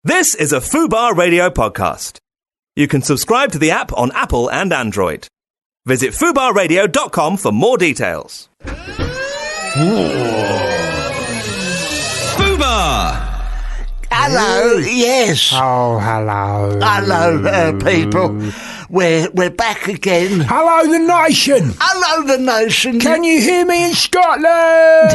This is a Fubar Radio podcast. You can subscribe to the app on Apple and Android. Visit fubarradio.com for more details. Fubar! Hello, yes. Oh, hello. Hello, people. We're back again. Hello, the nation. Hello, the nation. Can you hear me in Scotland?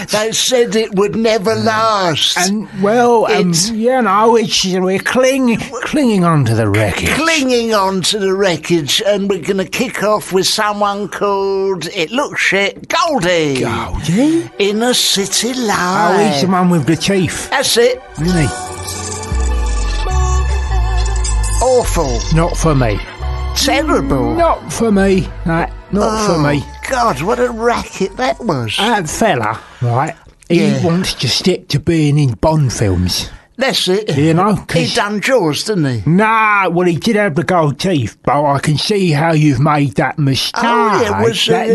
They said it would never last. And, well, we're clinging on to the wreckage. Clinging on to the wreckage, and we're going to kick off with someone called, it looks shit, Goldie. Goldie? Inner City Live. Oh, he's the one with the chief. That's it. Isn't he? Awful. Not for me. Terrible. Not for me. Not for me. God, what a racket that was. That fella, right, he wants to stick to being in Bond films. That's it. You know? He done Jaws, didn't he? Nah, well, he did have the gold teeth, but I can see how you've made that mistake. Oh, yeah, was that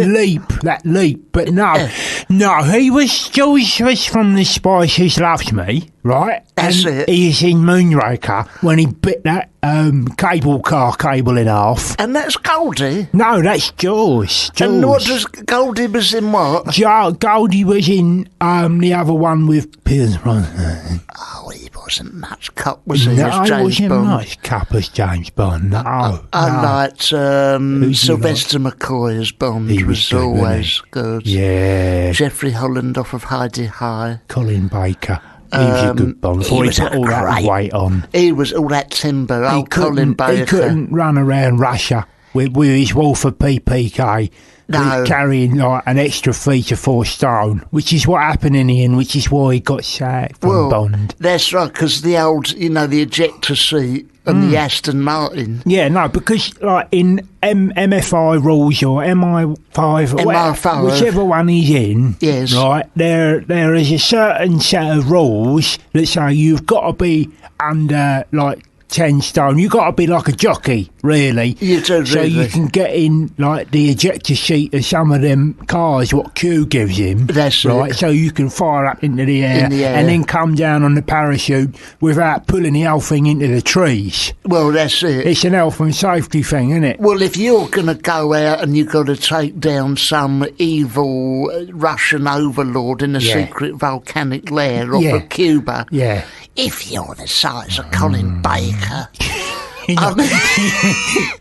leap. But no, he was from The Spice Who Loves Me, right? That's and it. He's in Moonraker when he bit that cable in half. And that's Goldie? No, that's Jaws. And what does Goldie was in what? Goldie was in the other one with Pierce Brosnan. Oh, he wasn't much cup, was he? No, as he James wasn't Bond? much cup as James Bond. No, I liked Sylvester McCoy as Bond. He was good, always good. Yeah. Jeffrey Holland off of Heidi High. Colin Baker. He was a good Bond. Before he put all that weight on. He was all that timber. Colin Baker. He couldn't run around Russia with his Wolford PPK. No. Carrying like an extra 3 to 4 stone, which is what happened in the end, which is why he got sacked from Bond. That's right, because the old, the ejector seat and the Aston Martin. Yeah, no, because like in MFI rules or MI5, whichever one he's in, yes, right, there is a certain set of rules that say you've got to be under like 10 stone. You've got to be like a jockey, really. You do, so really. You can get in like the ejector seat of some of them cars what Q gives him. That's right. it. So you can fire up into the air, and then come down on the parachute without pulling the whole thing into the trees. Well, that's it. It's an health and safety thing, isn't it? Well, if you're going to go out and you've got to take down some evil Russian overlord in a secret volcanic lair off of Cuba, if you're the size of Colin Baker,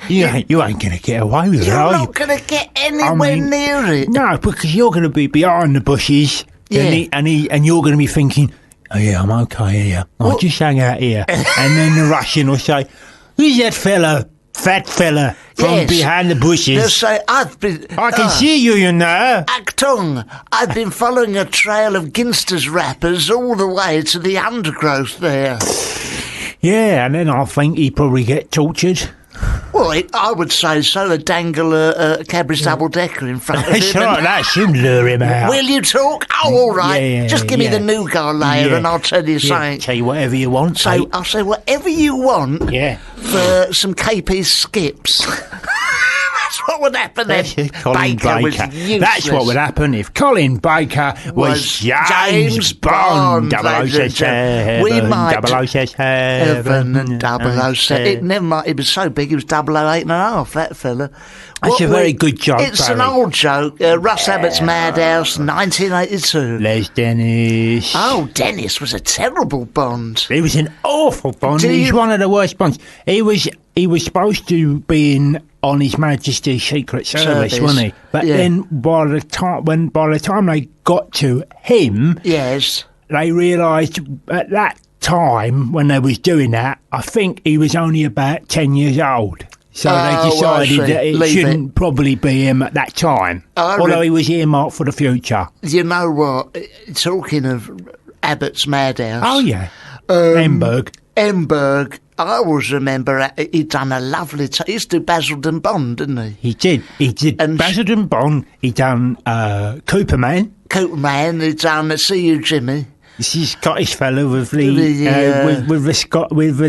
you ain't going to get away with it, you're are you? not going to get anywhere near it. No, because you're going to be behind the bushes, and you're going to be thinking, oh yeah, I'm okay here. I'll just hang out here. And then the Russian will say, who's that fat fella from behind the bushes? They'll say, I can see you know. Achtung, I've been following a trail of Ginster's rappers all the way to the undergrowth there. Yeah, and then I think he'd probably get tortured. Well, I would say so. They dangle a Cadbury's double-decker in front of him. That's right, that should lure him out. Will you talk? Oh, all right. Just give me the nougat layer and I'll tell you something. Tell you whatever you want. So I'll say whatever you want for some KP skips. That's what would happen then. Colin Baker was useless. That's what would happen if Colin Baker was James Bond. 007. We might 007. 007. Never mind. It was so big. It was 008 and a half. That fella. That's a very good joke. It's Barry. an old joke. Russ Abbott's Madhouse, 1982. Les Dennis. Oh, Dennis was a terrible Bond. He was an awful Bond. He's one of the worst Bonds. He was supposed to be on His Majesty's Secret Service, wasn't he? But then by the time they got to him, they realised at that time when they was doing that, I think he was only about 10 years old. So they decided that it shouldn't probably be him at that time, although he was earmarked for the future. You know what? Talking of Abbott's Madhouse. Oh, yeah. Emberg. I always remember he'd done a lovely... he used to do Basildon Bond, didn't he? He did and Basildon Bond. He done Cooperman. He'd done See You, Jimmy. This is Scottish fellow with the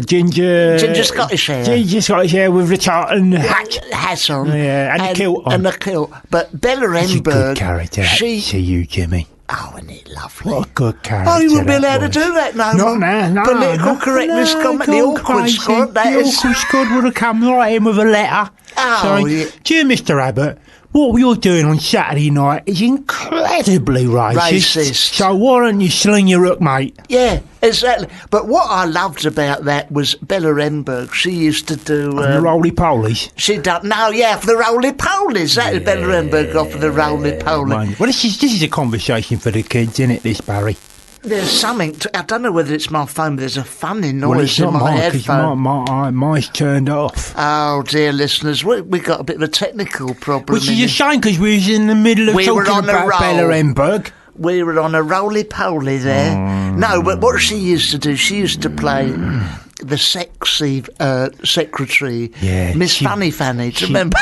ginger Scottish hair. Ginger Scottish hair with the tartan hat on. Yeah, and a kilt on. And a kilt. But Bella That's Emberg... a good character. See You, Jimmy. Oh, isn't it lovely? What a good character. Oh, you wouldn't be allowed to do that no more. Not now, no. Political correctness, the awkward squad. The awkward squad would have come right in with a letter. Oh, yeah. Dear Mr. Abbott, what you're doing on Saturday night is incredibly racist. So why don't you sling your hook, mate? Yeah, exactly. But what I loved about that was Bella Renberg. She used to do... the roly-polies? She done... No, yeah, for the roly-polies. That is Bella Renberg off for the roly-poly. Well, this is a conversation for the kids, isn't it, this, Barry? There's something... I don't know whether it's my phone, but there's a funny noise in my headphone. Mine's turned off. Oh, dear listeners, we got a bit of a technical problem. Which is a shame, because we was in the middle of talking about Bella Renberg. We were on a roly-poly there. No, but what she used to do, she used to play the sexy secretary, Miss Fanny. Do you remember?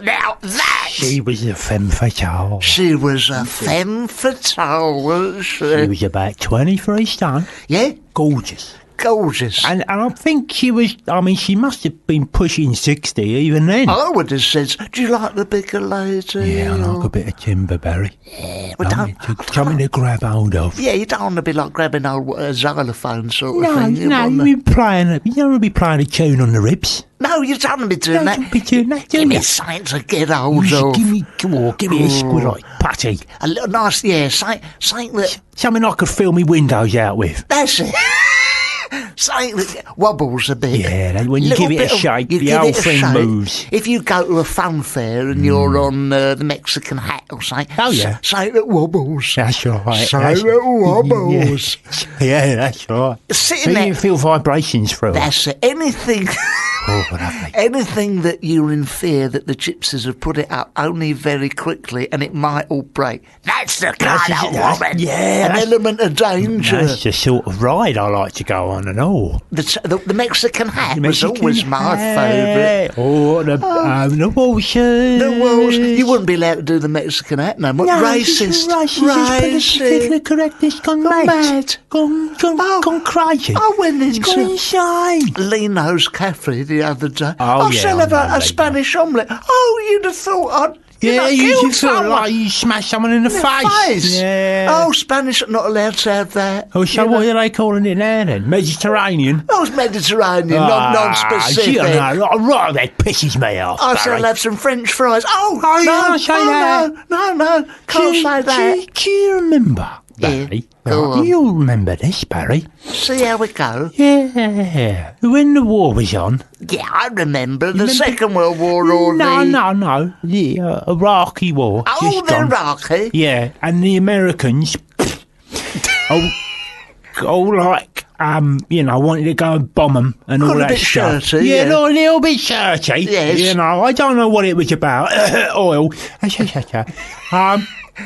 Now that... She was a femme fatale. She was a femme fatale, wasn't she? She was about 23 stone. Yeah? Gorgeous. And I think she was, she must have been pushing 60 even then. I would have said, do you like the bigger lady? Yeah, I like a bit of timber, Barry. Yeah, well, something to grab hold of. Yeah, you don't want to be like grabbing a xylophone sort of thing. You don't want to be playing a tune on the ribs. No, you don't want to be doing that. Don't be doing that, do Give me you? something to get hold of. Give me a squid like putty. A little nice, something that... Something I could fill me windows out with. That's it. Something that wobbles a bit. Yeah, when you give it a shake, the whole thing moves. If you go to a fun fair and you're on the Mexican hat or something, something that wobbles. That's right. Something that wobbles. Yeah, that's right. Sitting there, you feel vibrations through that's it. Anything... Oh, lovely. Anything that you're in fear that the gypsies have put it up only very quickly and it might all break. That's the kind of woman. Yeah. An element of danger. That's the sort of ride I like to go on and all. The Mexican hat was always my favourite. Oh, the waltzes. The waltzes. You wouldn't be allowed to do the Mexican hat no more. Racist. Politically correct. It's gone mad. Gone crazy. I went into... It's gone insane. Lino's Cafe the other day. Oh, I'll have a Spanish omelette. Oh, you'd have thought I'd... you feel like you smashed someone in the face. Yeah. Oh, Spanish, not allowed to have that. Oh, so what are they calling it now then? Mediterranean? Oh, it's Mediterranean, non-specific. Right, that pisses me off. I said I'll have some French fries. Oh, you can't say that. No, can't say that. Do you remember, Barry? Go on. You remember this, Barry? See how we go. Yeah. When the war was on. Yeah, I remember the Second World War or No. The Iraqi war. Oh, the Iraqi? Yeah, and the Americans... wanted to go and bomb them and all that stuff. Shirty, yeah, a little bit shirty. Yes. I don't know what it was about. Oil.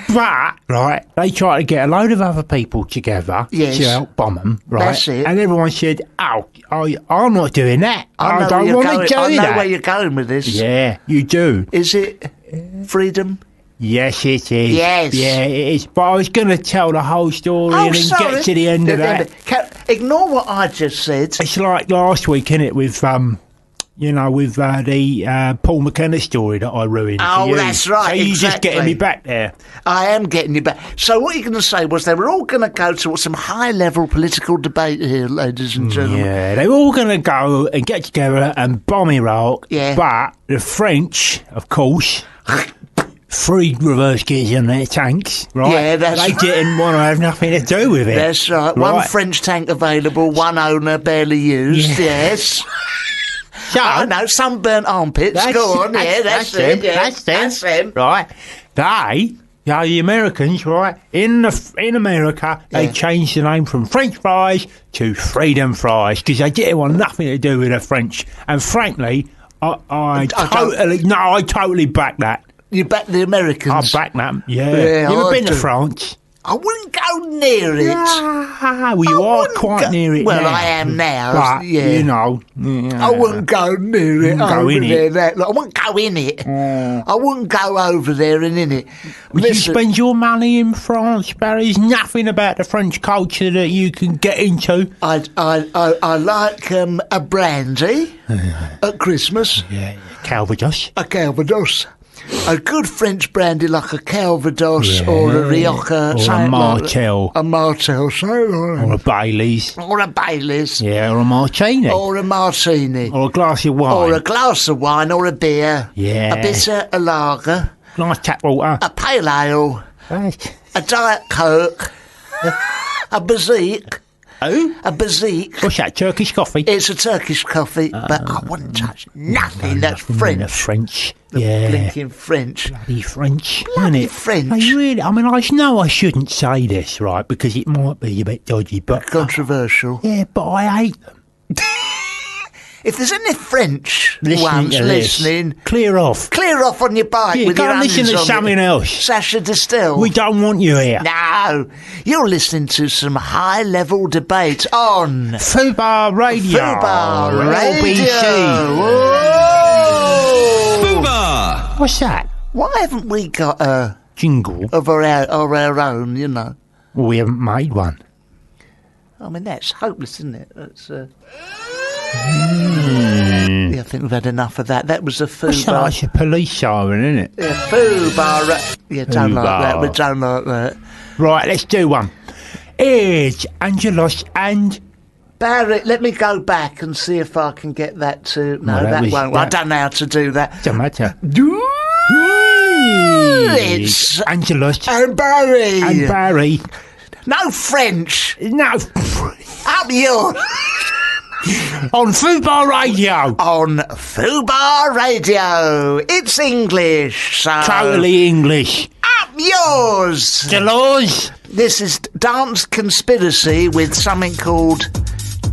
But, they tried to get a load of other people together to help bomb them, right? That's it. And everyone said, I'm not doing that. I don't want to do that. I know where you're going with this. Yeah, you do. Is it freedom? Yes, it is. Yes. Yeah, it is. But I was going to tell the whole story and then get to the end of that. Ignore what I just said. It's like last week, innit, with the Paul McKenna story that I ruined. Oh, that's right. So you're just getting me back there. I am getting you back. So what you're going to say was they were all going to go to some high-level political debate here, ladies and gentlemen. Yeah, they were all going to go and get together and bomb Iraq. Yeah. But the French, of course... 3 reverse gears in their tanks, right? Yeah, they didn't want to have nothing to do with it. That's right. One French tank available, one owner barely used, yes. So, I know, sunburnt armpits. Go on, that's it. That's them. Right. The Americans, right, in America, they changed the name from French fries to Freedom Fries because they didn't want nothing to do with the French. And frankly, I totally back that. You back the Americans? I back that, yeah. You ever been to France? I wouldn't go near it. Well, you are quite near it now. Well, I am now. But, I wouldn't go near it. Go in it. I wouldn't go in it. I wouldn't go over there and in it. Would you spend your money in France, Barry? There's nothing about the French culture that you can get into. I like a brandy at Christmas. Yeah, Calvados. A Calvados. A good French brandy like a Calvados or a Rioja. Or a Martel. A Martel, or a Baileys. Or a Baileys. Yeah, or a Martini. Or a Martini. Or a glass of wine. Or a glass of wine or a beer. Yeah. A bitter, a lager. Nice tap water. A pale ale. Right. A Diet Coke. A Bazik. Oh? A Bazik. What's that, Turkish coffee? It's a Turkish coffee, but I wouldn't touch nothing that's French. The French. The yeah. blinking French. Bloody French, Bloody isn't it? French. I mean, I know I shouldn't say this, right, because it might be a bit dodgy, but... Controversial. Yeah, but I hate them. If there's any French ones listening... Clear off. Clear off on your bike with your hands on listen to something else. Sasha Distill. We don't want you here. No. You're listening to some high-level debate on... Fubar Radio. Fubar Radio. Fubar. What's that? Why haven't we got a... Jingle? Of our own, you know? Well, we haven't made one. I mean, that's hopeless, isn't it? That's... Yeah, I think we've had enough of that. That was a Fubar. It's a police siren, isn't it? Yeah, Fubar. Yeah, don't like that. We don't like that. Right, let's do one. It's Angelos and... Barry, let me go back and see if I can get that to... No, that won't. I don't know how to do that. Doesn't matter. It's Angelos and Barry. And Barry. No French. No. Up yours. On Fubar Radio. On Fubar Radio. It's English, so... Totally English. Up yours. Delos. This is Dance Conspiracy with something called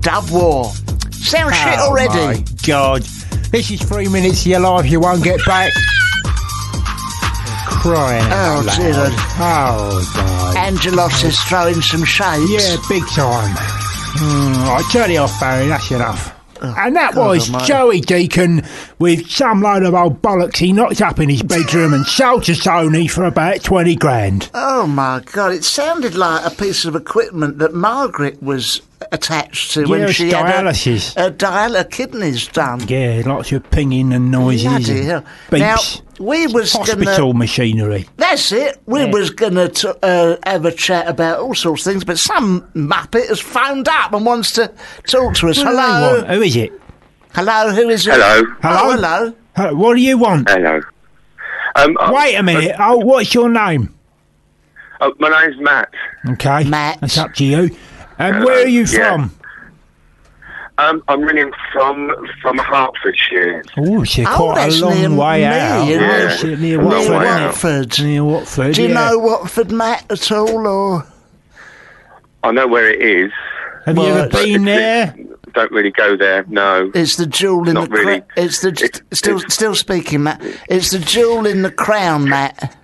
Dub War. Sounds shit already. Oh, my God. This is 3 minutes of your life you won't get back. Crying out loud. Dear. Oh, God. Angelos is throwing some shapes. Yeah, big time. Right, turn it off, Barry, that's enough. And that was Joey Deacon with some load of old bollocks he knocked up in his bedroom and sold to Sony for about 20 grand. Oh, my God. It sounded like a piece of equipment that Margaret was attached to when she dialysis. had her kidneys done. Yeah, lots of pinging and noises and beeps. Now, we was hospital machinery. That's it. We was going to have a chat about all sorts of things, but some muppet has phoned up and wants to talk to us. Hello. Who is it? Hello, who is it? Hello. Hello. Hello. What do you want? Hello. Wait a minute. What's your name? My name's Matt. Okay. Matt. That's up to you. And where are you from? I'm ringing from Hertfordshire. Oh, it's quite a long way out. Near Watford. Near Watford. Do you know Watford, Matt, at all, or? I know where it is. Have you ever been there? Don't really go there. No. It's the jewel in the It's the still speaking, Matt. It's the jewel in the crown, Matt,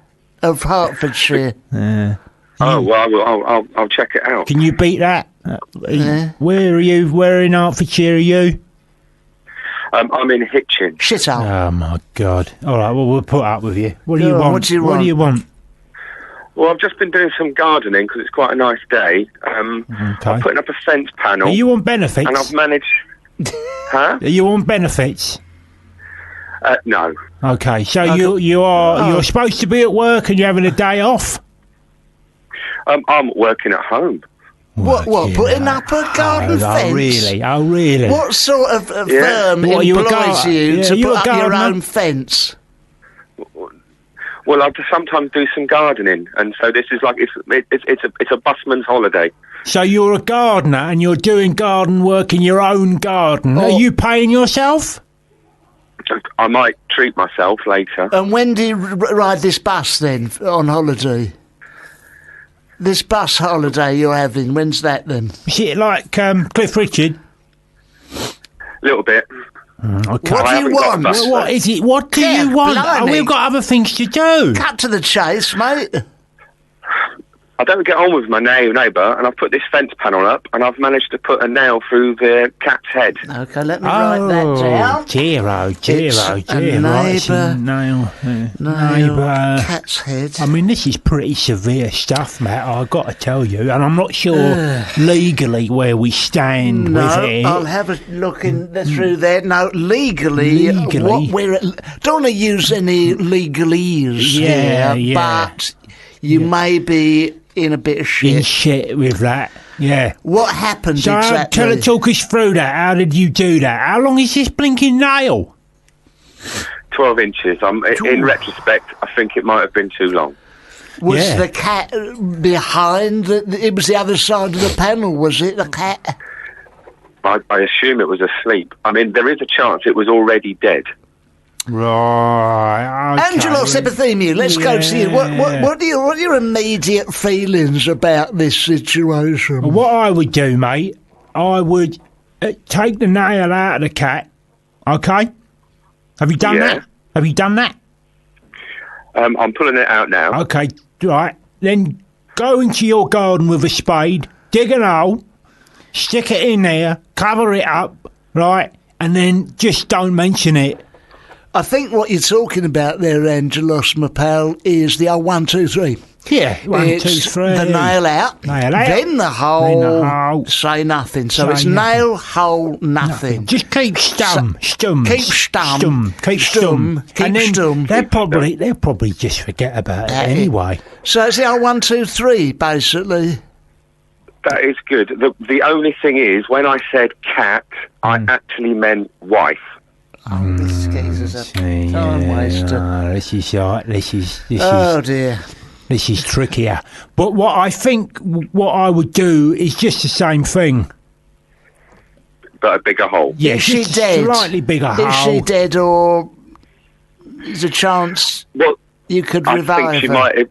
of Hertfordshire. Yeah. Oh well, I'll check it out. Can you beat that? Yeah. Where are you? Where in Hertfordshire are you? I'm in Hitchin. Shithole. Oh my God! All right, well we'll put up with you. What do you want? What do you want? Well, I've just been doing some gardening because it's quite a nice day. I'm putting up a fence panel. Are you on benefits? And I've managed. Huh? Are you on benefits? No. Okay, so you're supposed to be at work and you're having a day off. I'm working at home. What? Putting up a garden fence? Oh, really? What sort of firm employs you to put up your own fence? Well, I sometimes do some gardening, and so this is like it's a busman's holiday. So you're a gardener and you're doing garden work in your own garden. Are you paying yourself? I might treat myself later. And when do you ride this bus then on holiday? This bus holiday you're having, when's that then? Is it like Cliff Richard? A little bit. Okay. What do you want? What is it? What do you want? We've got other things to do. Cut to the chase, mate. I don't get on with my neighbour, and I've put this fence panel up, and I've managed to put a nail through the cat's head. Okay, let me write that down. Dear. Neighbour, cat's head. I mean, this is pretty severe stuff, Matt, I've got to tell you, and I'm not sure legally where we stand with it. I'll have a look through there. No, legally, what don't want to use any legalese here, but you may be in a bit of shit. In shit with that, yeah. What happened exactly? Talk us through that. How did you do that? How long is this blinking nail? 12 inches. In retrospect, I think it might have been too long. Was the cat behind? It was the other side of the panel, was it, the cat? I assume it was asleep. I mean, there is a chance it was already dead. Right, okay. Angelos Epithemiou, let's go to you. What are your immediate feelings about this situation? What I would do, mate, I would take the nail out of the cat, okay? Have you done that? Have you done that? I'm pulling it out now. Okay, right. Then go into your garden with a spade, dig an hole, stick it in there, cover it up, right? And then just don't mention it. I think what you're talking about there, Angelos, my pal, is the old 1, 2, 3. Yeah, 1, 2, 3. The nail out, then the hole, say nothing. So it's nail, hole, nothing. Just keep stum. Keep stum. They'll probably just forget about it anyway. So it's the old 1, 2, 3, basically. That is good. The only thing is, when I said cat, I actually meant wife. Oh, this geezer's a time waster. Oh, dear. This is trickier. But what I would do is just the same thing. But a bigger hole. Yeah, is she dead? Slightly bigger hole. Is she dead, or there's a chance you could revive her?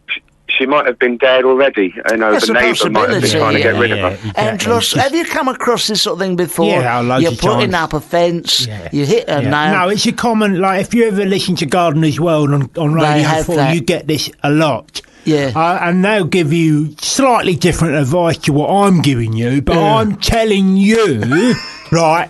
She might have been dead already. I know the neighbour might have been trying to get rid of her. Exactly. Angelos, have you come across this sort of thing before? Yeah, loads You're of putting times. up a fence, you hit a nail. No, it's a common, like, if you ever listen to Gardener's World on Radio 4, you get this a lot. Yeah. And they'll give you slightly different advice to what I'm giving you, but I'm telling you, right,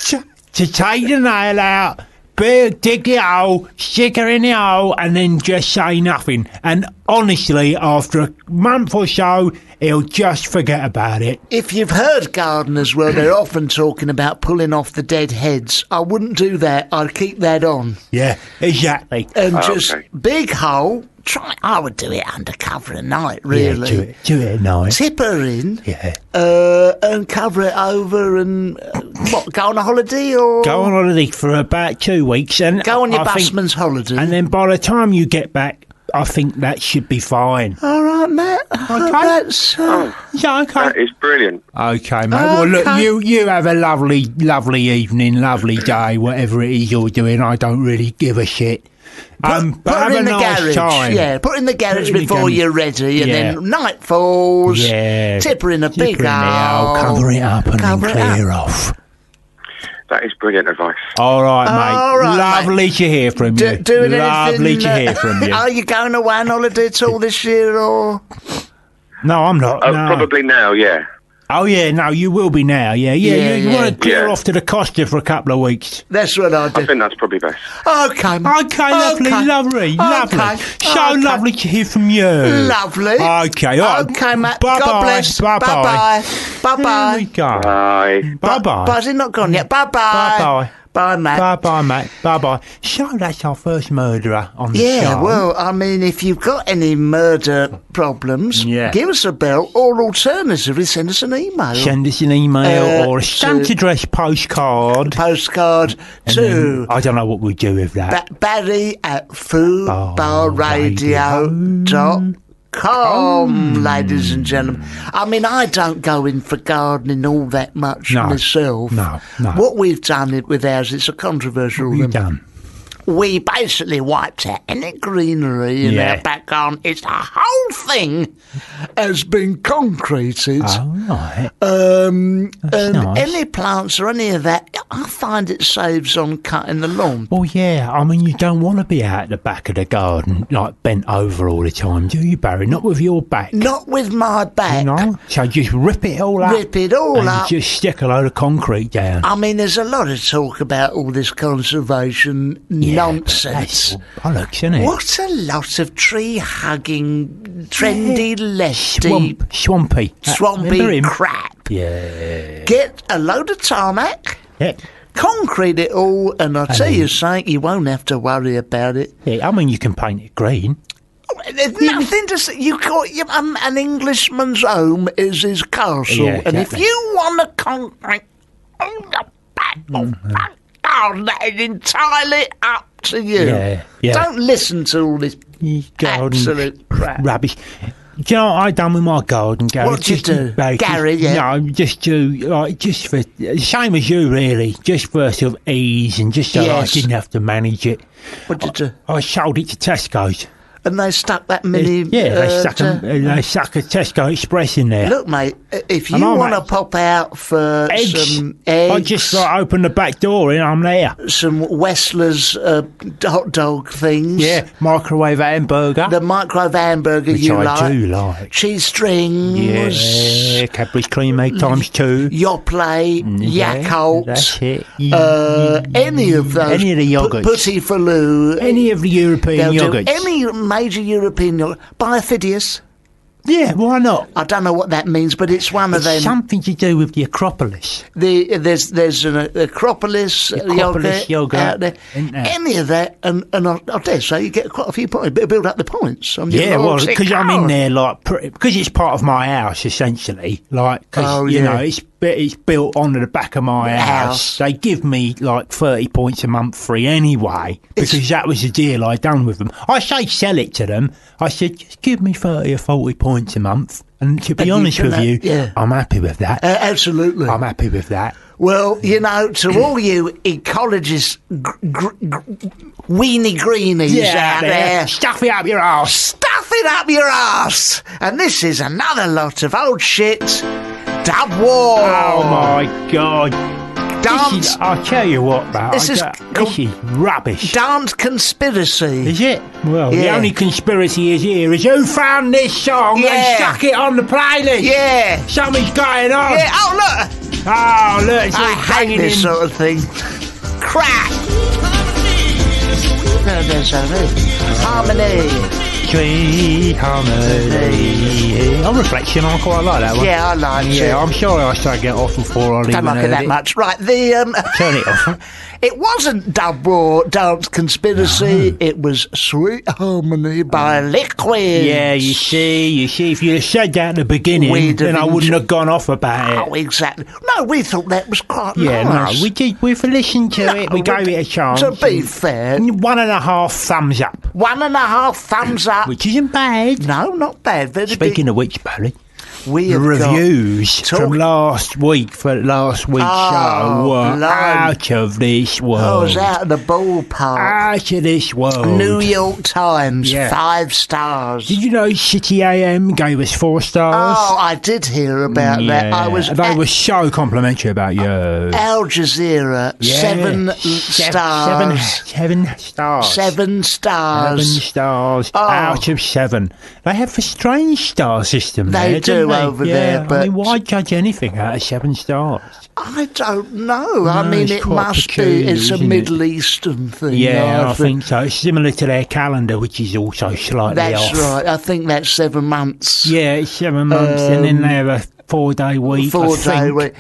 to take the nail out, dig the hole, stick her in the hole, and then just say nothing. And honestly, after a month or so, he'll just forget about it. If you've heard gardeners, well, they're often talking about pulling off the dead heads. I wouldn't do that. I'd keep that on. Yeah, exactly. And just big hole. I would do it under cover of night, really. Yeah, do it at night. Tip her in, and cover it over, and go on a holiday, or go on holiday for about 2 weeks, and go on your busman's holiday, and then by the time you get back, I think that should be fine. All right, Matt. Okay. That's okay. That is brilliant. Okay, mate. Well, look, you have a lovely evening, lovely day, whatever it is you're doing. I don't really give a shit. But have a nice time. Yeah, put in the garage before you're ready, and then night falls. Yeah, tip her in a big hole, cover it up, and then clear off. That is brilliant advice. All right, mate. Lovely to hear from you. Lovely to hear from you. Are you going away on holiday at all this year, or? No, I'm not. No. Probably now, yeah. Oh, yeah, no, you will be now, you want to clear off to the Costa for a couple of weeks. That's what I do. I think that's probably best. Okay, lovely. So lovely to hear from you. Lovely. Okay, all right. Okay, Matt. Bye-bye. God bless. Bye-bye. Bye-bye. Here we go. Bye. Bye-bye. But is it not gone yet? Bye-bye. Bye-bye. Bye, Matt. Bye-bye, mate. Bye-bye. So that's our first murderer on the show. Yeah, well, I mean, if you've got any murder problems, give us a bell, or alternatively, send us an email. Send us an email or a stamped address postcard. To... I don't know what we do with that. Barry at foodbarradio.com. Ladies and gentlemen. I mean, I don't go in for gardening all that much myself. No. What we've done with ours, it's a controversial What have you done? we basically wiped out any greenery in our back garden. It's the whole thing has been concreted. Oh, right. And nice. any plants or any of that, I find it saves on cutting the lawn. Well, yeah, I mean, you don't want to be out at the back of the garden, like, bent over all the time, do you, Barry? Not with your back. Not with my back. So just rip it all up. And just stick a load of concrete down. I mean, there's a lot of talk about all this conservation nonsense. That's all bollocks, isn't it? What a lot of tree-hugging, trendy, lefty... Swampy crap. Yeah. Get a load of tarmac, concrete it all, and I'll tell you something, you won't have to worry about it. Yeah, I mean, you can paint it green. There's nothing to say. You call an Englishman's home is his castle, and if you want a concrete on the back of that garden, that is entirely up to you. Yeah. Don't listen to all this absolute crap. Rubbish. Do you know what I done with my garden, Gary? What did you do? Gary, No, just for the same as you, really. Just for sort of ease and just so I didn't have to manage it. What did you do? I sold it to Tesco's. And they stuck that mini... they stuck a Tesco Express in there. Look, mate, if you want to pop out for some eggs... I just open the back door and I'm there. Some Wessler's hot dog things. Yeah, microwave hamburger. The microwave hamburger which I do like. Cheese strings. Yeah, Cadbury's cream egg times 2. Yoplait, Yakult. That's it. Any of those. Any of the yoghurts. Petit Falou. Any of the European yoghurts. Any major European yogurt. Bifidus. Yeah, why not? I don't know what that means, but it's one of them. Something to do with the Acropolis. There's an Acropolis yogurt out there. Any of that, and I dare say you get quite a few points. Build up the points. Because I'm in there because it's part of my house essentially. It's built onto the back of my house. They give me 30 points a month free anyway, because that was the deal I done with them. I say sell it to them. I said, just give me 30 or 40 points a month. And to be honest with you, I'm happy with that. Absolutely. I'm happy with that. Well, to all you ecologists, weenie greenies out there. Stuff it up your arse. Stuff it up your arse. And this is another lot of old shit. Dub War. Oh, my God. Dance. I'll tell you what, man. This is rubbish. Dance conspiracy. Is it? Well, the only conspiracy here is who found this song and stuck it on the playlist. Yeah. Something's going on. Yeah. Oh, look. It's all hate this sort of thing. Crap. Harmony. Sweet harmony. On reflection, I quite like that one. Yeah, I like it. Yeah, I'm sorry I started getting off before I don't like it that much. Right, turn it off. It wasn't Dub War Dance Conspiracy. No. It was Sweet Harmony by Liquid. Yeah, you see, if you'd have said that at the beginning, then I wouldn't have gone off about it. Oh, exactly. No, we thought that was quite nice. Yeah, no, we did. We've listened to it. We gave it a chance. To be fair. 1.5 thumbs up. 1.5 thumbs up. Which isn't bad. No, not bad. Speaking of which, Barry, we have reviews from last week for last week's show were out of this world. I was out of the ballpark. Out of this world. New York Times, 5 stars. Did you know City AM gave us 4 stars? Oh, I did hear about that. They were so complimentary about you. Al Jazeera, 7 stars. 7 stars. 7 stars. 7 stars out of 7. They have a strange star system they there, do over there, but I mean, why judge anything out of 7 stars? I don't know. I mean, it must be. It's a Middle Eastern thing. Yeah, I think so. It's similar to their calendar, which is also slightly off. That's right. I think that's 7 months. Yeah, it's 7 months, and then they have a 4-day week. 4-day week.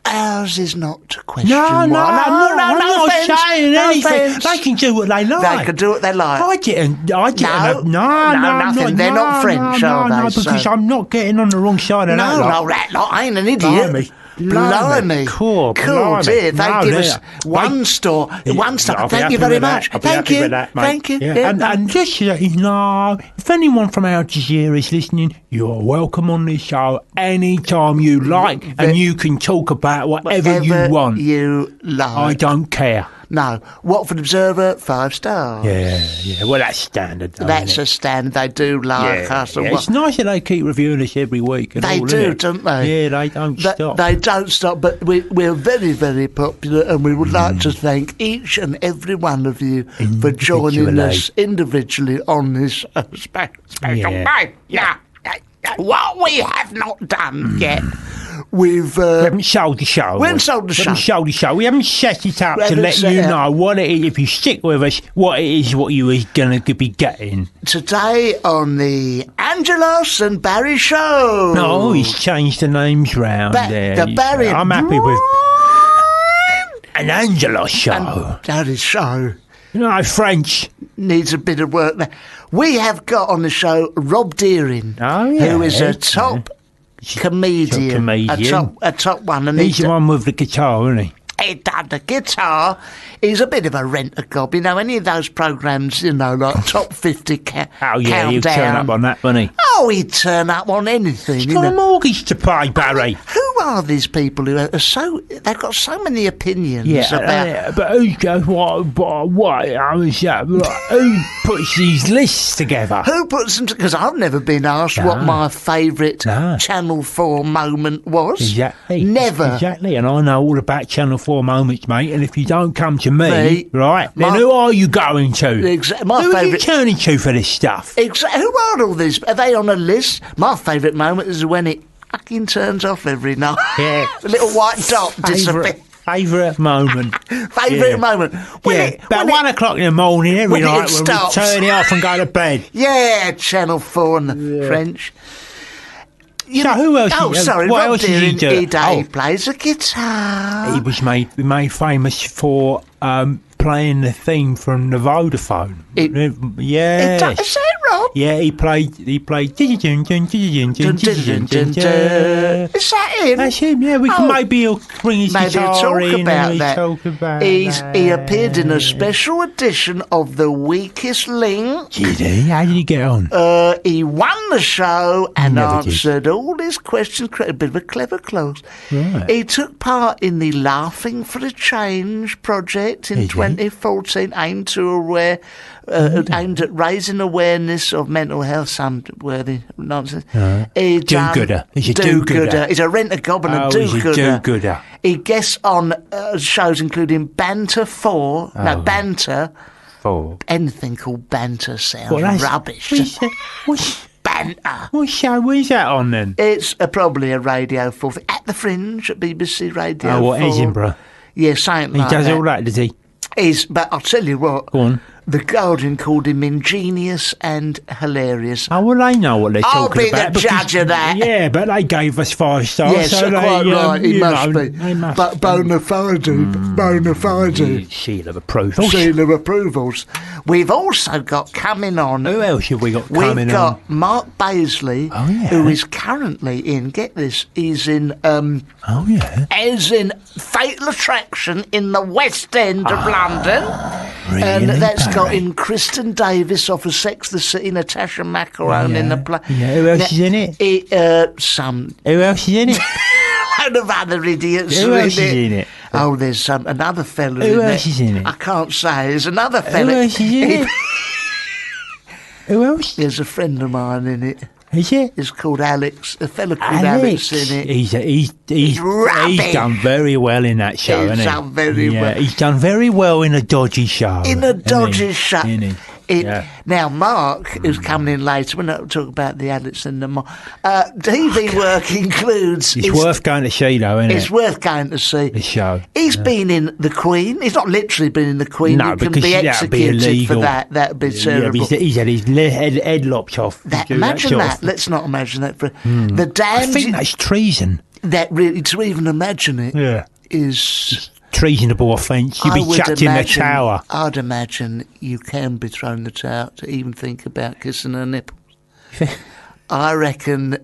Ours is not to question. No, I'm not saying anything. They can do what they like. They can do what they like. I didn't. No, nothing. They're not French, are they? No, because I'm not getting on the wrong side of that. No, that lot ain't an idiot. Blimey. Cool, dear. They give us 1 star. 1 star. Thank you very much. Thank you. Thank you. And just so you know, if anyone from Al Jazeera is listening, you're welcome on this show anytime you like, and you can talk about whatever you want. You like. I don't care. No. Watford Observer, 5 stars. Yeah. Well, that's standard. That's a standard. They do like us. Yeah. It's nice that they keep reviewing us every week. And they all, do, don't they? Yeah, they don't stop. They don't stop, but we're very, very popular, and we would like to thank each and every one of you for joining us individually on this special night. Yeah. What we have not done yet. We haven't sold the show. We haven't sold the show. We haven't set it up to let you know what it is, if you stick with us, what it is what you was going to be getting. Today on the Angelos and Barry show. No, he's changed the names round there. The Barry. I'm happy with an Angelos show. And Barry's show. You know, French needs a bit of work there. We have got on the show Rob Deering, who is a top comedian, a top one. And he's the one with the guitar, isn't he? He done the guitar. He's a bit of a rent-a-gob. You know, any of those programmes, you know, like Top 50 Countdown. He'd turn up on that, wouldn't he? Oh, he'd turn up on anything. He's got a mortgage to pay, Barry. Who are these people who are so... They've got so many opinions about... But who goes, what? I was, who puts these lists together? Who puts them together? Because I've never been asked what my favourite Channel 4 moment was. Exactly. Never. Exactly, and I know all about Channel 4 moments, mate, and if you don't come to me, right, then who are you going to? Who are you turning to for this stuff? Who are all these? Are they on a list? My favourite moment is when it fucking turns off every night. Yeah. The little white dot disappears. Favourite moment. Favourite moment. About 1 o'clock in the morning every night when we turn it off and go to bed. Yeah, Channel 4 and the French. So who else? Rob Deering, he plays a guitar. He was made famous for playing the theme from the Vodafone. Is that Rob? Yeah, he played. Is that him? That's him. Yeah, maybe he'll bring his guitar in and talk about that. He appeared in a special edition of The Weakest Link. Did he? How did he get on? He won the show and answered all his questions. A bit of a clever close. Right. He took part in the Laughing for a Change project in 2014, aimed at raising awareness of mental health. Some worthy nonsense. Do-gooder. He's a do-gooder. He's a rent-a-gob and a do-gooder. He's a do-gooder. He guests on shows including Banter 4. No, Banter 4. Anything called Banter sounds rubbish. Banter. What show is that on then? It's probably a Radio 4 thing. At the Fringe at BBC Radio 4. Edinburgh? Yeah, something like that. He does all that, does he? But I'll tell you what. Go on. The Guardian called him ingenious and hilarious. Oh, well, they know what they're talking about. I'll be the judge of that. Yeah, but they gave us 5 stars. Yes, so quite right, he must be. But bona fide. Seal of approvals. Seal of approvals. We've also got coming on... Who else have we got coming on? We've got Mark Baisley, who is currently in, get this, he's in... As in Fatal Attraction in the West End of London. Really, and that's got in Kristen Davis off of Sex the City, Natasha Macaron in the play. Yeah, who else is in it? Who else is in it? A load of other idiots. Who else is in it? Oh, there's another fella Who else is in it? I can't say. There's another fella. Who else is in it? Who else? There's a friend of mine in it. Is it? It's called Alex. A fella called Alex in it. He's done very well in that show, hasn't he? He's done very well. He's done very well in a dodgy show. Now, Mark, who's coming in later, we're not talking about the Alex and the Mark. TV work includes... It's worth going to see, though, isn't it? It's worth going to see. The show. He's been in The Queen. He's not literally been in The Queen. No, he can be executed for that. That would be terrible. He's had his head lopped off. Imagine that. Let's not imagine that. The damned... I think that's treason. That really, to even imagine it is... treasonable offence. You'd be chucked in the tower. I'd imagine you can be thrown in the tower to even think about kissing her nipples. I reckon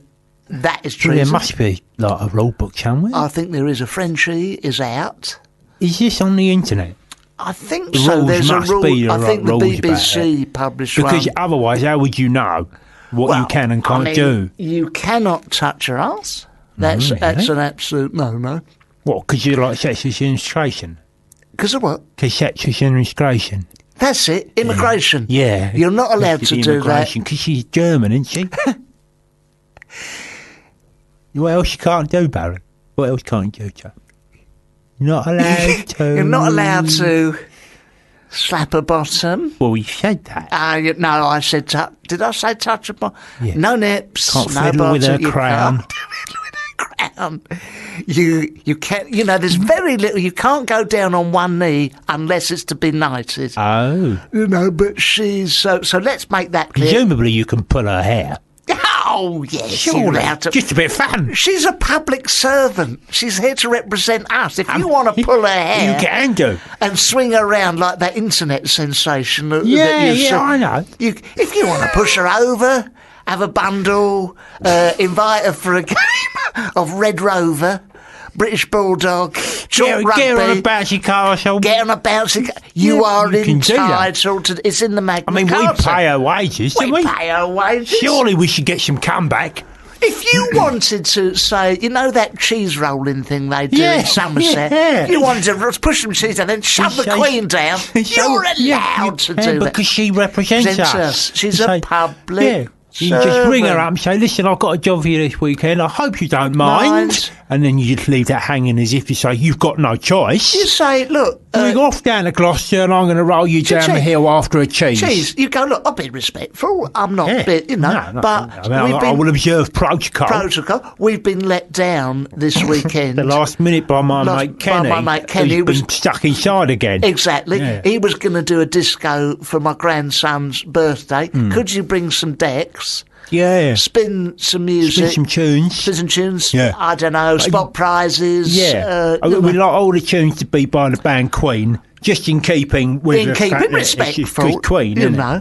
that is treason. Well, there must be like a rule book somewhere. I think there is. A Frenchie is out. Is this on the internet? I think so. There's a rule. I think the BBC published one. Because otherwise, how would you know what you can and can't do? You cannot touch her ass. That's an absolute no-no. What, because you like sexual illustration? Because of what? Because that's immigration. That's it, immigration. Yeah. You're not allowed to do that. Because she's German, isn't she? What else you can't do, Baron? What else can't you do, Joe? You're not allowed to. You're not allowed to slap a bottom. Well, you said that. No, I said did I say touch a bottom? Yeah. No nips. Can't no fiddle bottom. with a crown. You can't. There's very little. You can't go down on one knee unless it's to be knighted. Oh. But she's so. Let's make that clear. Presumably, you can pull her hair. Oh yes, Surely. Just a bit of fun. She's a public servant. She's here to represent us. If you want to pull her hair, you can do, and swing her around like that internet sensation. I know. If you want to push her over, have a bundle, invite her for a game of Red Rover, British Bulldog, short rugby. Get on a bouncy castle. Get on a bouncy castle. You are entitled to. It's in the Magna Carta. We pay her wages, don't we? We pay her wages. Surely we should get some comeback. If you wanted to say, that cheese rolling thing they do in Somerset, you wanted to push some cheese and then shove the Queen down, you're allowed to do that. Because she represents us. She's a public You just ring her up and say, listen, I've got a job for you this weekend. I hope you don't mind. And then you just leave that hanging as if you say, you've got no choice. You say, look. Ring off down to Gloucester and I'm going to roll you down the hill after a cheese. You go, look, I'll be respectful. I'm not, but I will observe protocol. We've been let down this weekend. The last minute by my mate Kenny. Who's been stuck inside again. Exactly. Yeah. He was going to do a disco for my grandson's birthday. Could you bring some decks? Yeah. Spin some music. Spin some tunes. Yeah. I don't know, spot prizes. Yeah. We'd like all the tunes to be by the band Queen, just in keeping with respectful. Queen,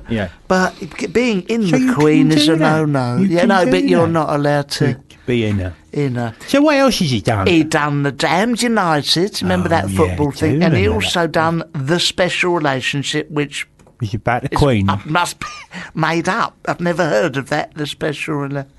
Yeah. But being in the Queen is a no-no. But you're not allowed to be in her. So what else has he done? He done the Damned United. Remember that football thing? And he also done The Special Relationship, which is about the Queen. Must be made up. I've never heard of that. The Special Relationship.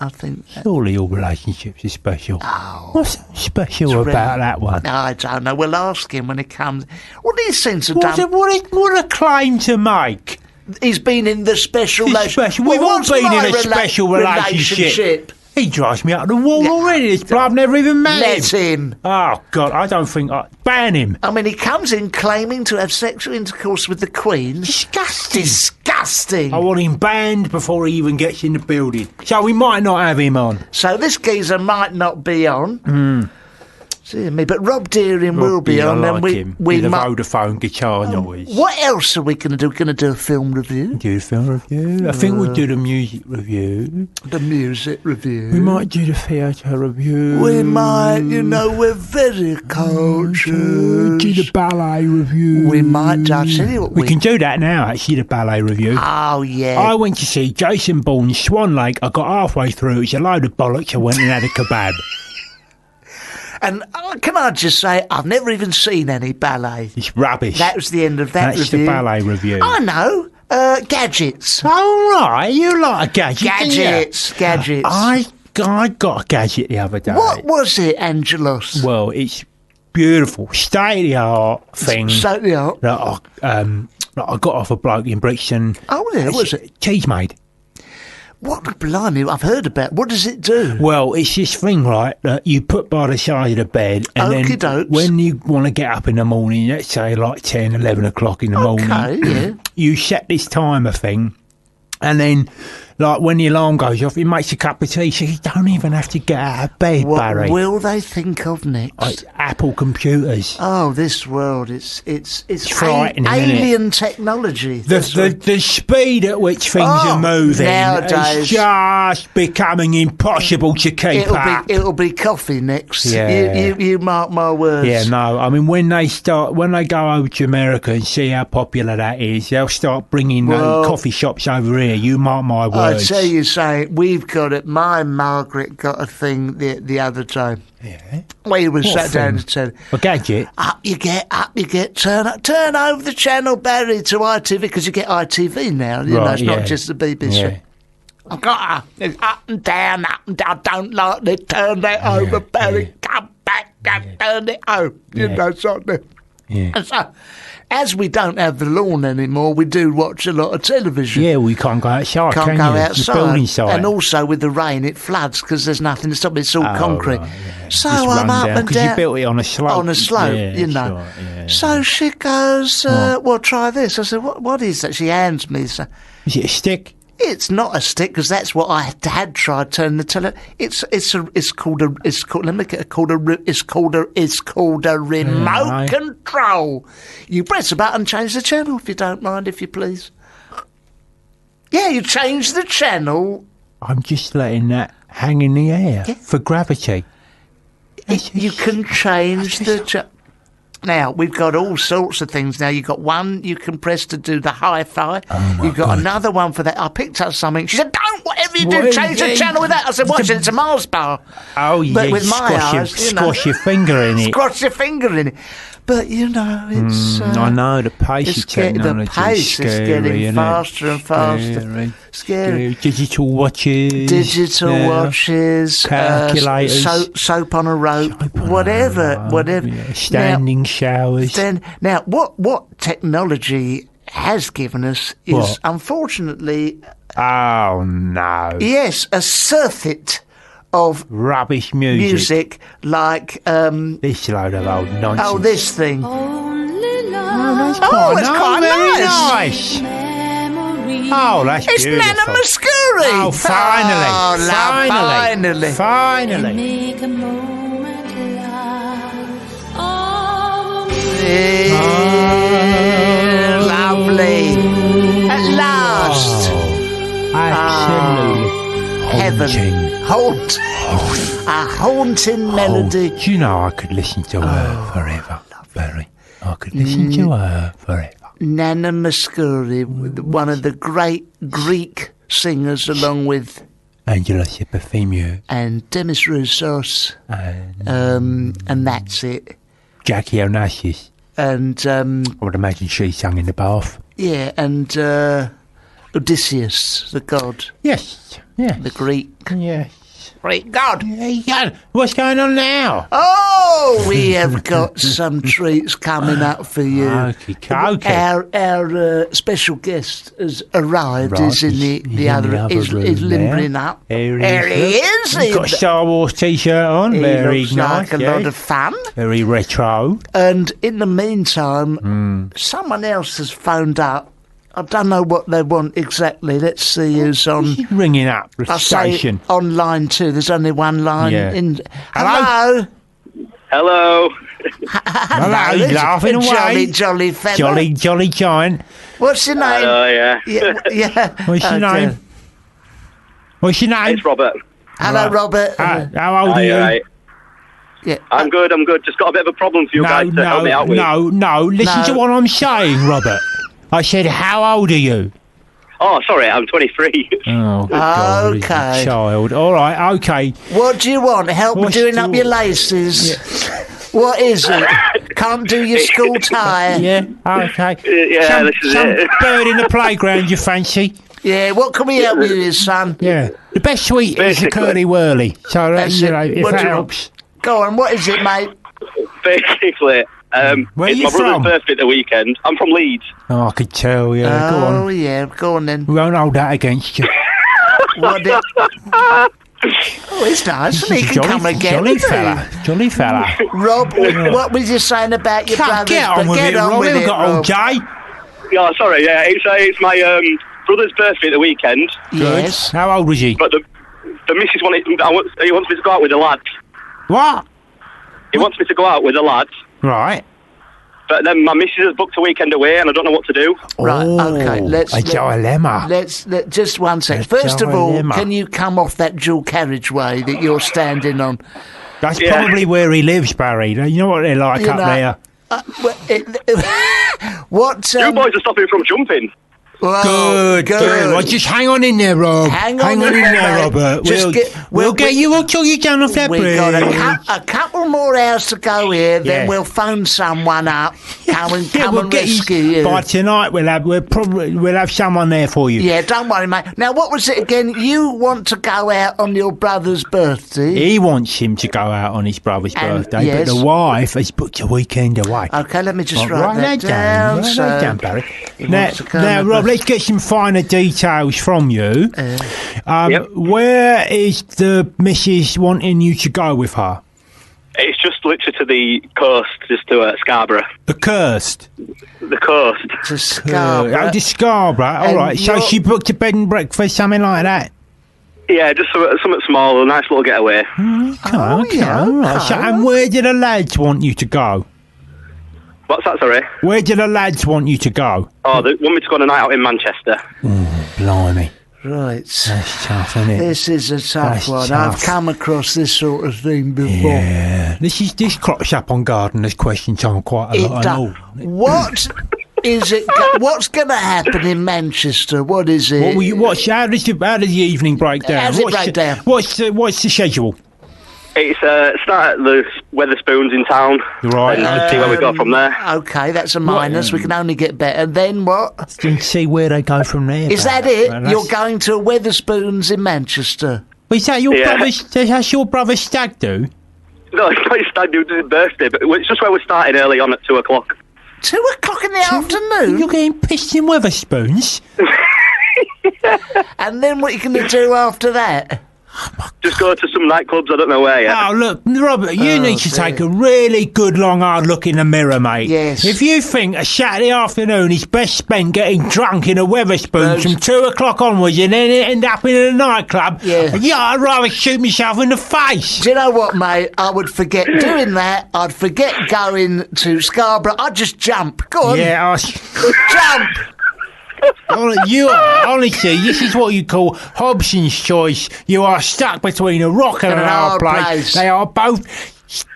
I think. Surely all relationships are special. Oh, what's special about that one? I don't know. We'll ask him when he comes. What do you think to done? What a claim to make. He's been in the special relationship. We've all been in a special relationship. He drives me up the wall already. This bloke, I've never even met him. Let him. Oh, God, I don't think ban him. I mean, he comes in claiming to have sexual intercourse with the Queen. Disgusting. I want him banned before he even gets in the building. So we might not have him on. So this geezer might not be on. But Rob Deering will be on. I like him. With a Vodafone guitar noise. What else are we going to do? We're going to do a film review. I think we'll do the music review. We might do the theatre review. We might, we're very cultured. Do the ballet review. We might. I'll tell you what we can do that now, actually, the ballet review. Oh, yeah. I went to see Jason Bourne's Swan Lake. I got halfway through. It was a load of bollocks. I went and had a kebab. And can I just say, I've never even seen any ballet. It's rubbish. That was the end of that review. That's the ballet review. I know. Gadgets. Oh, right. You like a gadget, Gadgets. I got a gadget the other day. What was it, Angelos? Well, it's beautiful. State-of-the-art thing. State-of-the-art? That I got off a bloke in Brixton. Oh, yeah. What was it? Cheese made. What, blimey, I've heard about. What does it do? Well, it's this thing, right, that you put by the side of the bed, and then when you want to get up in the morning, let's say like 10, 11 o'clock in the morning, you set this timer thing, and then, like, when the alarm goes off, it makes a cup of tea, so you don't even have to get out of bed, Barry. What will they think of next? Apple computers. Oh, this world, it's frightening, alien technology. The speed at which things are moving is just becoming impossible to keep up. It'll be coffee next. Yeah. You mark my words. Yeah, no, I mean, when they go over to America and see how popular that is, they'll start bringing coffee shops over here. You mark my words. I tell you, we've got it. My Margaret got a thing the other time. Yeah. We were sat down and said, a gadget. Up you get. Turn over the channel, Barry, to ITV, because you get ITV now. It's not just the BBC. Yeah. I've got up and down. I don't like to turn that over, Barry. Yeah. Come back. turn it home. You know, sort of. Yeah. And so, as we don't have the lawn anymore, we do watch a lot of television. Yeah, we can't go outside. Can't go outside. The building site. And also with the rain, it floods because there's nothing to stop it. It's all concrete. Right, yeah. So I'm up and down. Because you built it on a slope. On a slope, you know. Right, yeah. So she goes, well, try this. I said, what is that? She hands me. So, is it a stick? It's not a stick because that's what I had tried turning the tele. It's called a remote control. You press a button, change the channel if you don't mind, if you please. Yeah, you change the channel. I'm just letting that hang in the air for gravity. You can change the channel. Now, we've got all sorts of things now. You've got one you can press to do the hi-fi. You've got another one for that. I picked up something. She said, don't, whatever you do, change the channel with that. I said, watch it, it's a Mars bar. Oh, yeah, but with my eyes, squash your finger in it. Squash your finger in it. But, you know, it's... I know, the pace of technology the pace is getting faster and faster. Scary. Digital watches. Calculators. Soap on a rope. Whatever. Yeah, standing showers. Now, what technology has given us is, unfortunately... Oh, no. Yes, a surfeit of rubbish music like this load of old nonsense. Oh, this thing. It's quite nice. Oh, that's it's beautiful. Nana Muscuri. Oh, finally. Finally. Lovely. At last. Absolutely. Heaven. A haunting melody. Do you know I could listen to her forever, Barry? I could listen to her forever. Nana Muscuri, one of the great Greek singers, along with Angelos and Demis Roussos, and that's it. Jackie Onassis. And I would imagine she sang in the bath. Yeah, and Odysseus, the god. Yes. The Greek. Yes. Great God. Yeah. What's going on now? Oh, we have got some treats coming up for you. Okay. Our special guest has arrived. He's in the other room. He's limbering up. There he is. He's got a Star Wars t-shirt on. Very looks nice. Like a lot of fun. Very retro. And in the meantime, someone else has phoned up. I don't know what they want exactly. Let's see who's on. Ringing up the station. On line 2. There's only one line. Hello. Hello. Hello. He's laughing away. Jolly fella. Jolly giant. What's your name? Yeah. What's your name? It's Robert. Hello, Robert. How old are you? Right. Yeah. I'm good. Just got a bit of a problem for you guys to help me out with. No. Listen to what I'm saying, Robert. I said, how old are you? Oh, sorry, I'm 23. Oh, God, okay. Child. All right, okay. What do you want? Help doing up your laces? Yeah. What is it? Can't do your school tie? Yeah, okay. Yeah, this is some it. bird in the playground you fancy? Yeah, what can we help you with, son? Yeah, the best sweet is the curly whirly. So, if that helps. Go on, what is it, mate? Basically... Where are you it's my brother's birthday at the weekend. I'm from Leeds. Oh, I could tell, yeah. Go on. Oh, yeah, go on then. We won't hold that against you. It's nice, and he can come again. Jolly fella. Rob, what was you saying about your brother? Get on with it, Rob. We've got all day. Yeah, sorry, yeah. It's my brother's birthday at the weekend. Yes. How old was he? But the missus he wants me to go out with the lads. What? He wants me to go out with the lads. Right. But then my missus has booked a weekend away and I don't know what to do. Right, okay. A dilemma. Let's just one sec. First of all, can you come off that dual carriageway that you're standing on? That's probably where he lives, Barry. You know what they're like up there. What? You boys are stopping from jumping. Good. Well, just hang on in there, Rob. Hang on in there, Robert. We'll get you down off that bridge. We've got a couple more hours to go here, then we'll phone someone up, come and rescue you. By tonight, we'll have someone there for you. Yeah, don't worry, mate. Now, what was it again? You want to go out on your brother's birthday? He wants him to go out on his brother's birthday, but the wife has booked a weekend away. Okay, let me just write that down. Write that down, Barry. Now, Rob, let's get some finer details from you. Where is the missus wanting you to go with her? It's just literally to the coast, just to Scarborough. The coast? The coast. To Scarborough. To Scarborough, all right. So she booked a bed and breakfast, something like that? Yeah, just something small, a nice little getaway. Okay, all right. So, and where do the lads want you to go? What's that, sorry? Where do the lads want you to go? Oh, they want me to go on a night out in Manchester. Blimey. Right. That's tough, isn't it? This is a tough one. I've come across this sort of thing before. Yeah. This crops up on Gardener's Question Time quite a lot. What is it? What's going to happen in Manchester? What is it? How does the evening break down? How does it break down? What's the schedule? It's start at the Weatherspoons in town. Right. And see where we go from there. Okay, that's a minus. We can only get better. Then what? And see where they go from there. Is that it? You're going to Weatherspoons in Manchester? Is that your brother's? That's your brother's stag do? No, it's not his stag do. It's his birthday, but it's just where we're starting early on at 2:00. 2 o'clock in the afternoon? You're getting pissed in Weatherspoons? And then what are you going to do after that? Just go to some nightclubs, I don't know where yet. Oh, look, Robert, you need to take a really good long hard look in the mirror, mate. Yes. If you think a Saturday afternoon is best spent getting drunk in a Weatherspoons from 2 o'clock onwards and then end up in a nightclub, I'd rather shoot myself in the face. Do you know what, mate? I would forget doing that. I'd forget going to Scarborough. I'd just jump. Go on. Yeah, jump. Honestly, this is what you call Hobson's choice. You are stuck between a rock and a hard place. They are both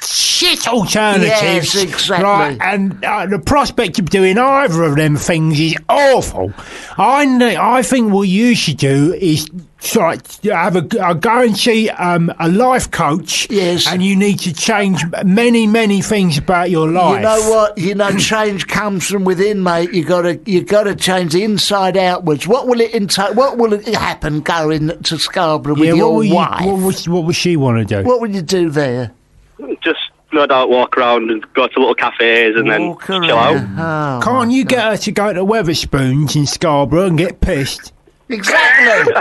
shit alternatives. Yes, exactly. Right, and the prospect of doing either of them things is awful. I think what you should do is go and see a life coach. Yes. And you need to change many things about your life. You know what? Change comes from within, mate. You got to change the inside outwards. What will it entail? What will it happen going to Scarborough with your wife? What would she want to do? What would you do there? Just no doubt walk around and go to little cafes and then chill out. Can't you get her to go to Weatherspoons in Scarborough and get pissed? Exactly.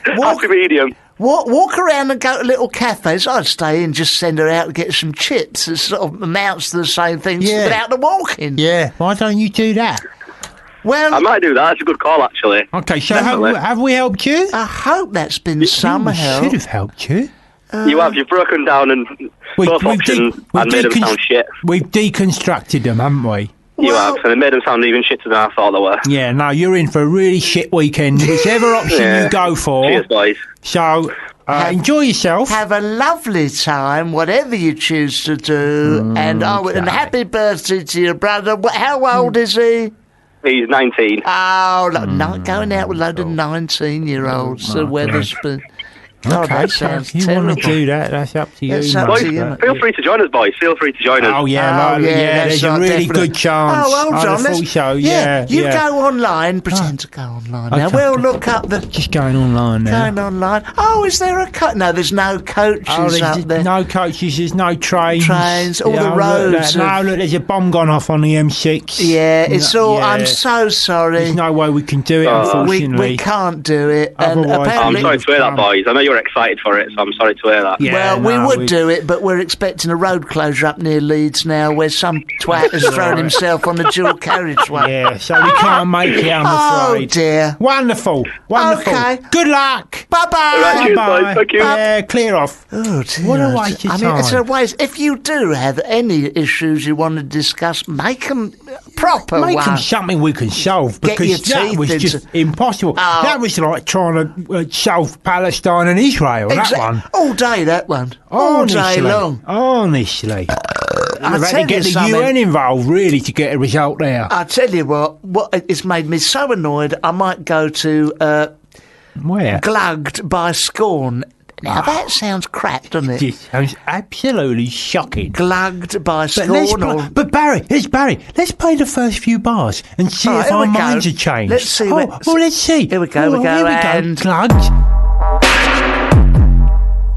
Happy medium. Walk around and go to little cafes. I'd stay in, just send her out to get some chips. It sort of amounts to the same thing without the walking. Yeah, why don't you do that? Well, I might do that. That's a good call, actually. Okay, so have we helped you? I hope that's been some help. We should have helped you. You have. You've broken down and both options and made them sound shit. We've deconstructed them, haven't we? You have, and it made them sound even shitter than I thought they were. Yeah, no, you're in for a really shit weekend, whichever option you go for. Cheers, boys. So, enjoy yourself. Have a lovely time, whatever you choose to do, and happy birthday to your brother. How old is he? He's 19. Oh, going out with a load of 19-year-olds, the Weatherspoon. God, okay, that sounds if you terrible. want to do that, that's up to you. Feel free to join us, boys. Feel free to join us. Oh, yeah, there's a really good chance. Oh, hold on. I thought so, You go online, pretend to go online. Now, we'll look up the... Just going online now. Going online. Oh, is there a coach? No, there's no coaches up there. No coaches, there's no trains. All the roads. Look, there's a bomb gone off on the M6. Yeah, it's all... Yeah. I'm so sorry. There's no way we can do it, unfortunately. We can't do it. I'm sorry to hear that, boys. I know you're excited for it, so I'm sorry to hear that. Yeah, we would do it, but we're expecting a road closure up near Leeds now where some twat has thrown himself on the dual carriageway. Yeah, so we can't make it, I'm afraid. Oh, dear. Wonderful. Okay. Good luck. Bye-bye. Right, bye. Thank you. Yeah, clear off. Oh, dear. What a waste of time. It's a waste. If you do have any issues you want to discuss, make them proper Make one. them something we can solve, because that was just impossible. That was like trying to solve Palestine and Israel, that one. All day, that one. All day long. Honestly. I've had to get the something. UN involved, really, to get a result there. I tell you what it's made me so annoyed, I might go to... Where? Glugged by Scorn. Now, that sounds crap, doesn't it? It sounds absolutely shocking. Glugged by Scorn. But Barry, let's play the first few bars and see if our minds are changed. Let's see. Let's see. Here we go, Here we go. Glugged.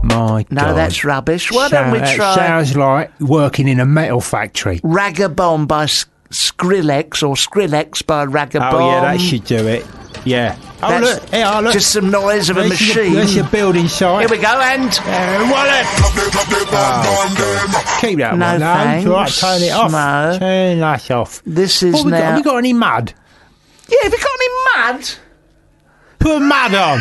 My God. No, that's rubbish. Why don't we try... Sounds like working in a metal factory. Ragabomb by Skrillex, or Skrillex by Ragabomb. Oh, yeah, that should do it. Yeah. Oh, look. Here, look. Just some noise of a machine. There's a building site. Here we go, and... wallet! Keep that one. No, thanks. Right, turn it off. No. Turn that off. This is now... Have we got any mud? Yeah, have you got any mud? Put mud on.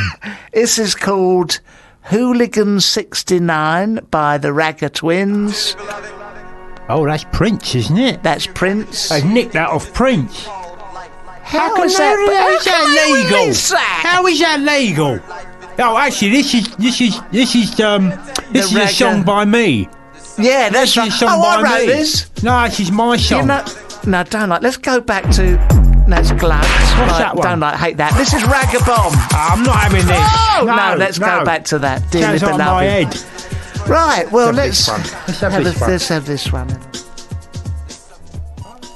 This is called Hooligan 69 by the Ragga Twins. Oh, that's Prince, isn't it? That's Prince. I've nicked that off Prince. How is that legal? How is that legal? Oh, actually, this is a song by me. Yeah, that's right. I wrote this. No, this is my song. No, don't like. Let's go back to. That's Glugs. What's that one? Don't like. Hate that. This is Ragabomb. I'm not having this. Oh, no, let's go back to that. Dearly beloved. On my head. Right. Well, let's have this one.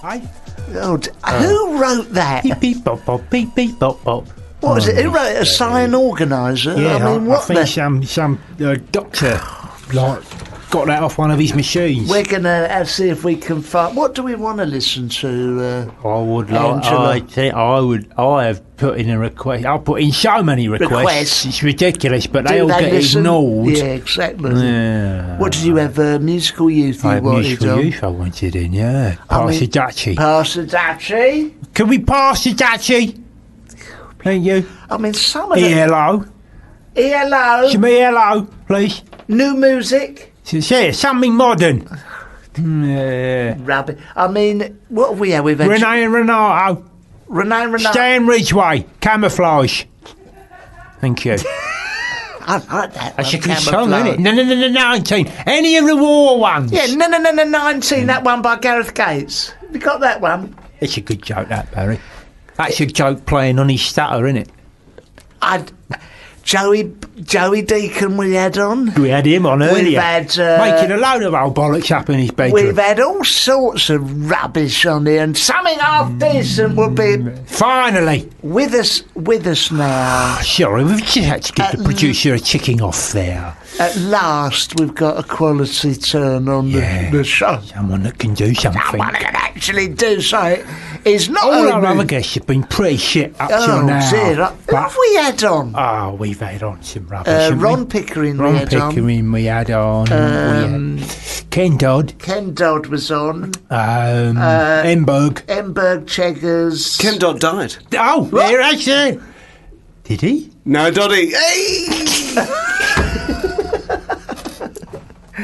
Hey. Oh, who wrote that? Beep beep bop bop beep beep bop bop. What was it? Who wrote it? A sign organiser? Yeah, I mean, what? I think some doctor got that off one of his machines. We're gonna see if we can find. What do we want to listen to? I would Angela? I have put in a request. I've put in so many requests. It's ridiculous, but they all get ignored. Yeah, exactly. Yeah. What did you have? Musical Youth. I had Musical Youth. I wanted in. Yeah. Pass the Dutchie. Pass the Dutchie. Can we pass the Dutchie? Thank you. I mean, some of them. ELO. ELO. Show me ELO, please. New music. Yeah, something modern. Rabbit. I mean, what have we had? We've had Renee and Renato. Renee and Renato. Stan Ridgway. Camouflage. Thank you. I like that. That's a good song, isn't it? No, 19. Any of the war ones. Yeah, no, 19. That one by Gareth Gates. Have you got that one? It's a good joke, that, Barry. That's a joke playing on his stutter, isn't it? Joey Deacon we had on. We had him on earlier. We've had... making a load of old bollocks up in his bedroom. We've had all sorts of rubbish on here, and something half decent will be... Finally! With us now. Sorry, we've just had to give the producer a ticking off there. At last, we've got a quality turn on the show. Someone that can do something. Someone that can actually do something. Is not all our other guests have been pretty shit up till now. Dear. Who have we had on? Oh, we've had on some rubbish. Ron Pickering we had on. Ken Dodd. Ken Dodd was on. Emberg. Cheggers. Ken Dodd died. Oh, there actually. Did he? No, Doddy. Hey!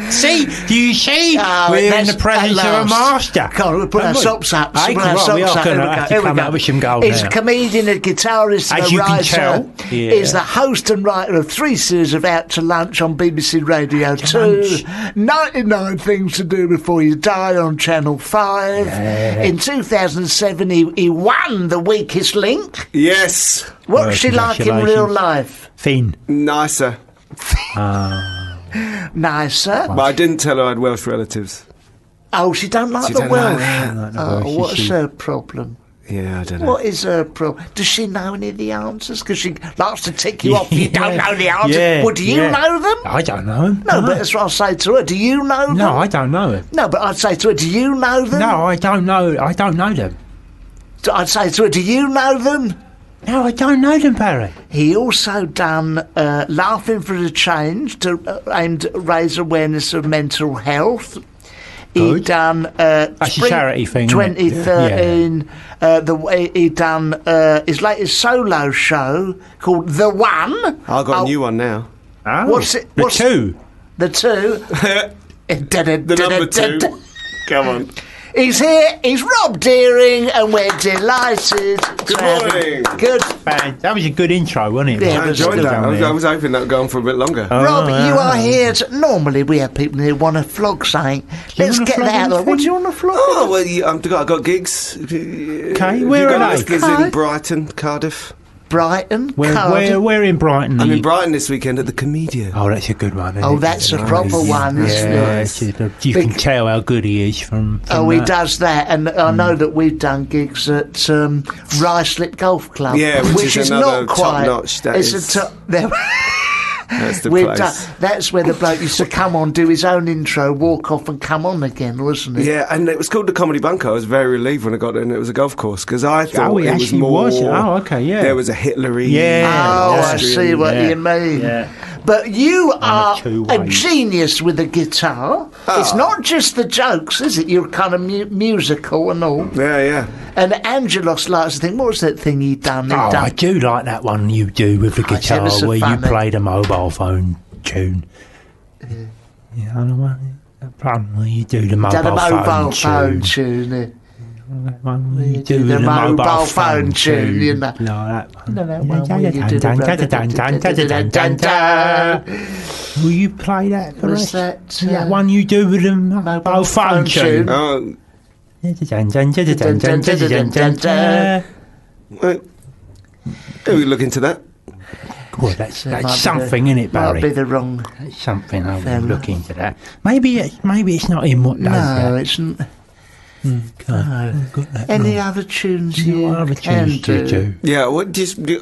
See? Do you see? We're in the presence of a master. Come on, put our socks up. We are going to have to come out with some gold He's a comedian, a guitarist, and a writer. He's the host and writer of 3 series of Out to Lunch on BBC Radio 2, 99 Things to Do Before You Die on Channel 5. Yeah. In 2007, he won The Weakest Link. Yes. What's she like in real life? Thin. Nicer. Nicer. But I didn't tell her I had Welsh relatives. Oh, she don't like the Welsh. What's her problem? Yeah, I don't know. What is her problem? Does she know any of the answers? Because she likes to tick you off. You don't know the answers. Well, do you know them? I don't know them. No, but that's what I'll say to her. Do you know them? No, I don't know them. No, but I'd say to her, do you know them? No, I don't know. I don't know them. I'd say to her, do you know them? No, I don't know them, Barry. He also done Laughing for a Change aimed to raise awareness of mental health. He done that's a charity thing, 2013. He done his latest solo show called The One. I've got a new one now. Oh, what's it? The Two. The number 2. Come on. He's here. He's Rob Deering, and we're delighted. Good morning. Good. That was a good intro, wasn't it? Yeah, I enjoyed that. I was hoping that would go on for a bit longer. Rob, you are here. Normally, we have people who want to flog something. Let's get that out. What do you want to flog? Oh, well, I've got gigs. Okay, where are they? In Brighton, Cardiff. Brighton, Where in Brighton? I'm in Brighton this weekend at the Comedian. Oh, that's a good one. Oh, that's a proper one, isn't it? You can tell how good he is from he does that, and I know that we've done gigs at Ruislip Golf Club, which is not quite top-notch. That's the place. That's where the bloke used to come on, do his own intro, walk off and come on again, wasn't it? Yeah, and it was called the Comedy Bunker. I was very relieved when I got there and it was a golf course, because I thought it was more... Oh, okay, yeah. There was a Hitlery... I see what you mean. Yeah. But you are a genius with a guitar. Oh. It's not just the jokes, is it? You're kind of musical and all. Yeah. And Angelos likes to think, what was that thing he'd done? I do like that one you do with the guitar where you played a mobile phone tune. You know the one where you do the mobile phone tune. Yeah. You do the mobile phone tune, you know. No, that one. No, that one where you do the... Will you play that for us? That one you do with the mobile phone tune? Oh. We look into that. Well, that's something, isn't it, Barry? Might be the wrong... That's something. I will look into that. Maybe it's not him what does that. No, it's not... Any other tunes you can do? Yeah, I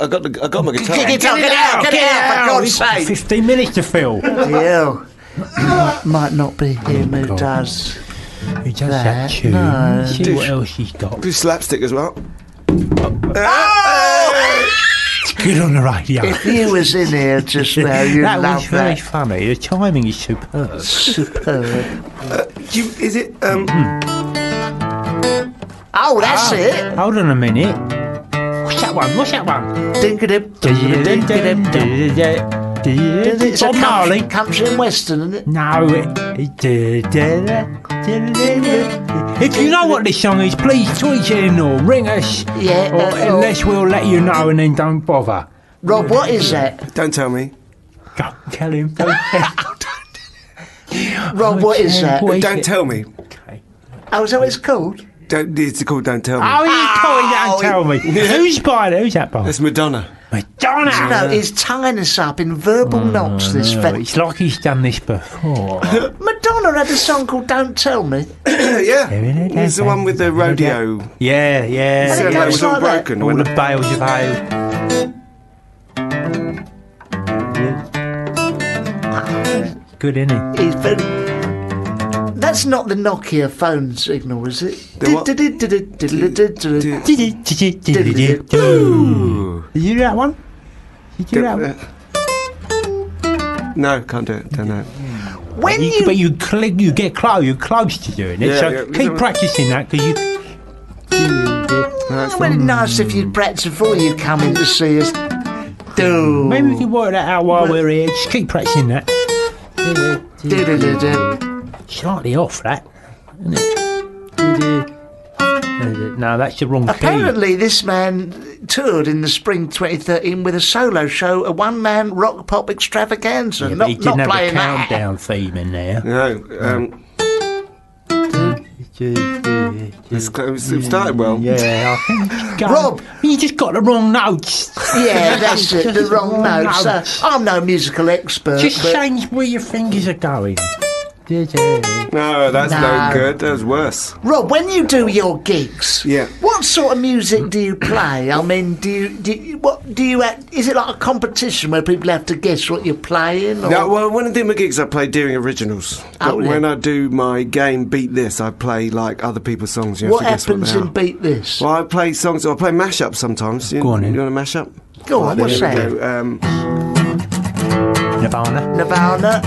got my guitar. Get out, for God's sake. 15 minutes to fill. Yeah. Might not be him who does that tune. No. See what else he's got. Do slapstick as well. It's good on the radio. If he was in here just now, you'd love that. That was very funny. The timing is superb. Is it... Oh, that's it. Hold on a minute. What's that one? It's Bob Marley. Country and western, isn't it? No. If you know what this song is, please tweet in or ring us. Yeah. Unless we'll let you know and then don't bother. Rob, what is that? Don't tell me. Don't tell him. Rob, what is that? Don't tell me. Okay. Oh, is that what it's called? It's called Don't Tell Me. Oh, he's calling Don't Tell Me. Who's by it? Who's that by? It's Madonna. No, he's tying us up in verbal knots, this fella. It's like he's done this before. Madonna had a song called Don't Tell Me. Yeah. It's the one with the rodeo. Yeah. It was all broken. All the bales of hay. Good, isn't it? He's very... That's not the Nokia phone signal, is it? The what? Did you do that one? Did you do that one? No, can't do it. Don't know. But you get close to doing it. So keep practicing that because you. It's really nice if you'd practice before you come in to see us. Maybe we can work that out while we're here. Just keep practicing that. Slightly off that, isn't it? No, that's the wrong key. Apparently this man toured in the spring 2013 with a solo show, a one-man rock pop extravaganza. Yeah, but he didn't have a countdown theme in there. No. It started well. Yeah, I think. Rob, you just got the wrong notes. Yeah, that's it. The wrong notes. I'm no musical expert. Just change where your fingers are going. No, that's no good. That was worse. Rob, when you do your gigs, what sort of music do you play? I mean, is it like a competition where people have to guess what you're playing? Or? No, well, when I do my gigs, I play Deering originals. But when I do my game Beat This, I play like other people's songs. What happens in Beat This? Well, I play songs. I play mashups sometimes. Go on, you want a mashup? Go on. What's that? Nirvana.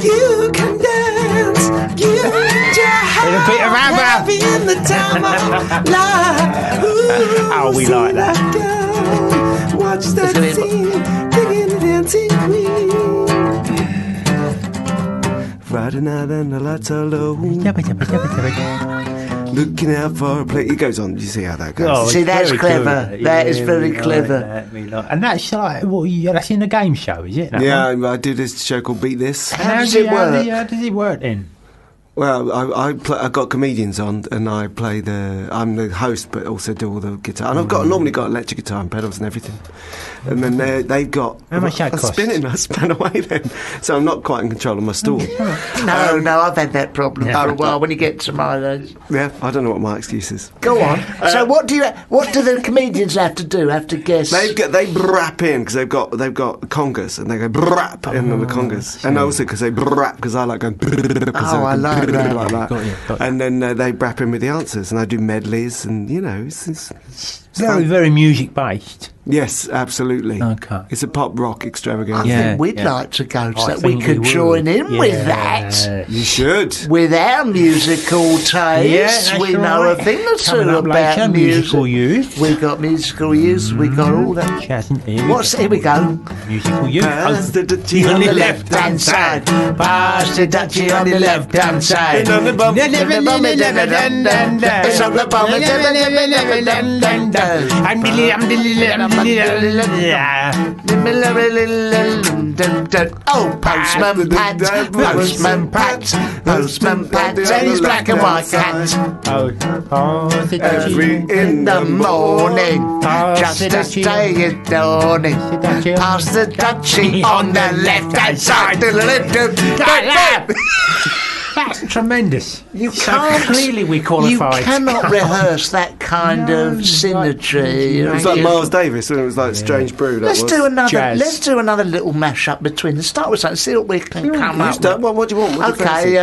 You can dance, you can a bit of ABBA in the time of life. Oh, we like that. Watch that scene, digging the dancing queen. riding out and the lights are low. Looking out for a place. It goes on. You see how that goes? Oh, see, that's clever. Cool. That is very clever. And that's like, that's in the game show, is it? I do this show called Beat This. How does it work? How does it work then? Well, I've got comedians on, and I play I'm the host, but also do all the guitar. And I've normally got electric guitar and pedals and everything. And then they've got. How much that cost? I spin away then, so I'm not quite in control of my store. No, I've had that problem for a while. When you get to my age. Yeah, I don't know what my excuse is. Go on. So what do the comedians have to do? Have to guess? They brap in because they've got congas, and they go brap in on the congas, and also because they brap because I like going. I like that. Like that. Got you. And then they brap in with the answers, and I do medleys, and it's very, very music based. Yes, absolutely. Okay. It's a pop rock extravaganza. I think we'd like to go so that we could join in with that. You should. With our musical taste, we know a thing or two about musical youth. We've got musical youth, we've got all that. Here we go. Musical youth. Pass the duchy On the left hand side, pass the duchy on the left hand side. It's on the bum, it's on the bum, oh, Postman Pat, Postman Pat, Postman Pat, and his black and white cat. Every in the morning, just as day is dawning, pass the duchy on the left hand side. That's tremendous. You can't. Clearly we qualified. You cannot rehearse that kind of symmetry. It was like Miles Davis when it was like Strange Brew. Let's do another little mash-up between. Let's start with something. See what we can come up with. What do you want? Okay.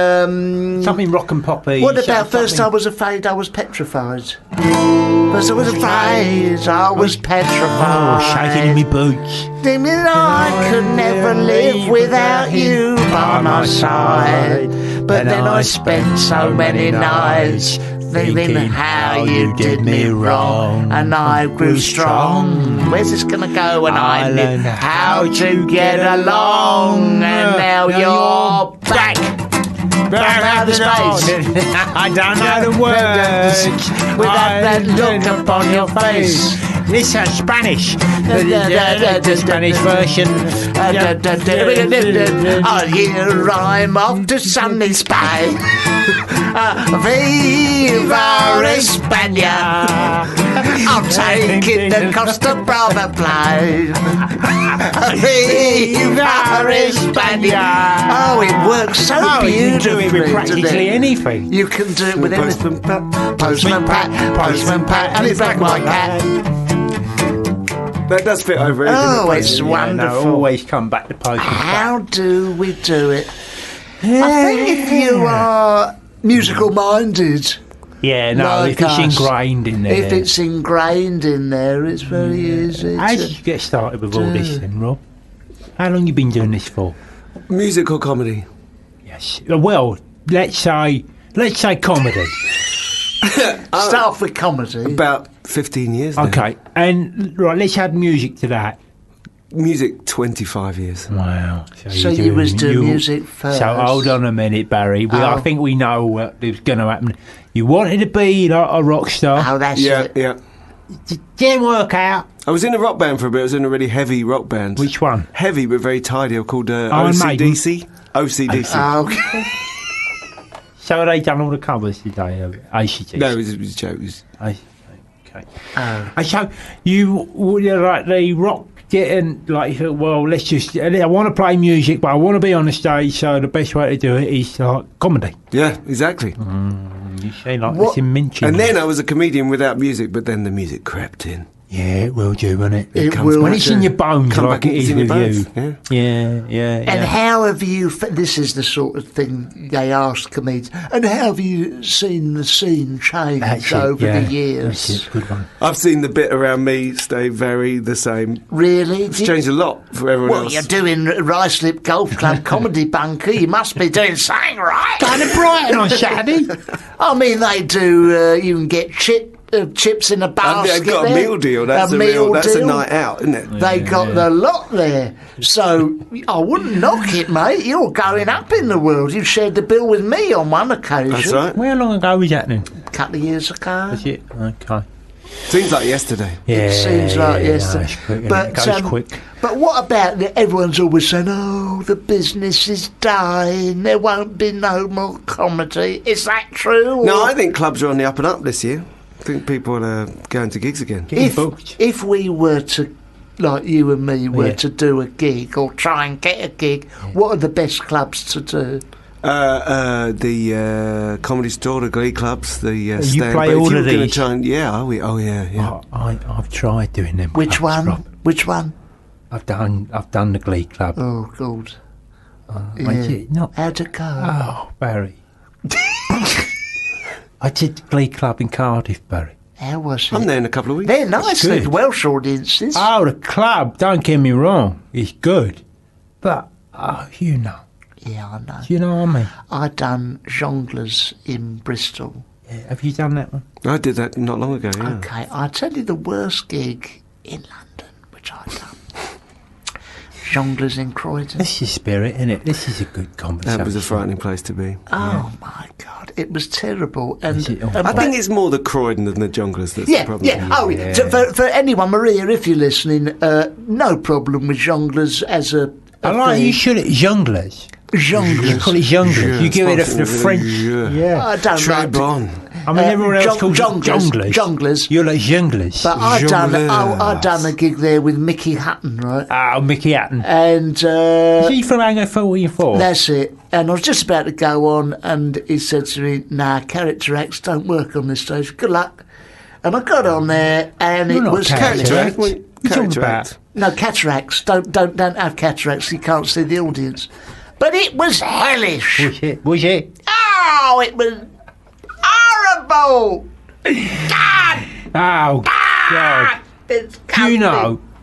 Something rock and poppy. What about First I Was Afraid I Was Petrified? First I was afraid I was petrified. Shaking in me boots. Thinking I could never live without you by my side. But then I spent so many nights thinking how you did me wrong, and I grew strong. Where's this gonna go? And I knew how to get along, and now you're back out of space. I don't know the words. With that look upon your face. This is Spanish. The Spanish version. I'll hear I'm off to sunny Spain. Viva España. I'll take it the Costa Brava plane. Viva España. Oh, it works so beautifully. You can do it with practically anything. You can do it with anything. Postman Pat, and his black and white cat. That does fit over everything. Oh, it's wonderful. Always come back to Postman Pat. How do we do it? I think if you are musical minded. Yeah, no, like if it's us, ingrained in there. If it's ingrained in there, it's very easy. How did you get started with all this then, Rob? How long you been doing this for? Musical comedy. Yes. Well, let's say comedy. Start off with comedy. About 15 years now. Okay, and right, let's add music to that. Music, 25 years. Wow. So you was doing music first. So hold on a minute, Barry. I think we know what was going to happen. You wanted to be like a rock star. Oh, that's it. Yeah. Didn't work out. I was in a rock band for a bit. I was in a really heavy rock band. Which one? Heavy but very tidy. Called OCDC. OCDC. Okay. So they done all the covers today? ACDC? No, it was Joe. Okay. So you like the rock getting like, well, let's just. I want to play music, but I want to be on the stage. So the best way to do it is like comedy. Yeah, exactly. You say like this in mention. And then I was a comedian without music, but then the music crept in. Yeah, it will do, won't it? It will. When it's in your bones, like it is with you. Yeah. And how have you... This is the sort of thing they ask comedians. And how have you seen the scene change over the years? That's a good one. I've seen the bit around me stay very the same. Really? It's changed a lot for everyone else. Well, you're doing Ruislip Golf Club Comedy Bunker. You must be doing something right. Going to Brighton on Saturday. I mean, they do... you can get chipped chips in a basket. They've got a meal deal. That's a night out, isn't it? They got the lot there. So I wouldn't knock it, mate. You're going up in the world. You shared the bill with me on one occasion. That's right. How long ago was that then? A couple of years ago. Was it? Okay. Seems like yesterday. Yeah, it seems like yesterday. Quick, but it goes quick. But what about everyone's always saying, "Oh, the business is dying. There won't be no more comedy." Is that true? No, I think clubs are on the up and up this year. I think people are going to gigs again. If we were to, like you and me, were to do a gig or try and get a gig, what are the best clubs to do? The Comedy Store, the Glee clubs, the you stand. play all of these? I've tried doing them. Which clubs, one? Rob. Which one? I've done the Glee Club. Oh God! How'd it go? Oh, Barry. I did the Glee Club in Cardiff, Barry. How was it? I'm there in a couple of weeks. They're nice, the Welsh audiences. Oh, the club, don't get me wrong, it's good. But, you know. Yeah, I know. Do you know what I mean? I done Jongleurs in Bristol. Yeah, have you done that one? I did that not long ago, yeah. Okay, I'll tell you the worst gig in London, which I've done. Jongleurs in Croydon. This is spirit, isn't it? This is a good conversation. That was a frightening place to be. Oh, my God. It was terrible. And I think it's more the Croydon than the Jongleurs that's the problem. Yeah. For anyone, Maria, if you're listening, no problem with Jongleurs as a you should at Jongleurs. Jongleurs. You call it Jongleurs. You give it the French. Yeah. I don't Très bon. I mean, everyone else calls it Jongleurs. Jongleurs. You're like Jongleurs. But I've done a gig there with Mickey Hutton, right? Oh, Mickey Hutton. And is he from Hangar 44? That's it. And I was just about to go on, and he said to me, "Nah, character acts don't work on this stage. Good luck." And I got on there, and it was character act. Character act. No, cataracts. Don't have cataracts. You can't see the audience. But it was hellish. Was it? Oh, it was horrible. God. Oh, God.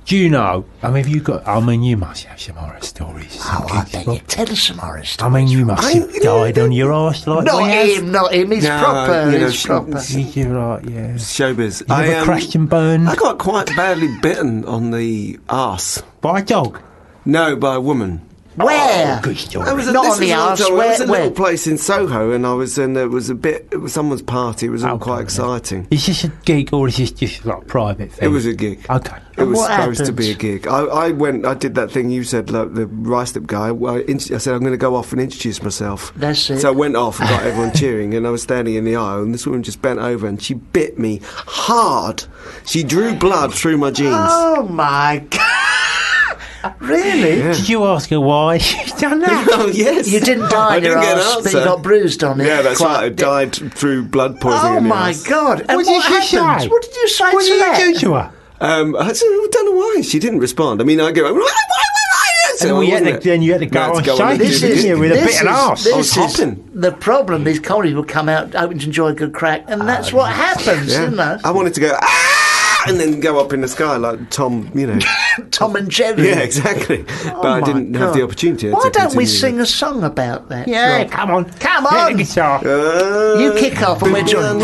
Do you know? I mean, you must have some horror stories. Oh, I bet you tell us some horror stories. I mean, you must have died on your arse like not him. He's proper. He's proper. You're right, yeah. Showbiz. You ever crashed and burned? I got quite badly bitten on the arse. By a dog? No, by a woman. Where? Good story. Not on the arse. It was a little place in Soho, and I was in. It was someone's party. It was all quite exciting. Is this a gig or is this just like a private thing? It was a gig. Okay. It was supposed to be a gig. I did that thing you said, like the rice lip guy. I said I'm going to go off and introduce myself. That's it. So I went off and got everyone cheering, and I was standing in the aisle, and this woman just bent over and she bit me hard. She drew blood through my jeans. Oh my God. Really? Yeah. Did you ask her why she's done that? Oh, yes. You didn't die in your arse, but you got bruised on it. Yeah, that's right. I died through blood poisoning. Oh my God. And what happened? What did you say to that? What did you do to her? I don't know why. She didn't respond. I mean, I go, why? Then you had to go on stage, didn't you, with a bit of arse? I was hopping. The problem is comedy will come out hoping to enjoy a good crack, and that's what happens, isn't it? I wanted to go, and then go up in the sky like Tom, Tom and Jerry. Yeah, exactly. But I didn't have the opportunity. Why don't we sing a song about that? Yeah, Rob? Come on. Hit the guitar. You kick off and we're joining.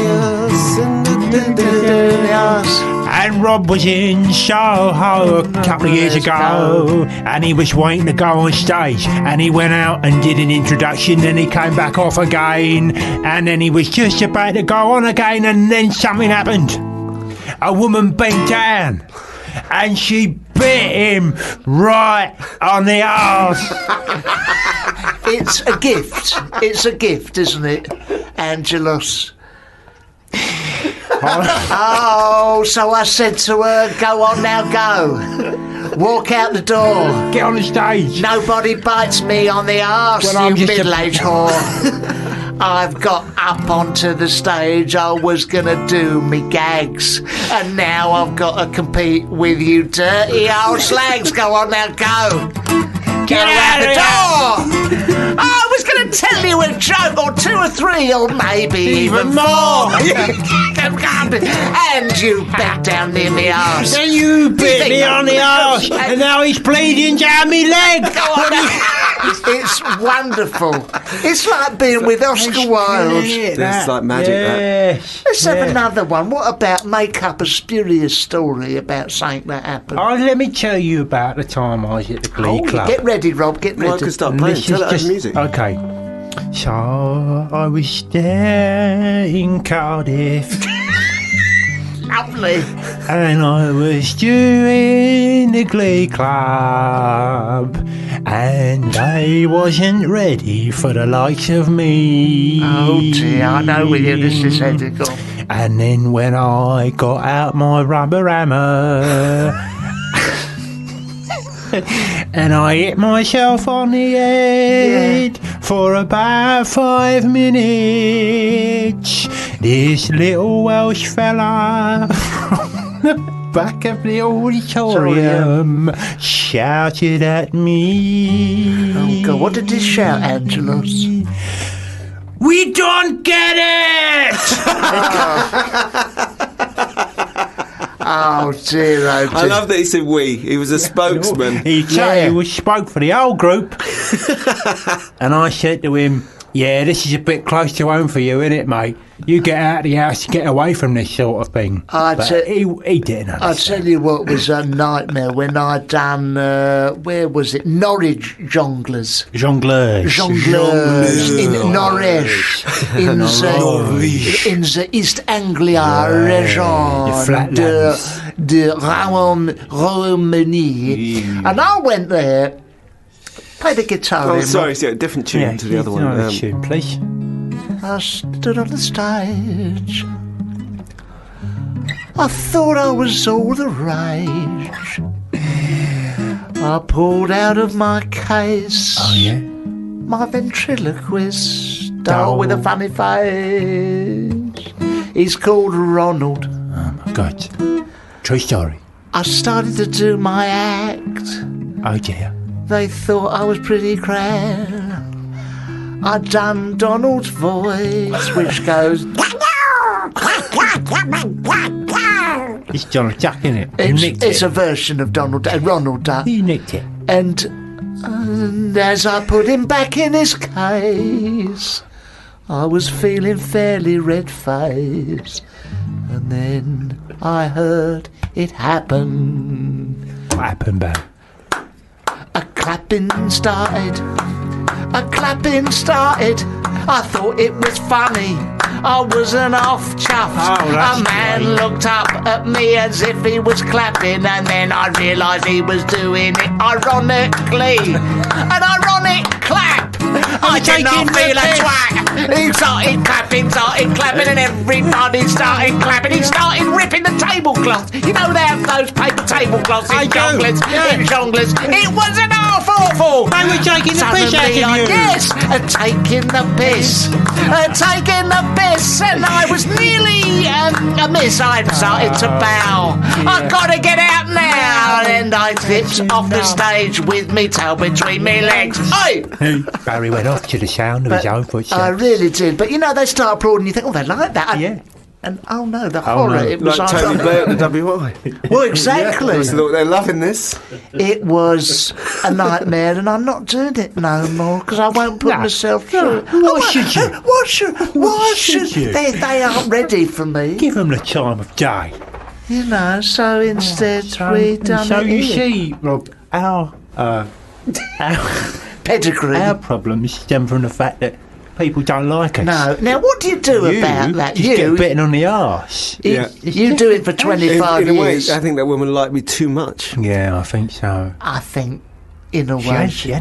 And Rob was in Soho a couple of years ago, and he was waiting to go on stage, and he went out and did an introduction, and he came back off again, and then he was just about to go on again, and then something happened. A woman bent down and she bit him right on the arse. It's a gift. It's a gift, isn't it, Angelos? Oh, so I said to her, go on now, go. Walk out the door. Get on the stage. Nobody bites me on the arse, you middle-aged whore. I've got up onto the stage, I was gonna do me gags, and now I've got to compete with you dirty old slags. Go on now, go. Get out the door. I was gonna tell you a joke or two or three or maybe even more. And you back down near me arse. Then you bit me on the arse, and now he's bleeding down me leg. Go on now. It's wonderful. It's like being with Oscar Wilde. It's like magic, that. Let's have another one. What about make up a spurious story about something that happened? Oh, let me tell you about the time I was at the Glee Club. Get ready, Rob, get ready. Well, I can start playing. Tell it over music. Okay. So, I was there in Cardiff. Lovely. And I was doing the Glee Club, and they wasn't ready for the likes of me. Oh dear, I know where this is headed. And then when I got out my rubber hammer and I hit myself on the head for about 5 minutes, this little Welsh fella from the back of the auditorium shouted at me. Oh God, what did he shout, Angelos? We don't get it! Oh dear, oh dear. I love that he said we. He was a spokesman. He spoke for the whole group. And I said to him, yeah, this is a bit close to home for you, isn't it, mate? You get out of the house to get away from this sort of thing. He didn't understand. I'll tell you what was a nightmare when I done, where was it? Norwich Jongleurs. Jongleurs in Norwich. In the East Anglia region. De Romani. And I went there, played the guitar. Oh, sorry, a different tune to the other one. Another tune, please. I stood on the stage. I thought I was all the rage. I pulled out of my case. Oh, yeah? My ventriloquist doll with a funny face. He's called Ronald. Oh, my God. True story. I started to do my act. Oh, dear. They thought I was pretty grand. I done Donald's voice, which goes. It's Donald Duck, isn't it? It's a version of Ronald Duck. He nicked it. And as I put him back in his case, I was feeling fairly red-faced. And then I heard it happen. What happened, Ben? A clapping started. I thought it was funny. I was an off-chuff. A man looked up at me as if he was clapping, and then I realised he was doing it ironically. An ironic clap. I did not feel a twat. He started clapping, and everybody started clapping. He started ripping the tablecloth. You know they have those paper tablecloths in jongleurs. It was an awful. They were taking the piss out of you. Yes, taking the piss. And I was nearly amiss. I started to bow. I've got to get out now. And I slipped off the stage with me tail between me legs. Oi! Barry went off to the sound of his own footsteps. I really did. But you know, they start applauding. You think, oh, they like that. Yeah. And oh no, the horror! No. It was like Tony Blair at the WI. Well, exactly. I thought they're loving this. It was a nightmare, and I'm not doing it no more because I won't put myself through. Why should you? Why should you? They aren't ready for me. Give them the time of day. You know. So instead, we done so it. you here. see, Rob, our pedigree. Our problems stem from the fact that people don't like us. No. Now, what do you do about that? Just get bitten on the arse. You do it for 25 in a way, years. I think that woman liked me too much. Yeah, I think so. I think, in a way, she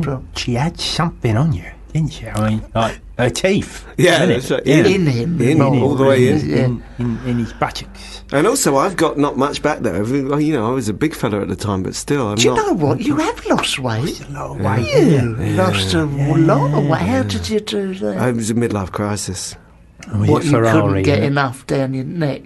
had something on you, didn't she? I mean, like her teeth. Yeah, that's right. In him. All the way in. In his buttocks. And also, I've got not much back there. You know, I was a big fella at the time, but still, Do you know what? You have lost weight. A lot of weight. You lost a lot of weight. How did you do that? It was a midlife crisis. What, you couldn't get enough down your neck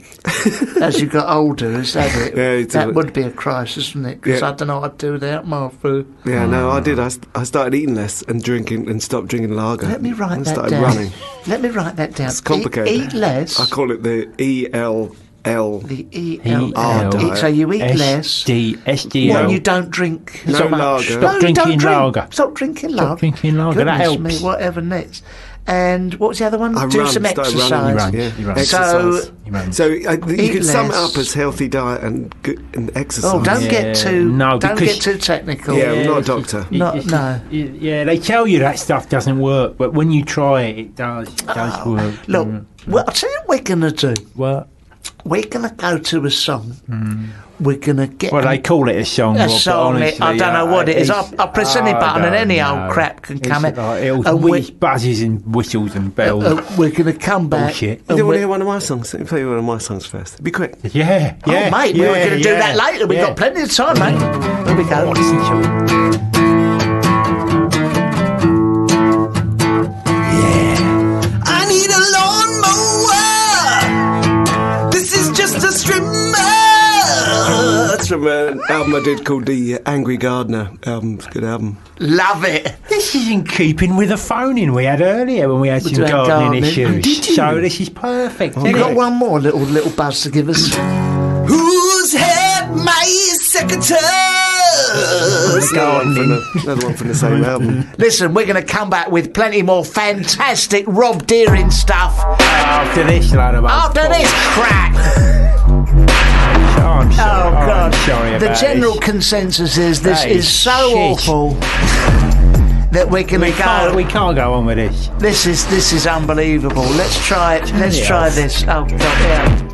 as you got older, is that it? Yeah, that would be a crisis, wouldn't it? Because I don't know what I'd do without my food. Yeah, no, I did. I started eating less and drinking and stopped drinking lager. Let me write that down. Started running. Let me write that down. It's complicated. Eat less. I call it the L. The E-L-R diet. So you eat less. SDO. Well, you don't drink no lager. Stop drinking lager. Stop drinking lager. Stop drinking lager. Goodness that helps. me, whatever next. And what was the other one? Do some exercise. You run. So you could sum it up as healthy diet and exercise. Oh, don't get too technical. Yeah, I'm not a doctor. No. Yeah, they tell you that stuff doesn't work, but when you try it, it does work. Look, well, I'll tell you what we're going to do. What? We're going to go to a song. We're going to get... Well, they call it a song. A song. Honestly, I don't know what it is. I'll press any button and any old crap can come in. It buzzes and whistles and bells. We're going to come back. Bullshit. You don't want to hear one of my songs? Let me play one of my songs first. Be quick. Yeah. Oh, mate, we were going to do that later. We've got plenty of time, mate. Here we go. Listen to it. I need a lawnmower. This is just a strimmer. That's from an album I did called the Angry Gardener album. It's a good album. Love it. This is in keeping with the phone-in we had earlier when we had some gardening issues. So this is perfect. We've got one more little buzz to give us. Who's had my secretary? Another one from the same album. Listen, we're going to come back with plenty more fantastic Rob Deering stuff. After this, After this crap. I'm sorry. Oh, God. I'm sorry about the general this. Consensus is this is so awful that we're going to go. We can't go on with this. This is unbelievable. Let's try it. Let's try this. Oh, God. Yeah.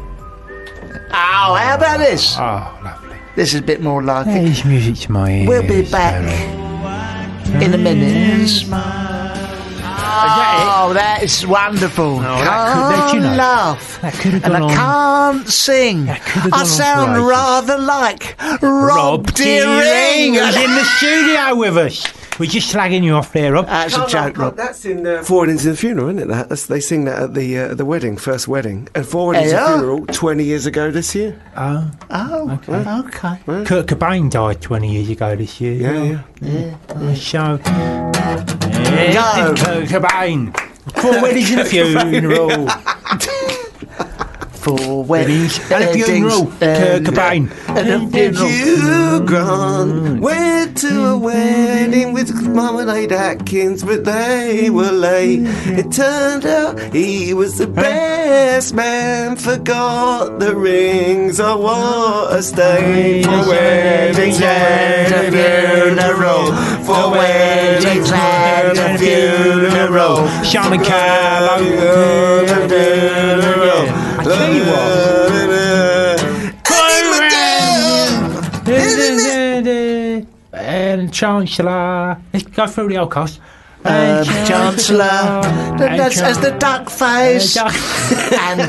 Oh, how about this? Oh, lovely. This is a bit more like it. There's music to my ears. We'll be back in a minute. Oh, that is wonderful. Can't laugh. That could have gone and I can't sing. I sound rather like Rob Deering. Who's in the studio with us. We're just slagging you off there, Rob. That's a joke, Rob. That's in Four Weddings and a Funeral, isn't it? They sing that at the wedding, first wedding. And Four Weddings and a Funeral 20 years ago this year. Oh, okay. Well, Kurt Cobain died 20 years ago this year. Yeah. So, Go. Kurt Cobain. Four Weddings and a Funeral. For weddings and a funeral. Kurt Cobain. And a you gone went to a wedding with Marmalade Atkins, but they were late. It turned out he was the best man, forgot the rings. Oh, what a state for weddings and a funeral. For weddings and a funeral. Simon Cowell. I tell you what. And Chancellor. Let's go through the old cast. Chancellor. That's as the duck face. And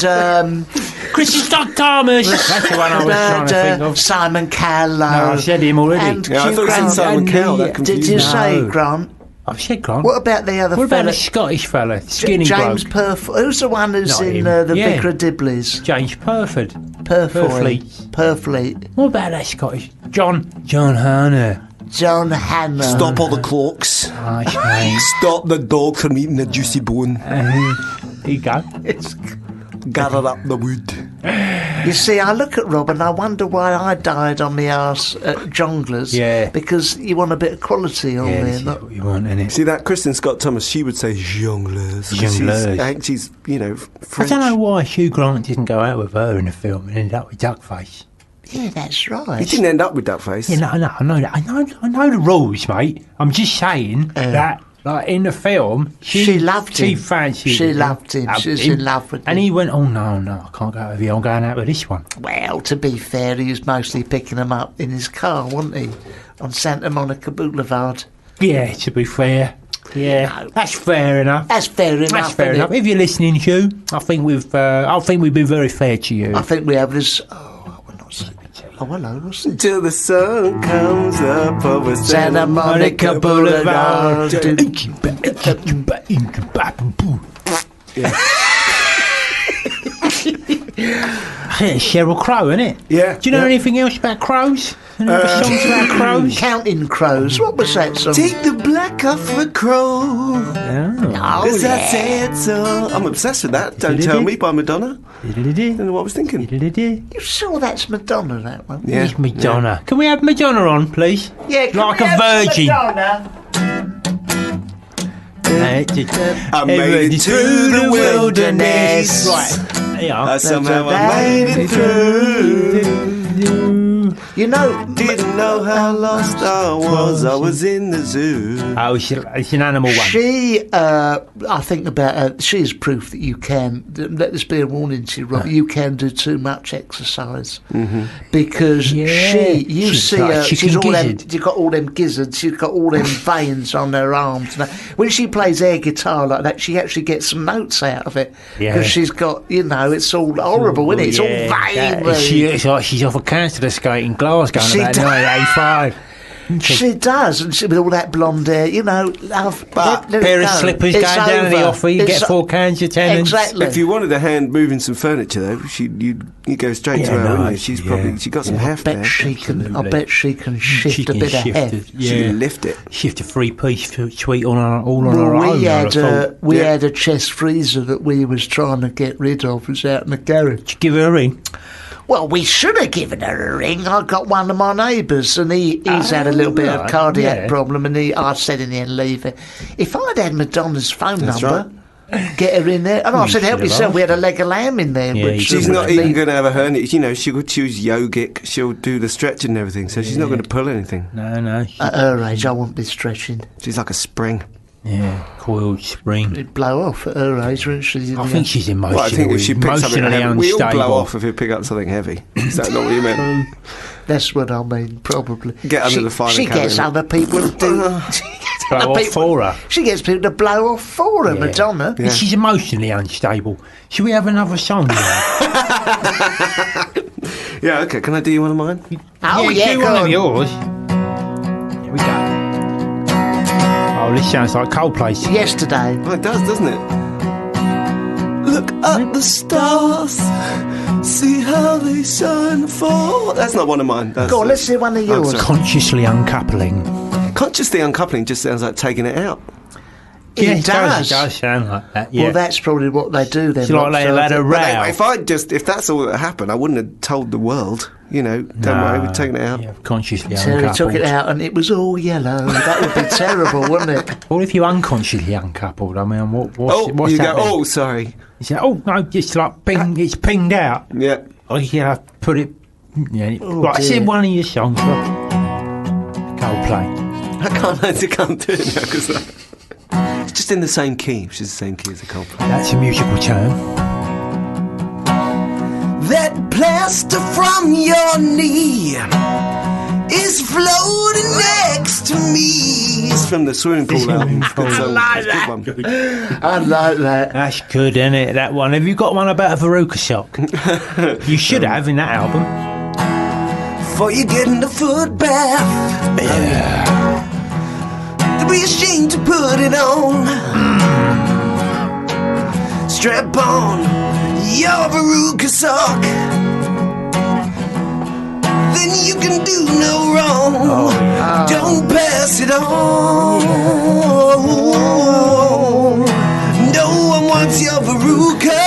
Christian Stock Thomas. That's the one I was trying to think of. Simon Callow. No, I said him already. And I thought you said Simon Cowell. Did you say Grant? I've said Grant. What about the other fella? What about the Scottish fella? Skinny James bloke. Who's the one who's in the Vicar of Dibley's? James Purford. Purfleet. What about that Scottish? John Hannah. John Hannah. Stop all the clocks. Stop the dog from eating a juicy bone. There you go. Gather up the wood. You see, I look at Rob and I wonder why I died on the arse at Jongleurs. Yeah. Because you want a bit of quality on there. This is what you want, innit? See that Kristen Scott Thomas, she would say jongleurs. She's French. I don't know why Hugh Grant didn't go out with her in the film and ended up with Duckface. Yeah, that's right. He didn't end up with Duckface. Yeah, I know that. I know the rules, mate. I'm just saying that. Like in the film, she loved him. She fancied him. She loved him. She was in love with him. And he went, oh, no, I can't go with you. I'm going out with this one. Well, to be fair, he was mostly picking him up in his car, wasn't he? On Santa Monica Boulevard. Yeah, to be fair. Yeah, that's fair enough. That's fair enough. If you're listening, Hugh, I think we've been very fair to you. I think we have this... Oh, hello, what's this? Till the sun comes up over Santa Monica Boulevard. think it's Sheryl Crow, isn't it? Yeah. Do you know anything else about crows? Any other songs about crows? Counting Crows. What was that song? Take the black off a crow. Oh. Cause I said so. I'm obsessed with that. Don't Tell Me by Madonna. I don't know what I was thinking. You sure that's Madonna, that one? Yeah. It's Madonna. Yeah. Can we have Madonna on, please? Yeah, can like we a have virgin. Madonna? I made it through the wilderness. Right. Yeah. Somehow I made it through. You know, Didn't know how lost I was. I was in the zoo. Oh, it's an animal one. she, I think about her, she is proof that you can, let this be a warning to you, Rob, you can do too much exercise. Because you She's see like her, chicken she's all them, gizzard. she's got all them gizzards, she's got all them veins on her arms. Now, when she plays air guitar like that, she actually gets some notes out of it. Yeah. Because she's got, it's all horrible, isn't it? It's all veiny. It's like she's off a cancer skating Glasgow She about does. 1985. She does, and with all that blonde hair, love. But let it pair of go. slippers It's going down to the over. offer, you get 4 cans of tenants. Exactly. If you wanted a hand moving some furniture, though, you go straight to her, wouldn't you? She's probably she got some heft there. I bet she can shift a bit of heft. She can lift it. Shift a 3-piece suite all on her own. We had a chest freezer that we was trying to get rid of. It was out in the garage. Did you give her a ring? Well, we should have given her a ring. I got one of my neighbours, and he's had a little bit of cardiac problem, and I said in the end, leave it. If I'd had Madonna's phone number, get her in there, and I said, help yourself. We had a leg of lamb in there. Yeah, which She's not even going to have a hernia. She'll choose yogic. She'll do the stretching and everything, so she's not going to pull anything. No. At her age, I wouldn't be stretching. She's like a spring. Yeah, coiled spring. It'd blow off at her age, wouldn't she? I think she's emotionally, Well, I think if she picks something emotionally heavy, we all unstable. blow off if we pick up something heavy. Is that not what you meant? That's what I mean, probably. Get under the filing She cabinet. gets other people to do. Blow off for her. She gets people to blow off for her, Yeah. Madonna. Yeah. She's emotionally unstable. Should we have another song? Yeah, okay. Can I do you one of mine? Oh, yeah, do go one on. of yours. Here we go. Oh, this sounds like Coldplay. Yesterday. Oh, it does, doesn't it? Look at the stars, see how they shine and fall. That's not one of mine. That's Go on, let's see one of yours. sorry. Consciously uncoupling. Consciously uncoupling just sounds like taking it out. It does. It does sound like that, yeah. Well, that's probably what they do then. It's like they had a row. If that's all that happened, I wouldn't have told the world. Don't worry, we're taking it out. Yeah, consciously Terry uncoupled. took it out and it was all yellow. That would be terrible, wouldn't it? Or if you unconsciously uncoupled, I mean, what's you that? go, oh, sorry. You say, oh, no, it's like ping, it's pinged out. Yeah. Or you have to put it... Yeah, Oh, right, dear. sing one of your songs. Coldplay. I can't do it now because it's just in the same key, which is the same key as the Coldplay. That's a musical term. That plaster from your knee is floating next to me. It's from the swimming pool album. It's good song. like It's a that. good one. I like that. That's good, isn't it, that one? Have you got one about a Veruca sock? You should have in that album. Before you get in the foot bath, don't be ashamed to put it on. Strap on your Veruca sock, then you can do no wrong. Don't pass it on. No one wants your Veruca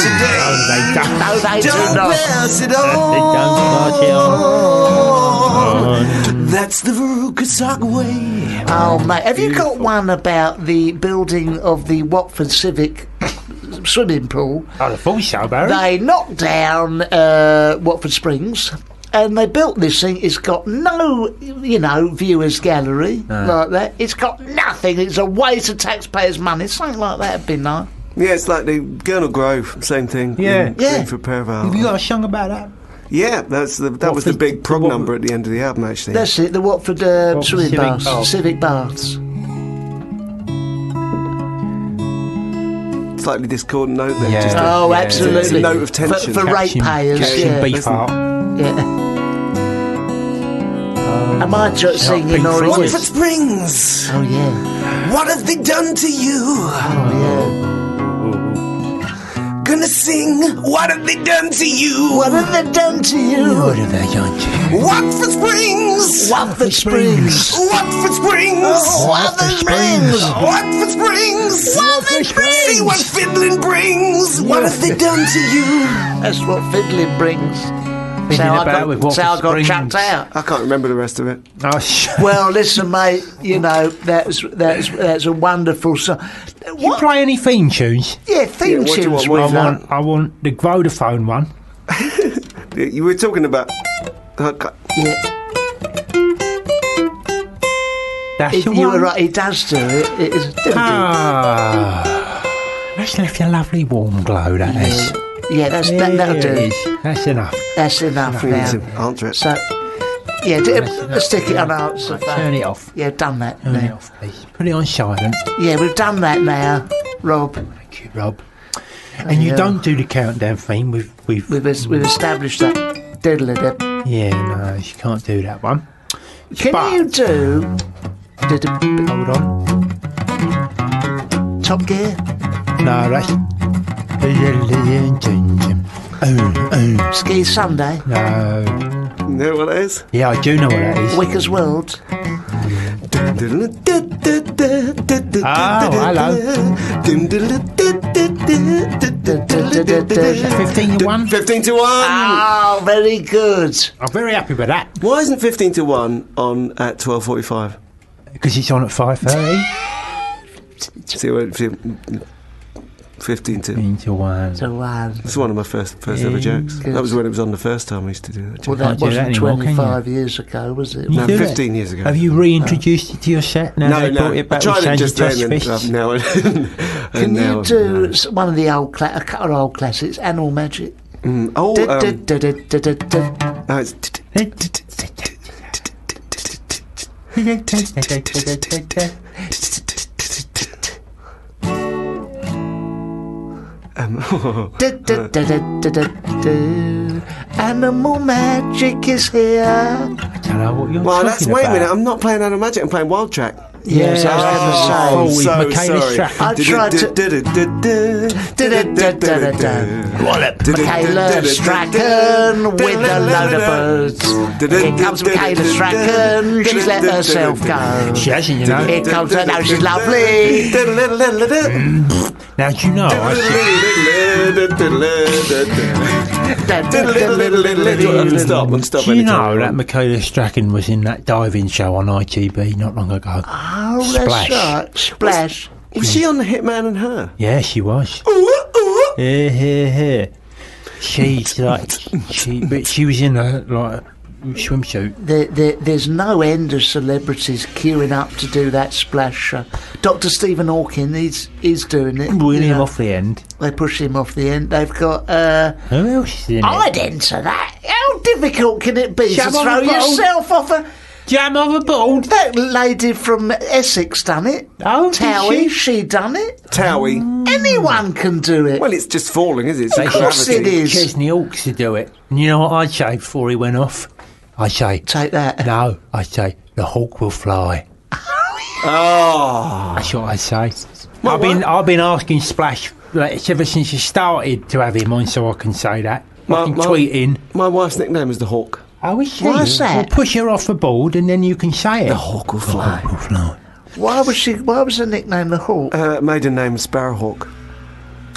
today. No, they do Don't not. pass it They don't pass it on. That's the Veruca sock way. Oh, mate, have you got one about the building of the Watford Civic swimming pool? I'd have thought so, Barry. They knocked down Watford Springs and they built this thing. It's got no, viewers gallery like that. It's got nothing. It's a waste of taxpayers' money. Something like that would be nice. Yeah, it's like the Gurnall Grove, same thing. Yeah. Yeah. For a pair of Have you got a song about that? Yeah, that was the big prog number at the end of the album, actually. That's it, the Watford swimming baths, civic baths. Slightly discordant note there. Yeah. Just Oh, absolutely. It's a note of tension. For ratepayers, Catching yeah. beef heart. Yeah. Am I just singing Pink or Floyd. is Watford it? Springs, Oh, yeah. what have they done to you? Oh, yeah. gonna sing. What have they done to you? What have they done to you? What have they done to you? Watford Springs. Watford Springs. Watford Springs. Watford Springs. Watford Springs. Watford Springs. See what fiddling brings. What have they done to you? That's what fiddling brings. So I got chucked out. I can't remember the rest of it. Well, listen, mate. You know that's a wonderful song. Do you play any theme tunes? Yeah, theme tunes. I want the Vodafone one. You were talking about. Yeah. That's the You one. were right. He does do it. It is. That's left a lovely warm glow. That is. Yeah, that'll do. That's enough. That's enough now. To answer it. So, yeah, stick it on answer. Turn it off. Yeah, done that. Turn it off, please. Put it on silent. Yeah, we've done that now, Rob. Thank you, Rob. And you don't do the countdown theme. We've established that. Diddle-a-dip. Yeah, no, you can't do that one. Can you do? Hold on. Top Gear. No, that's. Ski Sunday. No. You know what that is? Yeah, I do know what that is. Wicker's World. Oh, hello. 15 to 1. 15 to 1. Oh, very good. I'm very happy with that. Why isn't 15 to 1 on at 12:45? Because it's on at 5:30. See what? 15 to 1. So, That's one of my first ever jokes. Good. That was when it was on the first time I used to do that well, joke. that do that wasn't anymore, can you? 25 years ago, was it? You No, do 15 years ago. Have you reintroduced it to your set now? No, they brought it I back tried with it just then Sandy and Fists? now. Can you do one of the a couple of old classics, Animal Magic? No, it's Animal Magic is here. I don't know what you're talking wait a about. minute, I'm not playing Animal Magic, I'm playing Wild Track. Yes, I was with going to say. Michaela Strachan. I tried to. Michaela Strachan with a load of birds. Here comes Michaela Strachan, she's let herself go. She hasn't, you know. Here comes her, now she's lovely. Now, do you know? Stop Do you know that Michaela Strachan was in that diving show on ITV not long ago? Oh, Splash. that's right. Splash. Was she on the Hitman and Her? Yeah, she was. Here. She's like, she was in a swimsuit. There's no end of celebrities queuing up to do that Splash show. Dr. Stephen Hawking, he's doing it. Wheeling him off the end. They push him off the end. They've got. Who else is in it? I'd enter that. How difficult can it be Jump to on throw the boat. yourself off a? Jam overboard. That lady from Essex done it. Oh, did Towie, she? she done it. Towie. Anyone can do it. Well, it's just falling, is it? It's Of course it gravity. is. Chesney Hawkes to do it. And you know what I'd say before he went off? I'd say, Take that. no, I'd say, the hawk will fly. Oh. That's what I'd say. Well, I've been asking Splash ever since you started to have him on, so I can say that. I can tweet in. My wife's nickname is the Hawk. Oh, is she? Why's that? We'll push her off the board and then you can say it. The Hawk will fly. The hawk will fly. Why was her nickname the Hawk? Maiden name is Sparrowhawk.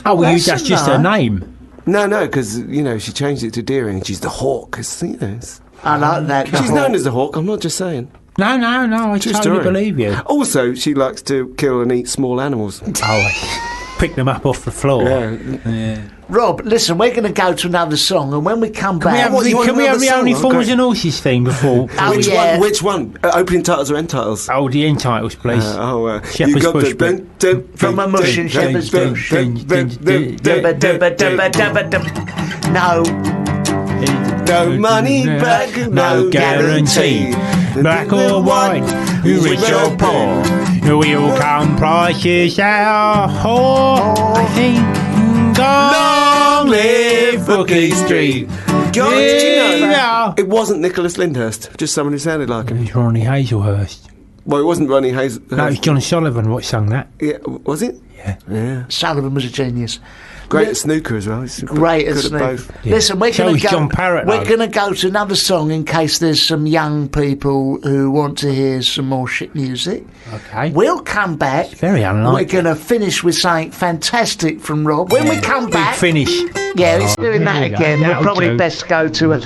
Oh, well, That's that's just her name. No, because, she changed it to Deering and she's the Hawk. 'Cause, I like that. the she's Hawk. known as the Hawk, I'm not just saying. No, I True totally story. believe you. Also, she likes to kill and eat small animals. Oh, pick them up off the floor. Yeah. Rob, listen, we're going to go to another song, and when we come back, What, you want Can we have another the Only song? Fools Okay. and Horses thing before? Which one? Opening titles or end titles? Oh, the end titles, please. Shepherd's Shepherd's Bush. from a mush in Shepherd's Bush. No money back, no guarantee. Black or white, rich or poor, we all come prices out. I think long live Bookie Street. God, did you know Yeah. it wasn't Nicholas Lyndhurst, just someone who sounded like him. It's Ronnie Hazelhurst. Well, it wasn't Ronnie Hayes. No, it was John Sullivan what sung that. Yeah, was it? Yeah. Sullivan was a genius. Great at snooker as well. He's Great at good snooker. both. Yeah. Listen, we're So going is to go. John Parrott, We're though. going to go to another song in case there's some young people who want to hear some more shit music. Okay. We'll come back. Very unlikely. We're going to finish with something fantastic from Rob. When we come back, Finish. yeah, it's doing that there you go. again. We're That'll probably do. best go to a.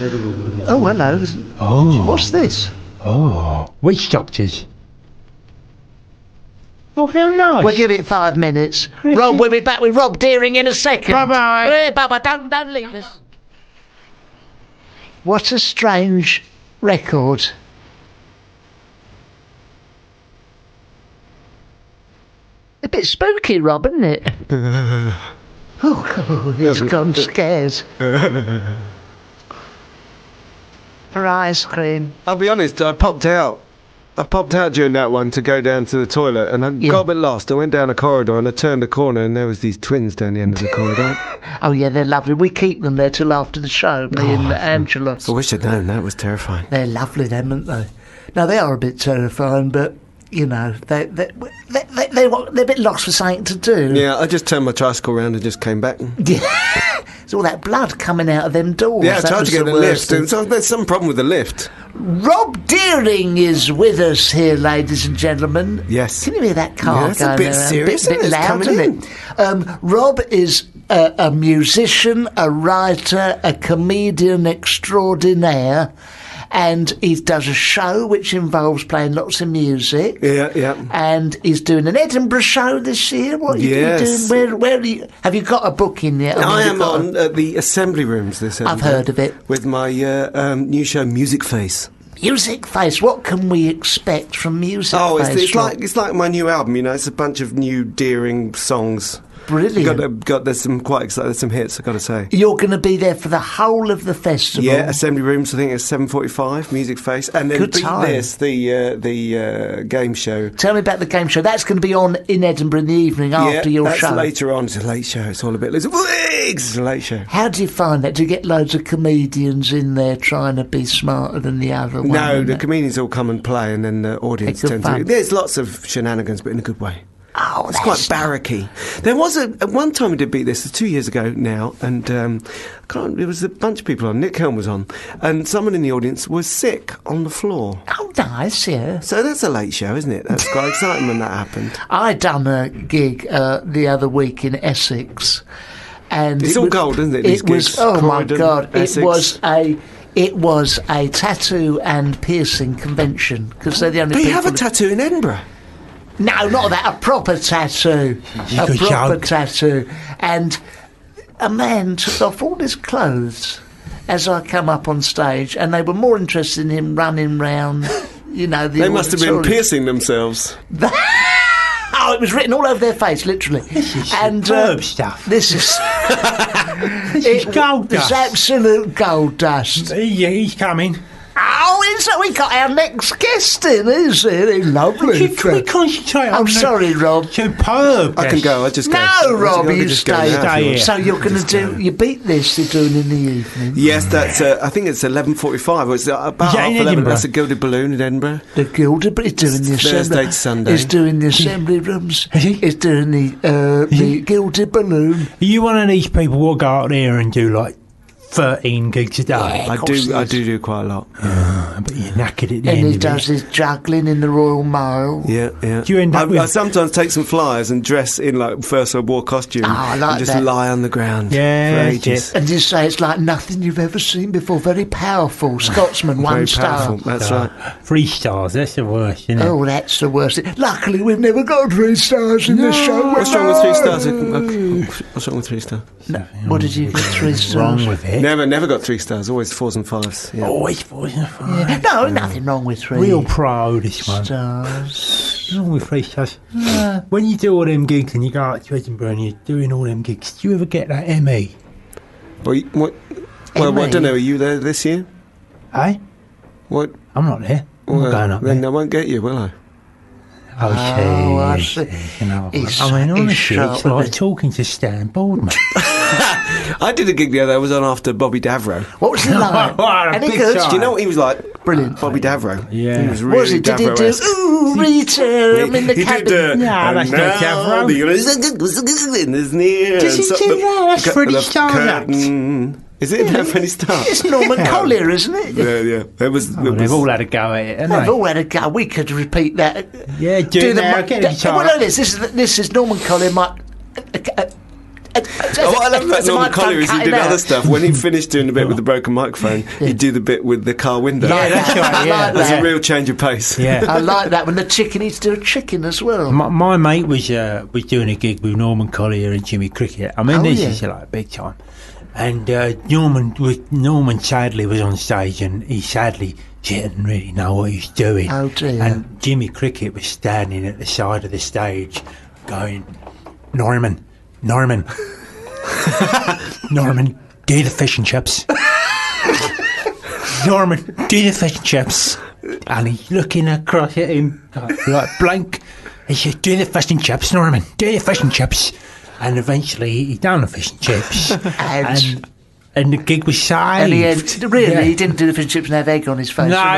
Oh, hello. Oh. What's this? Oh. Witch doctors. Oh, very nice. We'll give it 5 minutes. Rob, we'll be back with Rob Deering in a second. Bye-bye. Bye-bye. Don't leave us. What a strange record. A bit spooky, Rob, isn't it? Oh, he's gone scared. For ice cream. I'll be honest, I popped out during that one to go down to the toilet, and I got a bit lost. I went down a corridor and I turned a corner, and there was these twins down the end of the corridor. Oh yeah, they're lovely. We keep them there till after the show, me and Angelos. I wish I'd known. That was terrifying. They're lovely, them, aren't they? No, they are a bit terrifying, but you know, they're a bit lost for something to do. Yeah, I just turned my tricycle around and just came back. There's all that blood coming out of them doors. Yeah, I That tried was to get the worst lift. thing. There's some problem with the lift. Rob Deering is with us here, ladies and gentlemen. Yes. Can you hear that car Yeah, it's a going bit around? serious, Bit isn't it? It's loud, coming isn't it? Rob is a musician, a writer, a comedian extraordinaire, and he does a show which involves playing lots of music. Yeah. And he's doing an Edinburgh show this year. What are you Yes. doing? Where are you? Have you got a booking yet? I am on the Assembly Rooms this I've heard of it. with my new show Music Face. Music Face. What can we expect from Music Oh, Face? it's like my new album. You know, it's a bunch of new Deering songs. Brilliant. There's some quite exciting. There's some hits, I got to say. You're going to be there for the whole of the festival. Yeah, Assembly Rooms. I think it's 7:45. Music Face, and then Good beat time. this the game show. Tell me about the game show. That's going to be on in Edinburgh in the evening after your that's show. later on. It's a late show. It's all a bit. It's a late show. How do you find that? Do you get loads of comedians in there trying to be smarter than the other one? No, the comedians all come and play, and then the audience It's good tends to. fun. There's lots of shenanigans, but in a good way. Oh, It's quite barracky. There was at one time we did beat this, 2 years ago now, and there was a bunch of people on. Nick Helm was on, and someone in the audience was sick on the floor. Oh, nice, yeah. So that's a late show, isn't it? That's quite exciting when that happened. I done a gig the other week in Essex, and It's all gold, isn't it, these It was. gigs? Oh my Croydon, God! Essex. It was a tattoo and piercing convention because they're the only. But you people have a tattoo in Edinburgh. No, not that. A proper tattoo. You A could proper joke. tattoo. And a man took off all his clothes as I come up on stage, and they were more interested in him running round, you know, the They must have been auditorium. piercing themselves. Oh, it was written all over their face, literally. This is and superb stuff. This is This is gold It's dust. absolute gold dust. He's coming. Oh, we got our next guest in, is it? He's lovely. Can we concentrate on I'm the sorry, Rob. superb? I can go. I just go. No, Rob, I can you just go stay. now if you want. here. So you're going to do. You beat this. You're doing in the evening. Yes, that's. I think it's 11:45. It's about Is that half in 11. Edinburgh? That's a Gilded Balloon in Edinburgh. The Gilded, but he's doing the Thursday assembly. to Sunday. He's doing the assembly rooms. Is he? He's doing the Gilded Balloon. Are you one of these people who will go out there and do like 13 gigs a day? Yeah. I Of course do. I he is. do quite a lot. But you're knackered at the And end he of does it. his juggling in the Royal Mile. Yeah. Do you end up with- I sometimes take some flyers and dress in like First World War costume I like and just that. lie on the ground Yeah, for that's ages. it. And you say it's like nothing you've ever seen before. Very powerful. Scotsman, one Very star. powerful. That's right. 3 stars, that's the worst, isn't it? Oh, that's the worst. Luckily, we've never got 3 stars in this show. What's wrong with 3 stars? What's wrong with 3 stars? No, what did you get 3 What's stars? wrong with it? Never got 3 stars. Always 4s and 5s. Yeah. Always boys and Yeah. No, nothing wrong with 3 Real pro, this one. stars. What's wrong with 3 stars? When you do all them gigs and you go out to Edinburgh and you're doing all them gigs, do you ever get that ME? Well, I don't know. Are you there this year? Hey? What? I'm not there. I'm not going up Then there. I won't get you, will I? Oh, I see. see. You know, He's- I mean, he's honestly, sharp, it's like isn't he? talking to Stan Boardman. I did a gig the other day. I was on after Bobby Davro. What was it like? What a Any big good? time. Do you know what he was like? Brilliant. Bobby Davro. Yeah. He was really Was it? Did he do, ooh, Rita, I'm in the cabin? Yeah, that's not Davro. Does he do that? That's Freddie Stark. Is it that Freddie Stark? It's Norman Collier, isn't it? Yeah. They've all had a go at it, haven't They've they? all had a go. We could repeat that. Yeah, do that. Get the guitar. Well, no, this is Norman Collier. What I love about Norman Collier is he did other stuff. When he finished doing the bit with the broken microphone, he'd do the bit with the car window. Yeah, that's right. Yeah, there's a real change of pace. Yeah, I like that. When the chicken needs to do a chicken as well. My mate was doing a gig with Norman Collier and Jimmy Cricket. I mean, this is like big time. And Norman sadly was on stage, and he sadly didn't really know what he was doing. Oh dear! And Jimmy Cricket was standing at the side of the stage, going, Norman, Norman, do the fish and chips. Norman, do the fish and chips. And he's looking across at him like blank. He said, do the fish and chips, Norman, do the fish and chips. And eventually he done the fish and chips. and the gig was saved. And he didn't do the fish and chips and have egg on his face. No,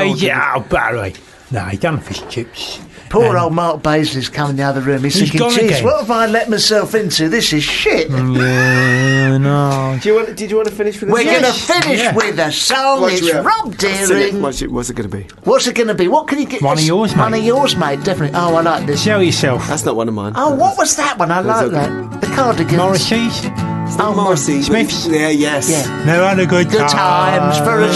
he done the fish and chips. Poor old Mark Baisley's come in the other room. He's thinking, geez, what have I let myself into? This is shit. Yeah, no. Did you want to finish with a song? We're going to finish with a song. It's Rob Deering. What's it going to be? What's it going to be? What can you get? One of yours, mate. One of yours, mate, definitely. Oh, I like this. Sell yourself. That's not one of mine. Oh, what was that one? I like that. The Cardigans. Morrissey's. Morrissey. Smiths. Yeah, yes. Yeah. No other good times for a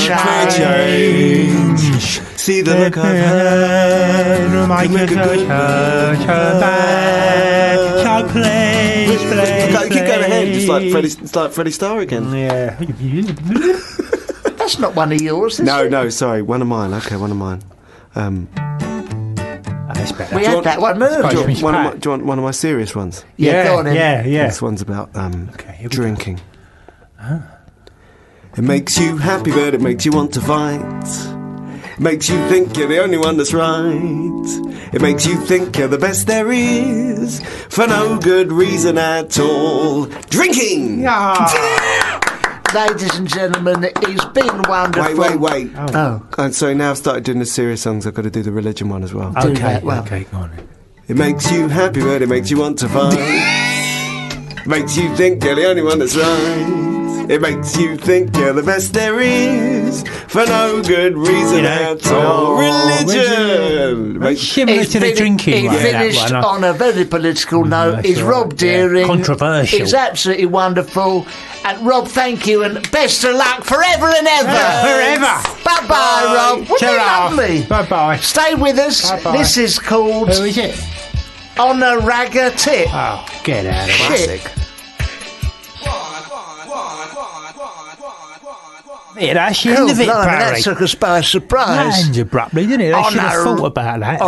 change. See the look I've had. Make a good back. So please. Keep going ahead. It's like Freddie Starr again. Yeah. That's not one of yours, is it? No, sorry. One of mine. Okay, one of mine. That's better. We had that one earlier. Do you want one of my serious ones? Yeah, go on then. Yeah. This one's about drinking. It makes you happy, but it makes you want to fight. It makes you think you're the only one that's right. It makes you think you're the best there is, for no good reason at all. Drinking! Ladies and gentlemen, it's been wonderful. Wait. Oh. And so now I've started doing the serious songs, I've got to do the religion one as well. Okay, go on. It makes you happy, but it makes you want to fight. Makes you think you're the only one that's right. It makes you think you're the best there is, for no good reason at all. Religion! Similar to the drinking one. He finished on a very political note. It's Rob Deering. Controversial. It's absolutely wonderful. And Rob, thank you, and best of luck forever and ever. Forever. Bye-bye, Rob. Wasn't it lovely? Bye-bye. Stay with us. Bye-bye. This is called... Who is it? On a Ragger Tip. Oh, get out of Shit. it. Yeah, that's the end of it, Barry. That took us by surprise. That ends abruptly, didn't it? They should have thought about that.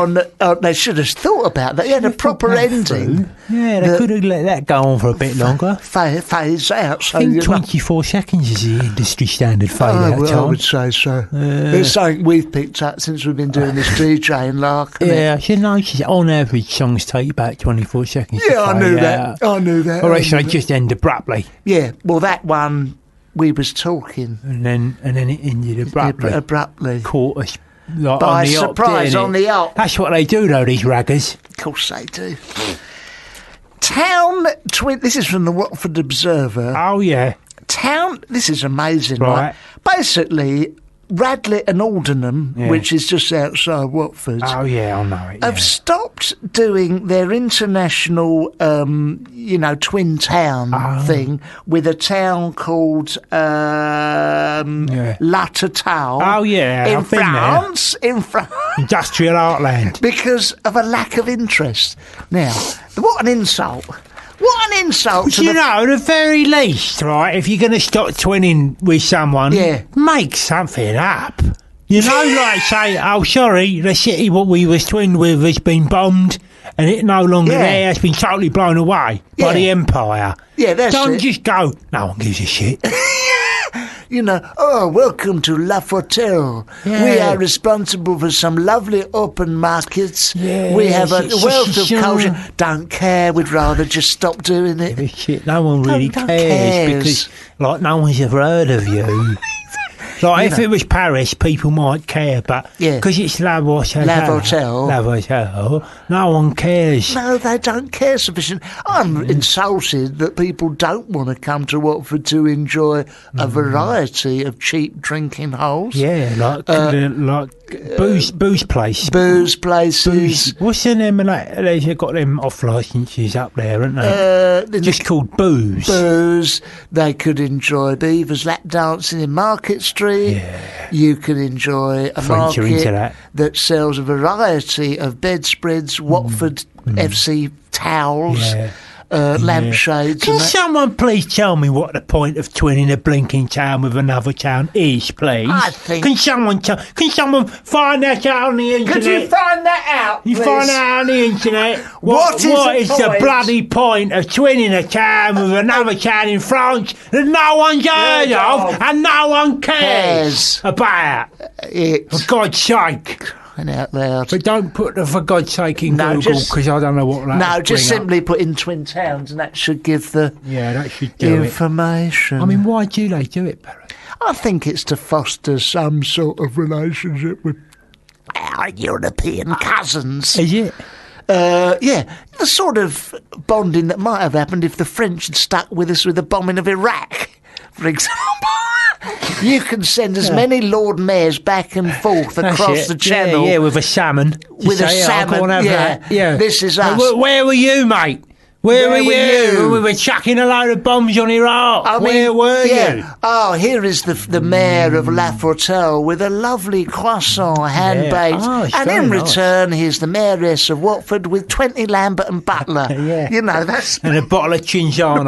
They should have thought about that. They had a proper ending. Yeah, they could have let that go on for a bit longer. Phase out. So I think 24 seconds is the industry standard fade out time. I would say so. It's something we've picked up since we've been doing this DJing lark. Yeah, I should notice on average songs take about 24 seconds. Yeah, I knew that. Or else they just end abruptly. Yeah, well, that one... We was talking, and then it ended abruptly. Caught us by surprise on the op. That's what they do, though. These raggers. Of course they do. This is from the Watford Observer. Oh yeah. This is amazing, right? Basically, Radlett and Aldenham, which is just outside Watford. Oh yeah, I know it. Have stopped doing their international, twin town thing with a town called La Tatale. Oh yeah, in France. Industrial heartland. Because of a lack of interest. Now, what an insult. What an insult to the very least, right, if you're going to stop twinning with someone, make something up. You know, like say, oh, sorry, the city what we was twinned with has been bombed and it's no longer there. It's been totally blown away by the Empire. Yeah, that's it. Don't just go, no one gives a shit. Welcome to La Fortelle. Yeah. We are responsible for some lovely open markets. Yeah, we have a wealth of culture. Don't care. We'd rather just stop doing it. Shit, no one really cares because, no one's ever heard of you. Like, if it was Paris, people might care, but because it's La Hotel, no one cares. No, they don't care sufficient. I'm insulted that people don't want to come to Watford to enjoy a variety of cheap drinking holes. Yeah, like booze place. Booze places. What's the name of that? They've got them off licences up there, haven't they? Just called booze. Booze. They could enjoy Beavers lap dancing in Market Street. Yeah. You could enjoy a French market that sells a variety of bedspreads, Watford FC towels. Yeah. Lampshades. Can someone please tell me what the point of twinning a blinking town with another town is, please? I think. Can someone find that out on the internet? Could you find that out? You please? find that on the internet. What is the bloody point of twinning a town with another town in France that no one's heard of and no one cares about? For God's sake. Out loud. But don't put the for God's sake in Google, because I don't know what that is. No, just simply put in Twin Towns and that should give the that should do information. I mean, why do they do it, Barry? I think it's to foster some sort of relationship with our European cousins. Is it? The sort of bonding that might have happened if the French had stuck with us with the bombing of Iraq, for example. You can send as many Lord Mayors back and forth across the channel. Yeah, with a salmon. With a salmon, yeah. This is us. Where were you, mate? Where were you? We were chucking a load of bombs on Iraq. Where were you? Oh, here is the mayor of La Fortelle with a lovely croissant hand-baked. And in return, here's the mayoress of Watford with 20 Lambert and Butler. You know, that's... And a bottle of Cinzana.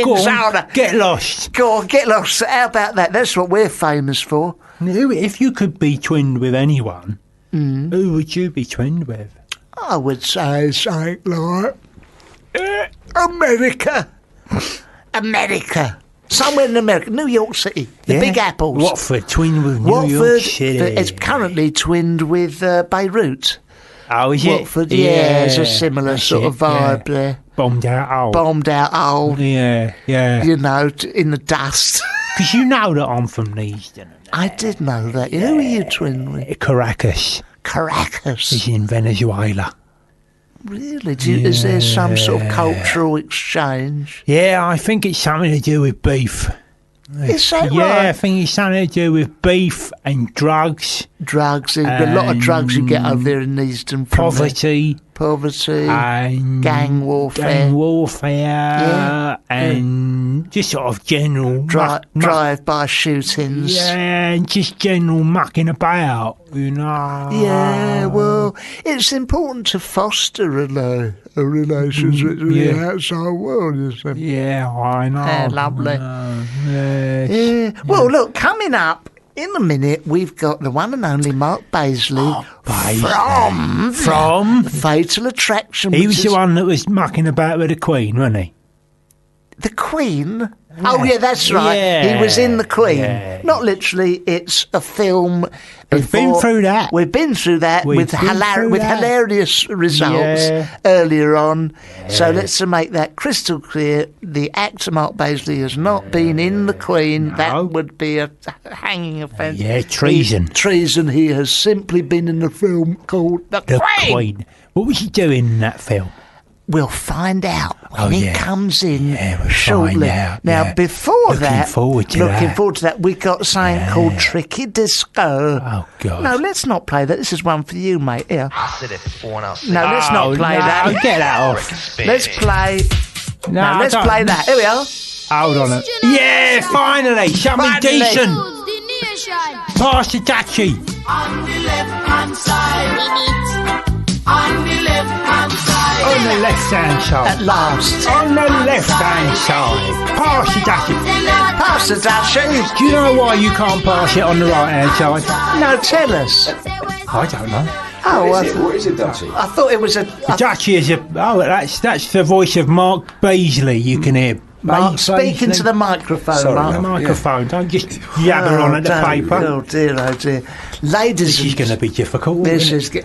Go on, get lost. Go on, get lost. How about that? That's what we're famous for. If you could be twinned with anyone, who would you be twinned with? I would say something like... America. Somewhere in America. New York City. The Big Apples. Watford, twinned with New York City. It's currently twinned with Beirut. Oh, is Watford, it? it's a similar sort of vibe there. Bombed out old. Yeah. You know, in the dust. Because you know that I'm from Neasden. I did know that. Who are you twinned with? Caracas. Is in Venezuela. Really? Is there some sort of cultural exchange? Yeah, I think it's something to do with beef. Is that right? Yeah, I think it's something to do with beef and drugs. There's a lot of drugs you get over there in Neasden. Poverty. And gang warfare. And just sort of general... Drive-by shootings. Yeah, and just general mucking about, you know. Yeah, well, it's important to foster a relationship with the outside world, isn't it? Yeah, I know. Lovely. Yeah. Well, look, coming up in a minute, we've got the one and only Mark Baisley from Fatal Attraction. He was the one that was mucking about with the Queen, wasn't he? The Queen? Yeah. Oh, yeah, that's right. Yeah. He was in The Queen. Yeah. Not literally, it's a film. We've been through that. We've been through that with hilarious results earlier on. Yeah. So let's make that crystal clear. The actor Mark Baisley has not been in The Queen. No. That would be a hanging offence. Yeah, treason. He has simply been in a film called The Queen. What was he doing in that film? We'll find out when he comes in shortly. Now, before looking forward to that, we got something called Tricky Disco. Oh, God. No, let's not play that. This is one for you, mate. Here. Let's not play that. Get that off. Let's play... let's play that. Here we are. Hold on it. Yeah, finally. Something decent. Pass the taxi. On the left-hand side. On the left-hand side. On the left-hand side. At last. On the left-hand side. Pass the dashi. Pass the dashi. Do you know why you can't pass it on the right-hand side? No, tell us. I don't know. What is a dashi? I thought it was a... The dashi is a... Oh, that's the voice of Mark Baisley you can hear. Mark, speaking to the microphone, Sorry, Mark. The microphone. Don't just yabber on at the paper. Oh, dear. Ladies, this is going to be difficult.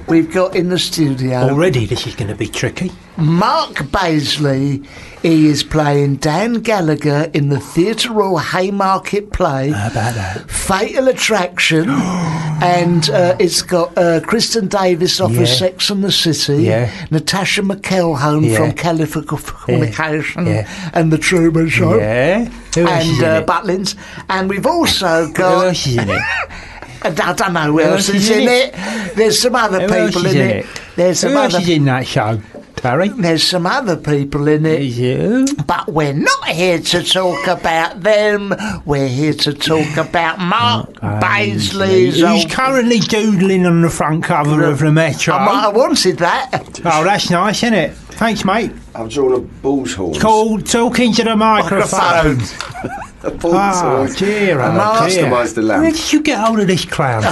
We've got in the studio already. This is going to be tricky. Mark Baisley. He is playing Dan Gallagher in the Theatre Royal Haymarket play. How about that? Fatal Attraction. And it's got Kristen Davis off of Sex and the City. Natasha McElhone from Californication and The Truman Show. And Butlins. And we've also got... Who else is in it? I don't know who else is in it. There's some other people in it. There's some who else is in that show, Terry? There's some other people in it. But we're not here to talk about them. We're here to talk about Mark Baisley's... He's currently doodling on the front cover of the Metro. I wanted that. Oh, that's nice, isn't it? Thanks, mate. I've drawn a bull's horn. It's called Talking to the Microphone. A bull's horn. Dear, customised the lamp. Where did you get hold of this clown?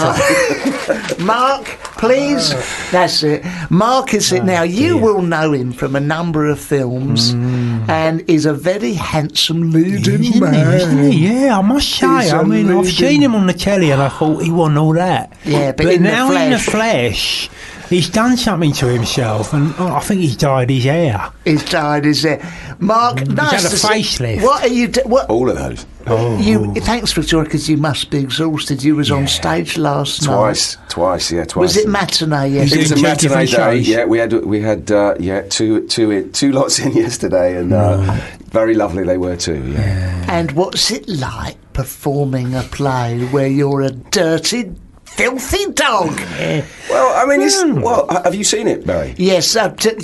Mark, please. That's it. Mark is it now. You will know him from a number of films, and he's a very handsome leading man. Isn't he? Yeah, I must say. I've seen him on the telly, and I thought he wasn't all that. Yeah, but in the flesh. He's done something to himself, and I think he's dyed his hair. He's dyed his hair. Mark, nice he's had a facelift. What are you doing? All of those. Thanks for joining, because you must be exhausted. You was on stage last night. Twice. Was it matinee yesterday? It was a matinee day. Yeah, we had two lots in yesterday, and very lovely they were too. Yeah. And what's it like performing a play where you're a dirty, filthy dog? Well, I mean, have you seen it, Barry? Yes,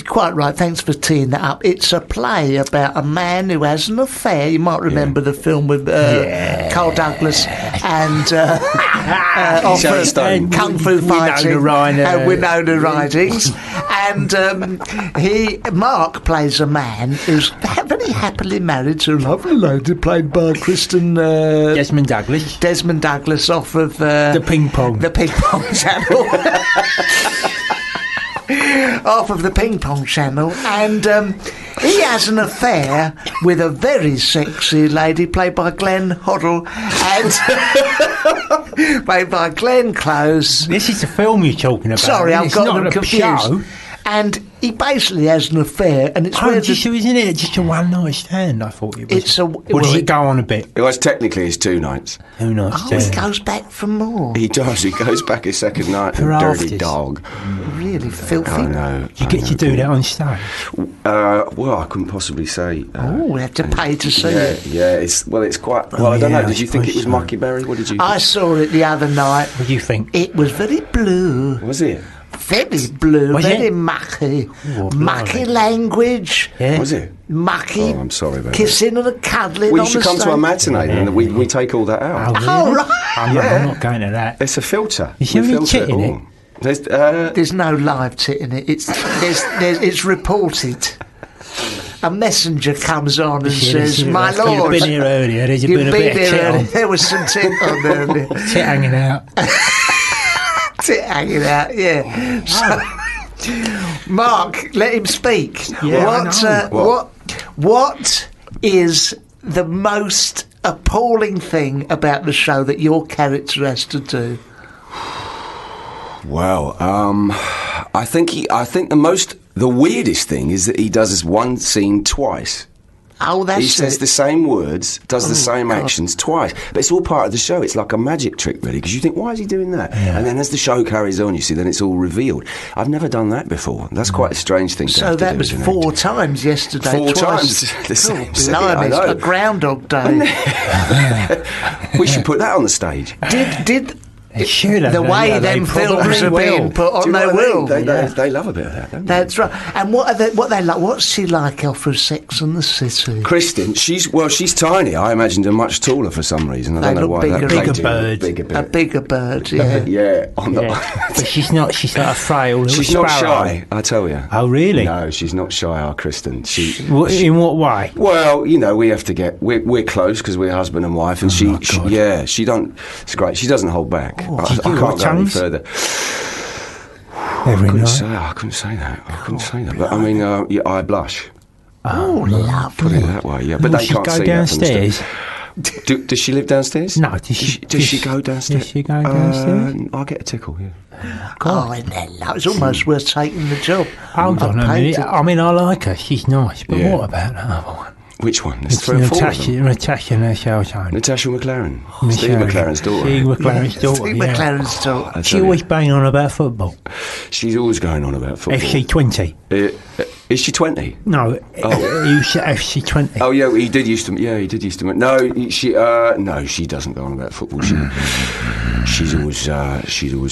quite right. Thanks for teeing that up. It's a play about a man who has an affair. You might remember the film with Carl Douglas and Kung Fu fighting and Winona Ridings. And Mark plays a man who's very happily married to a lovely lady played by Desmond Douglas off of the ping pong channel. Off of the ping pong channel, and he has an affair with a very sexy lady played by Glenn Hoddle and played by Glenn Close. This is the film you're talking about. Sorry, I've got them confused. Show. And he basically has an affair, and it's isn't it just a one night stand? I thought it was. Does it go on a bit? It was technically it's 2 nights. 2 nights. He goes back for more. He does. He goes back a second night. Dirty dog. Really filthy. I know. You get to do that on stage. Well, I couldn't possibly say. We have to pay to see it. Yeah. It's quite. Well, I don't know. Did you think it was mucky, Barry? What did you think? I saw it the other night. What do you think? It was very blue. Was it? Very blue, very mucky. Mucky language. Yeah. Was it? Mucky. Oh, I'm sorry about kissing and cuddling on the stage. You should come to a matinee and we take all that out. Oh, right. I'm not going to that. It's a filter. Is there any tit in it? There's no live tit in it. It's reported. A messenger comes on and says, "My lord, you've been here earlier. There's been a bit of tit on. There was some tit on earlier. Tit hanging out." Tit hanging out, yeah. So, Mark, let him speak. Yeah, what is the most appalling thing about the show that your character has to do? Well, I think the weirdest thing is that he does this one scene twice. Oh, that's He says the same words, does the same actions twice. But it's all part of the show. It's like a magic trick, really, because you think, why is he doing that? Yeah. And then as the show carries on, you see, then it's all revealed. I've never done that before. That's quite a strange thing to have to do. So that was 4 times yesterday. 4 times. The same scene. I know. A Groundhog Day. We should put that on the stage. Did the way them films are being put on, they will. They love a bit of that, don't they? That's right. And what they like? What's she like off of Sex and the City? Kristen, she's tiny. I imagined her much taller for some reason. I don't know why. A bigger bird, yeah. But she's not a frail. She's not shy, I tell you. Oh, really? No, she's not shy. Our Kristen. In what way? Well, we have to get. We're close because we're husband and wife, and she don't. It's great. She doesn't hold back. I can't go any further. I couldn't say that. But I mean, I blush. Oh, lovely. Put it that way, yeah. But they can't go see downstairs. that. Does she live downstairs? No. Does she go downstairs? Does she go downstairs? I'll get a tickle, yeah. Oh, isn't that lovely? It's almost worth taking the job. Hold on a minute. I mean, I like her. She's nice. But what about the other one? Which one? There's three or four of them. Natasha Natasha McLaren. Steve McLaren's daughter. Steve McLaren's daughter. Steve McLaren's daughter. She always banging on about football. She's always going on about football. FC 20. Is she 20? No. FC 20. Oh yeah, he did used to. Yeah, he did used to. No, she doesn't go on about football. She's always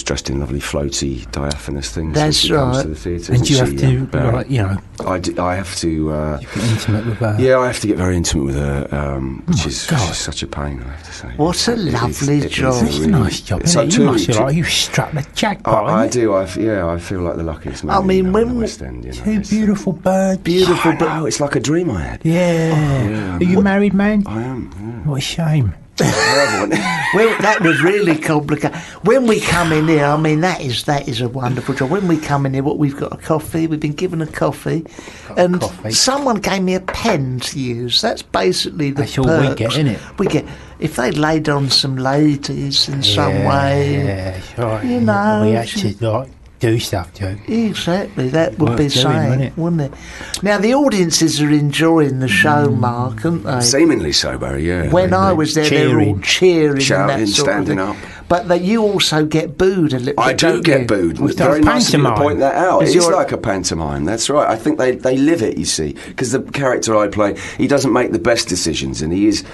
dressed in lovely floaty, diaphanous things. That's when she comes right. to the theatre. And you have to, I have to. Get intimate with her. Yeah, I have to get very intimate with her, which is such a pain, I have to say. What a lovely job. It's a nice job. So you must feel like you struck the jackpot. I do. I feel like the luckiest man. I mean, in when the West End, you know, two beautiful birds. Beautiful, but it's like a dream I had. Yeah. Are you married, man? I am. Yeah. What a shame. Well, that was really complicated. When we come in here, I mean, that is a wonderful job. When we come in here, we've got a coffee. We've been given a coffee, and someone gave me a pen to use. That's basically the perks. That's all we get, isn't it? We get if they laid on some ladies in some way. Yeah, right. You know, we actually do stuff to it. Exactly, that would be doing, saying, wouldn't it? Now, the audiences are enjoying the show, Mark, aren't they? Seemingly so, Barry, yeah. When I was there, they were all cheering, shouting, and that sort standing of thing. up. But you also get booed a little bit. I do get booed. It's very nice of you to point that out. It's like a pantomime, that's right. I think they live it, you see, because the character I play, he doesn't make the best decisions, and he is...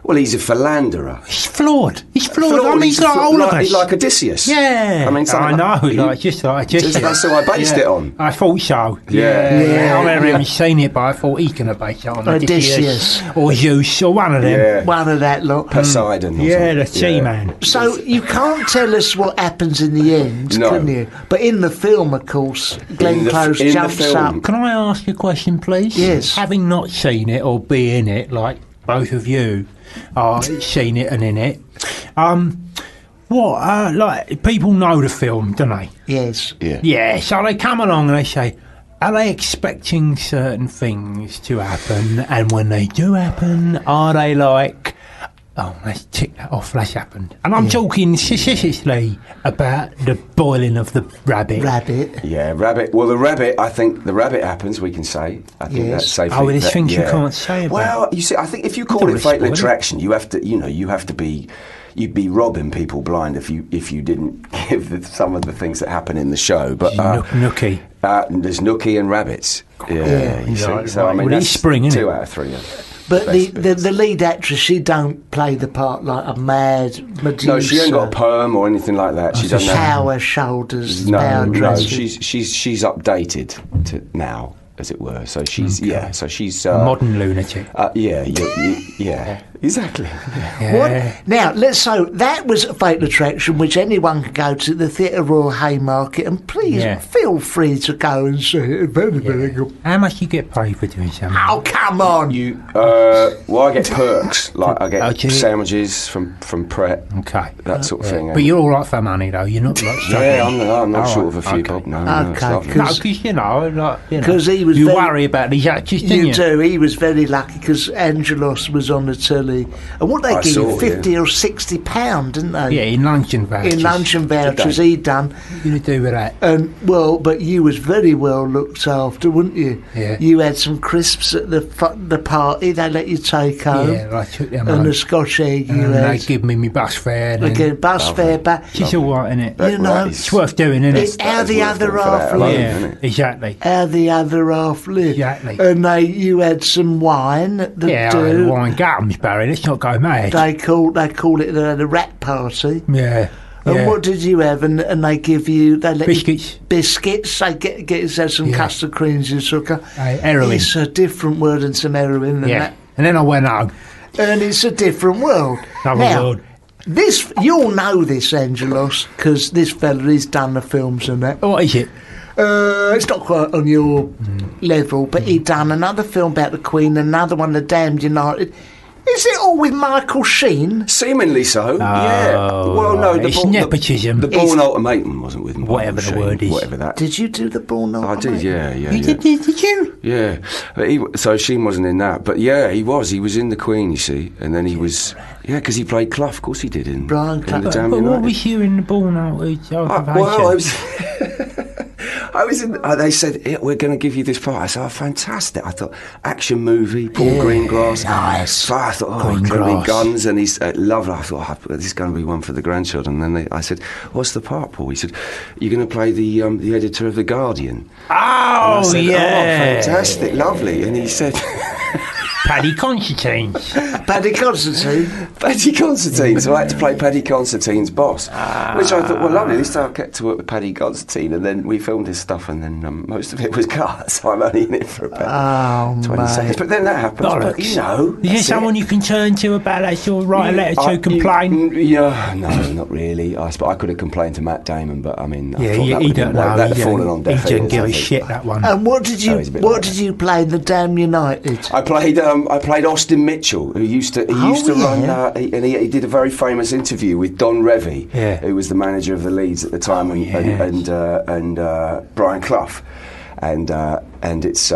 Well, he's a philanderer. He's flawed. I mean, he's like all of us. He's like Odysseus. Yeah. I mean, I know. Just like Odysseus. That's who I based it on. I thought so. Yeah. I've never even seen it, but I thought he's going to base it on Odysseus. Or Zeus, or one of them. Yeah. One of that lot. Poseidon. Yeah, the Sea-Man. So you can't tell us what happens in the end, can you? But in the film, of course, Glenn Close jumps up. Can I ask a question, please? Yes. Having not seen it or be in it, like both of you are seen it and in it, like people know the film, don't they? Yes. Yeah, so they come along and they say, are they expecting certain things to happen? And when they do happen, are they like, oh, let's tick that off, that's happened. And I'm talking specifically about the boiling of the rabbit. Yeah, rabbit. Well, the rabbit, I think the rabbit happens, we can say. I think that's safely. Oh, there's things you can't say about. Well, you see, I think if you call it fatal attraction, you have to be... You'd be robbing people blind if you didn't give some of the things that happen in the show. But Nookie. There's Nookie and rabbits. Yeah, you see. So I mean, that's spring, isn't 2 out of 3. But the lead actress, she don't play the part like a mad Medusa. No, she ain't got a perm or anything like that. She doesn't have power shoulders. No, dress. she's updated to now, as it were. So she's so she's a modern lunatic. Yeah, exactly. Yeah. What? Now, so that was a fatal attraction, which anyone can go to the Theatre Royal Haymarket, and please feel free to go and see it. Very good. How much you get paid for doing something? Oh, come on! I get perks, like I get sandwiches from Pret, that sort of thing. But you're all right for money, though. You're not like I'm not short of a few bob. No, because you worry about these actors, didn't you? Do. He was very lucky because Angelos was on the telly, and what they give you, £50 or £60, didn't they? Yeah, in luncheon vouchers. In luncheon vouchers, he'd done. What you do with that? But you was very well looked after, weren't you? Yeah. You had some crisps at the party. They let you take home. Yeah, I took them. And the Scotch egg you had. They give me my bus fare. They bus fare back. It's all right, isn't it? You know, it's worth doing, isn't it? It's how the other half lived. Yeah, exactly. How the other half lived. Exactly. And you had some wine. I had wine gums, Barry. Let's not go mad. They call it the rat party. Yeah. And what did you have? And they give you... They let biscuits. Biscuits. They get yourself some custard creams and sugar. Heroin. It's a different word than some heroin than that. And then I went home. And it's a different world. World. This, you'll know this, Angelos, because this fella, he's done the films and that. What is it? It's not quite on your level, but he done another film about the Queen, another one, The Damned United. Is it all with Michael Sheen? Seemingly so, yeah. Well, no, it's nepotism. The Bourne Ultimatum wasn't with Michael Whatever Sheen, the word is. Whatever that. Did you do the Bourne Ultimatum? I did, yeah. You did you? Yeah. So Sheen wasn't in that. But yeah, he was. He was in The Queen, you see. And then he was... Yeah, because he played Clough. Of course he did in Brian the But Damn what United. was you in the Bourne Ultimatum? Well, I was in... they said, we're going to give you this part. I said, fantastic. I thought, action movie, Paul Greengrass. Nice. So I thought, it's going to be guns. And he's lovely. I thought, this is going to be one for the grandchildren. And then I said, what's the part, Paul? He said, you're going to play the editor of The Guardian. Oh, said, yeah. Fantastic, lovely. And he said... Paddy Constantine. Paddy Constantine. Paddy Constantine. So I had to play Paddy Constantine's boss, which I thought, well, lovely. At least I get to work with Paddy Constantine, and then we filmed his stuff, and then most of it was cut, so I'm only in it for about 20 seconds. But then that happens. But, Is there someone you can turn to about that? Sort of write a letter to complain? Yeah, no, not really. I could have complained to Matt Damon, but I mean, I thought he don't know. That'd fallen on deaf ears. He didn't give a shit, that one. And what did you play in the Damn United? I played Austin Mitchell, who used to run, and he did a very famous interview with Don Revie, who was the manager of the Leeds at the time, and Brian Clough. And it's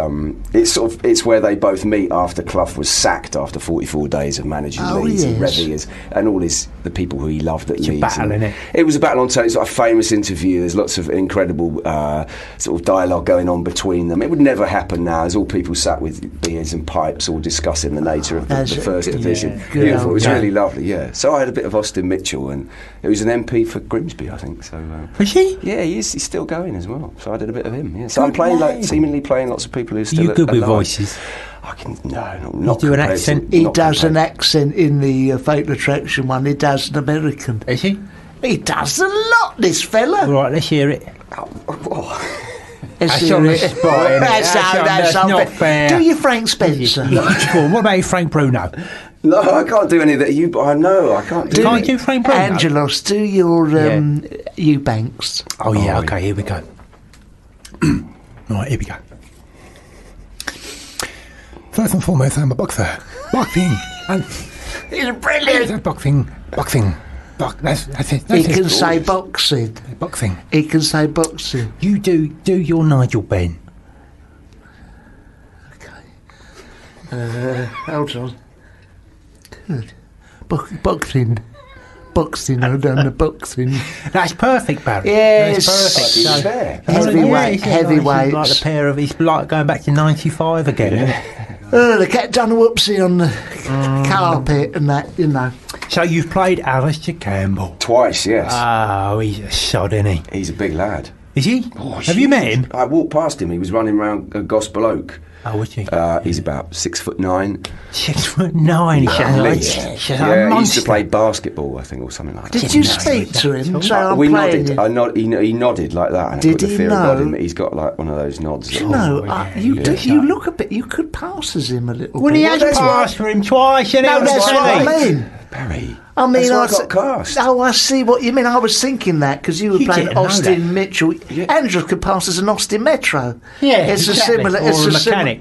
where they both meet after Clough was sacked after 44 days of managing Leeds, and Revie and all the people who he loved at Leeds. Battle, innit? It was a battle on telly. It's like a famous interview. There's lots of incredible sort of dialogue going on between them. It would never happen now. There's all people sat with beers and pipes, all discussing the nature of the First Division. Beautiful. It was really lovely. Yeah. So I had a bit of Austin Mitchell, and it was an MP for Grimsby, I think. So was he? Yeah, he is. He's still going as well. So I did a bit of him. Yeah. So I'm seemingly playing lots of people who are still. You good with voices? I can not do an accent. He does an accent in the Fatal Attraction one. He does an American. Is he? He does a lot. This fella. Right, let's hear it. That's on the spot. That's not fair. Do you Frank Spencer? What about you, Frank Bruno? No, I can't do any of that. I know I can't do. Can't you, Frank Bruno? Angelos, do your Eubanks. Oh yeah. Okay, here we go. Right, here we go. First and foremost, I'm a boxer. Boxing. He's brilliant. Boxing. That's it. He can say boxing. Boxing. He can say boxing. You do your Nigel Benn. Okay. Hold on. Good. Boxing. I've done the boxing. That's perfect, Barry. Yeah, that's perfect. Heavyweights. Like the pair of. It's like going back to '95 again. Yeah. The cat done a whoopsie on the carpet and that, you know. So you've played Alistair Campbell twice, yes. Oh, he's a sod, isn't he? He's a big lad. Is he? Oh, have you met him? I walked past him. He was running around Gospel Oak. Oh, was he? He's about 6'9". 6'9". He he used to play basketball, I think, or something like that. Did you speak to him? We nodded. He nodded like that. And did he know? He's got like one of those nods. Do you know? You look a bit. You could pass as him a little bit. Well, he has passed for him twice. No, that's what I mean. Barry. I mean, that's why I got cast. Oh, I see what you mean. I was thinking that because you were playing Austin Mitchell. Yeah. Angela could pass as an Austin Metro. Yeah, it's exactly.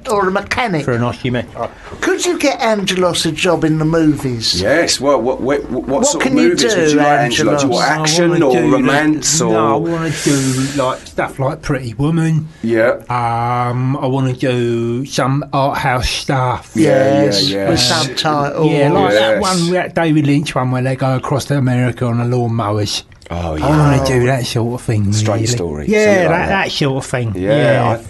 Or a mechanic for an Austin Metro. Could you get Angelos a job in the movies? Yes. Well, what sort can of movies you do, would you like, Angelos? What, action or romance or? No, I want to do like stuff like Pretty Woman. Yeah. I want to do some art house stuff. Yes. With subtitles. Yeah, like that one, that David Lynch one where they go across to America on the lawnmowers. Oh, yeah. I want to do that sort of thing. Straight story. Yeah, that sort of thing. Yeah.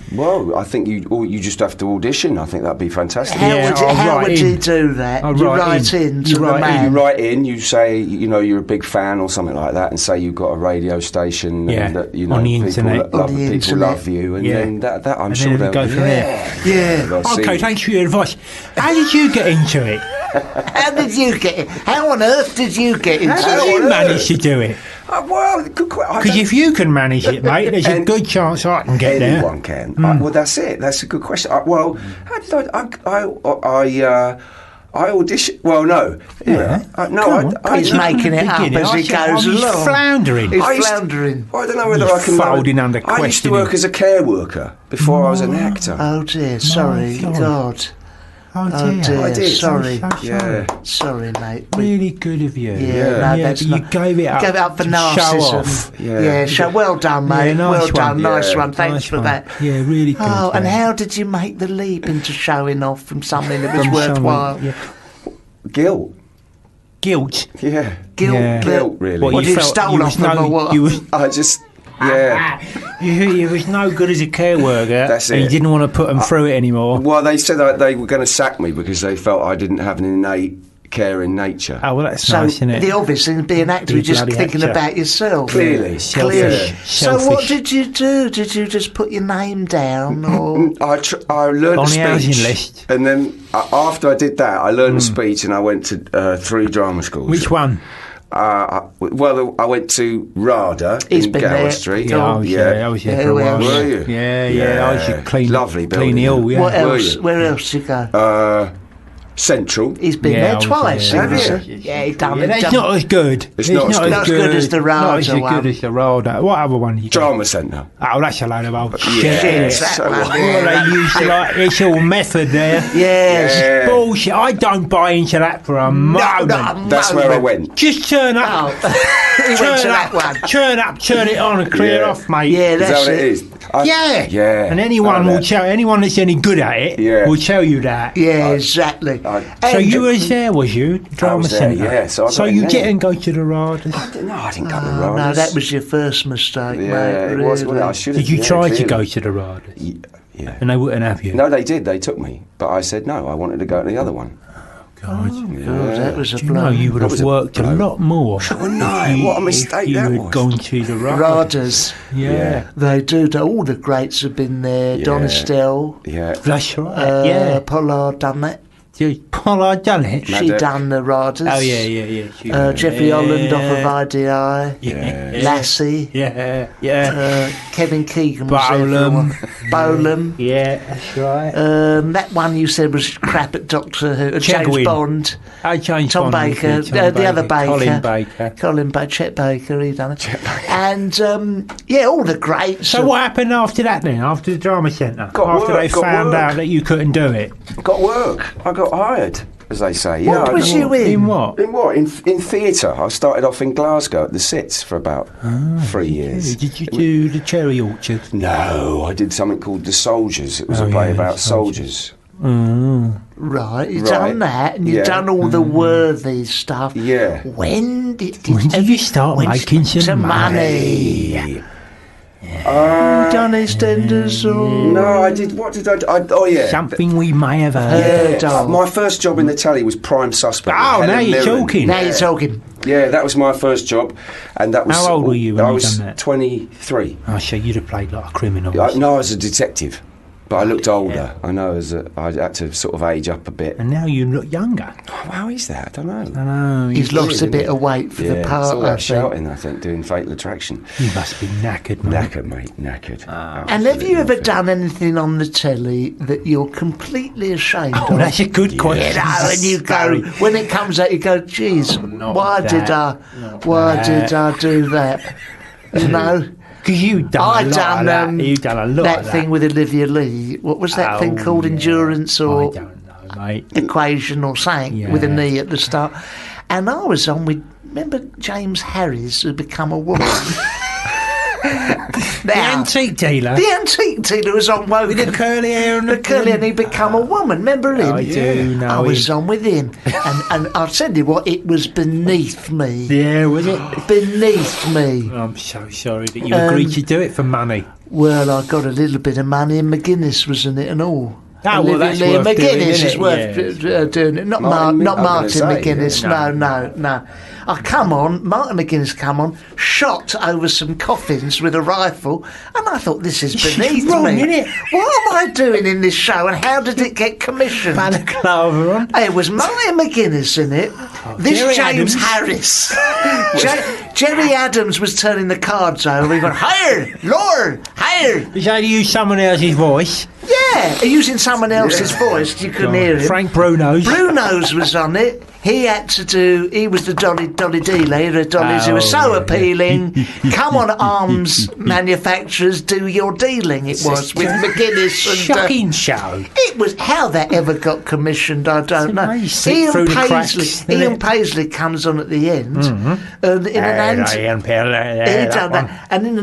I think you just have to audition. I think that'd be fantastic. How would you do that? You write in to the man. You write in. You say you're a big fan or something like that, and say you've got a radio station. And that, on the internet. People love you, and then that I'm sure they'll go from there. Yeah. Okay, thanks for your advice. How did you get into it? How did you get it? How on earth did you get into it? How did you manage to do it? Well, good question. Because if you can manage it, mate, there's a good chance I can get there. Anyone can. Well, that's it. That's a good question. How did I auditioned? Well, no. Yeah. He's making it up as he goes along. He's floundering. He's floundering. I don't know whether I can. Folding under question. I used to work as a care worker before I was an actor. Oh dear, sorry, God. Oh dear. I did. Sorry. Yeah. Sorry, mate. Really good of you. That's but you gave it up. Gave it up for to narcissism. Show off. Yeah. Well done, mate. nice well done. one. Nice Yeah. one. Thanks Nice for one. that. Yeah, really good. Oh, and yeah. how did you make the leap into showing off from something that was From worthwhile? someone- Guilt. Guilt. Yeah. Guilt, really. What, What, you stole off them or what? You was, I just. Yeah. you was no good as a care worker. That's and it. you didn't want to put them through it anymore. Well, they said that they were going to sack me because they felt I didn't have an innate caring nature. Oh, well, that's So nice, isn't it? the obvious thing, being an actor, Be you're just bloody thinking actor. about yourself. Clearly. Selfish. So what Selfish. did you do? Did you just put your name down, or I learned On the the housing speech, list. and then after I did that, I learned the speech, and I went to 3 drama schools. Which one? Well, I went to RADA He's in been Gower there. Street. I was there for a Yeah, while. were you? Yeah. I used to clean, Lovely clean the building. hill, yeah. what Were else? you? Where else did you go? Central. He's been Yeah, I there was twice. there. Have you? Have you? Yeah, he done Yeah, it. that's done- not as good. It's not as good. Not as good as the Not RADA as one. good as the RADA. What other one? You got? Drama Centre. Oh, that's a load of old shit. Yeah, isn't it? that so one, what? Well, they used to like it's all method there. Yes. Yeah. Bullshit. I don't buy into that for a moment. not a That's where I went. Just turn up. Oh, he went to that one. Turn up, turn it on, and clear Yeah. off, mate. Yeah, Is that that's what it it. is? Yeah. Yeah. And anyone will tell anyone that's any good at it Yeah. will tell you that. Yeah, exactly. So And- you was there, was you? Drama was there, Centre. yeah, so I got in you there. didn't go to the RADA. No, I didn't go to Oh, RADA. no, that was your first mistake, Yeah, mate. it was. really. Well, I should have. Did you yeah, try to clearly. go to the RADA? Yeah. And they wouldn't have you. No, they did. They took me, but I said no. I wanted to go to the other one. God. God, that was a Do you know blow. you would That have was a worked a blow. lot more no, if you, what a mistake if you that had was. gone to the RADA. Radas. Yeah. They do. All the greats have been there. Yeah. Don Estelle, Yeah. That's right. Yeah. Pollard done it. Pollard done it. She Maddox. done the Radas. Oh, yeah. She- Jeffrey Holland off of IDI. Yeah. Lassie. Yeah. Kevin Keegan was there for a Bolam. while. Bolam. Yeah, that's right. That one you said was crap at Doctor Who. James Chegwin. Bond. I changed Tom one, Baker, Tom the other Baker. Colin Baker. Chet Baker, he done it. And, all the greats. So what happened after that then? After the Drama Centre? After they found out that you couldn't do it? Got work. I got hired, as they say. Yeah, What I was got- you in? In what? In what? In theatre. I started off in Glasgow at the Sits for about 3 years. Did you do the Cherry Orchard? No, I did something called The Soldiers. It was Oh, a play yeah, about The soldiers. Right, you've Right. done that, and you've Yeah. done all the worthy stuff. Yeah. When did you start when- making some money? Yeah. You done EastEnders or No, I did. What did I do? Oh, yeah. Something we may have heard. heard of? My first job in the telly was Prime Suspect. Oh, with now Helen you're Mirren. talking. Now you're talking. Yeah, that was my first job, and that was. How old were you when I you was done that? 23. Oh, so you'd have played like a criminal. No, I was a detective, but I looked older. I know, I had to sort of age up a bit. And now you look younger. Oh, how is that? I don't know. I know. He's lost a bit of weight for the It's part, all I that think. shouting, I think, doing Fatal Attraction. You must be knackered, mate. Knackered, mate, knackered. And have you ever done anything on the telly that you're completely ashamed Oh, of? that's a good You question. know, and you go, when it comes out, you go, geez, why did I do that? You know? Because you've done I a lot done of that. You've done a lot that of that. thing with Olivia Lee. What was that thing called? yeah. Endurance I or don't know, mate. Equation or something with a Yeah. knee at the start. And I was on with, remember James Harris who become a woman? The antique dealer. The antique dealer was on Wogan. With the curly hair and the curly, and he become a woman. Remember him? I do know I was him. on with him, and I'll tell you what, it was beneath me. Yeah, was it? Beneath me. I'm so sorry that you agreed to do it for money. Well, I got a little bit of money, and McGuinness was in it and all. Oh, well, that's Olivia Lee worth McGuinness doing, isn't is it? worth Yeah. doing it. Not Martin not I'm gonna Martin say, McGuinness. yeah. No. I come on, Martin McGuinness come on, shot over some coffins with a rifle, and I thought, this is beneath wrong, me. innit? What am I doing in this show, and how did it get commissioned? Balaclava on. It was Martin McGuinness in it. This Jerry James Adams. Harris. Jerry Adams was turning the cards over. He went, higher, Lord, higher. Is that to use someone else's voice? Yeah. Yeah, using someone else's voice. You couldn't hear him. Frank Bruno's. Bruno's was on it. He was the Dolly dealer, the dollies who were so appealing. Come on, arms manufacturers, do your dealing. It was with McGuinness and shocking show. It was how that ever got commissioned. I don't know. Ian Paisley comes on at the end, and in an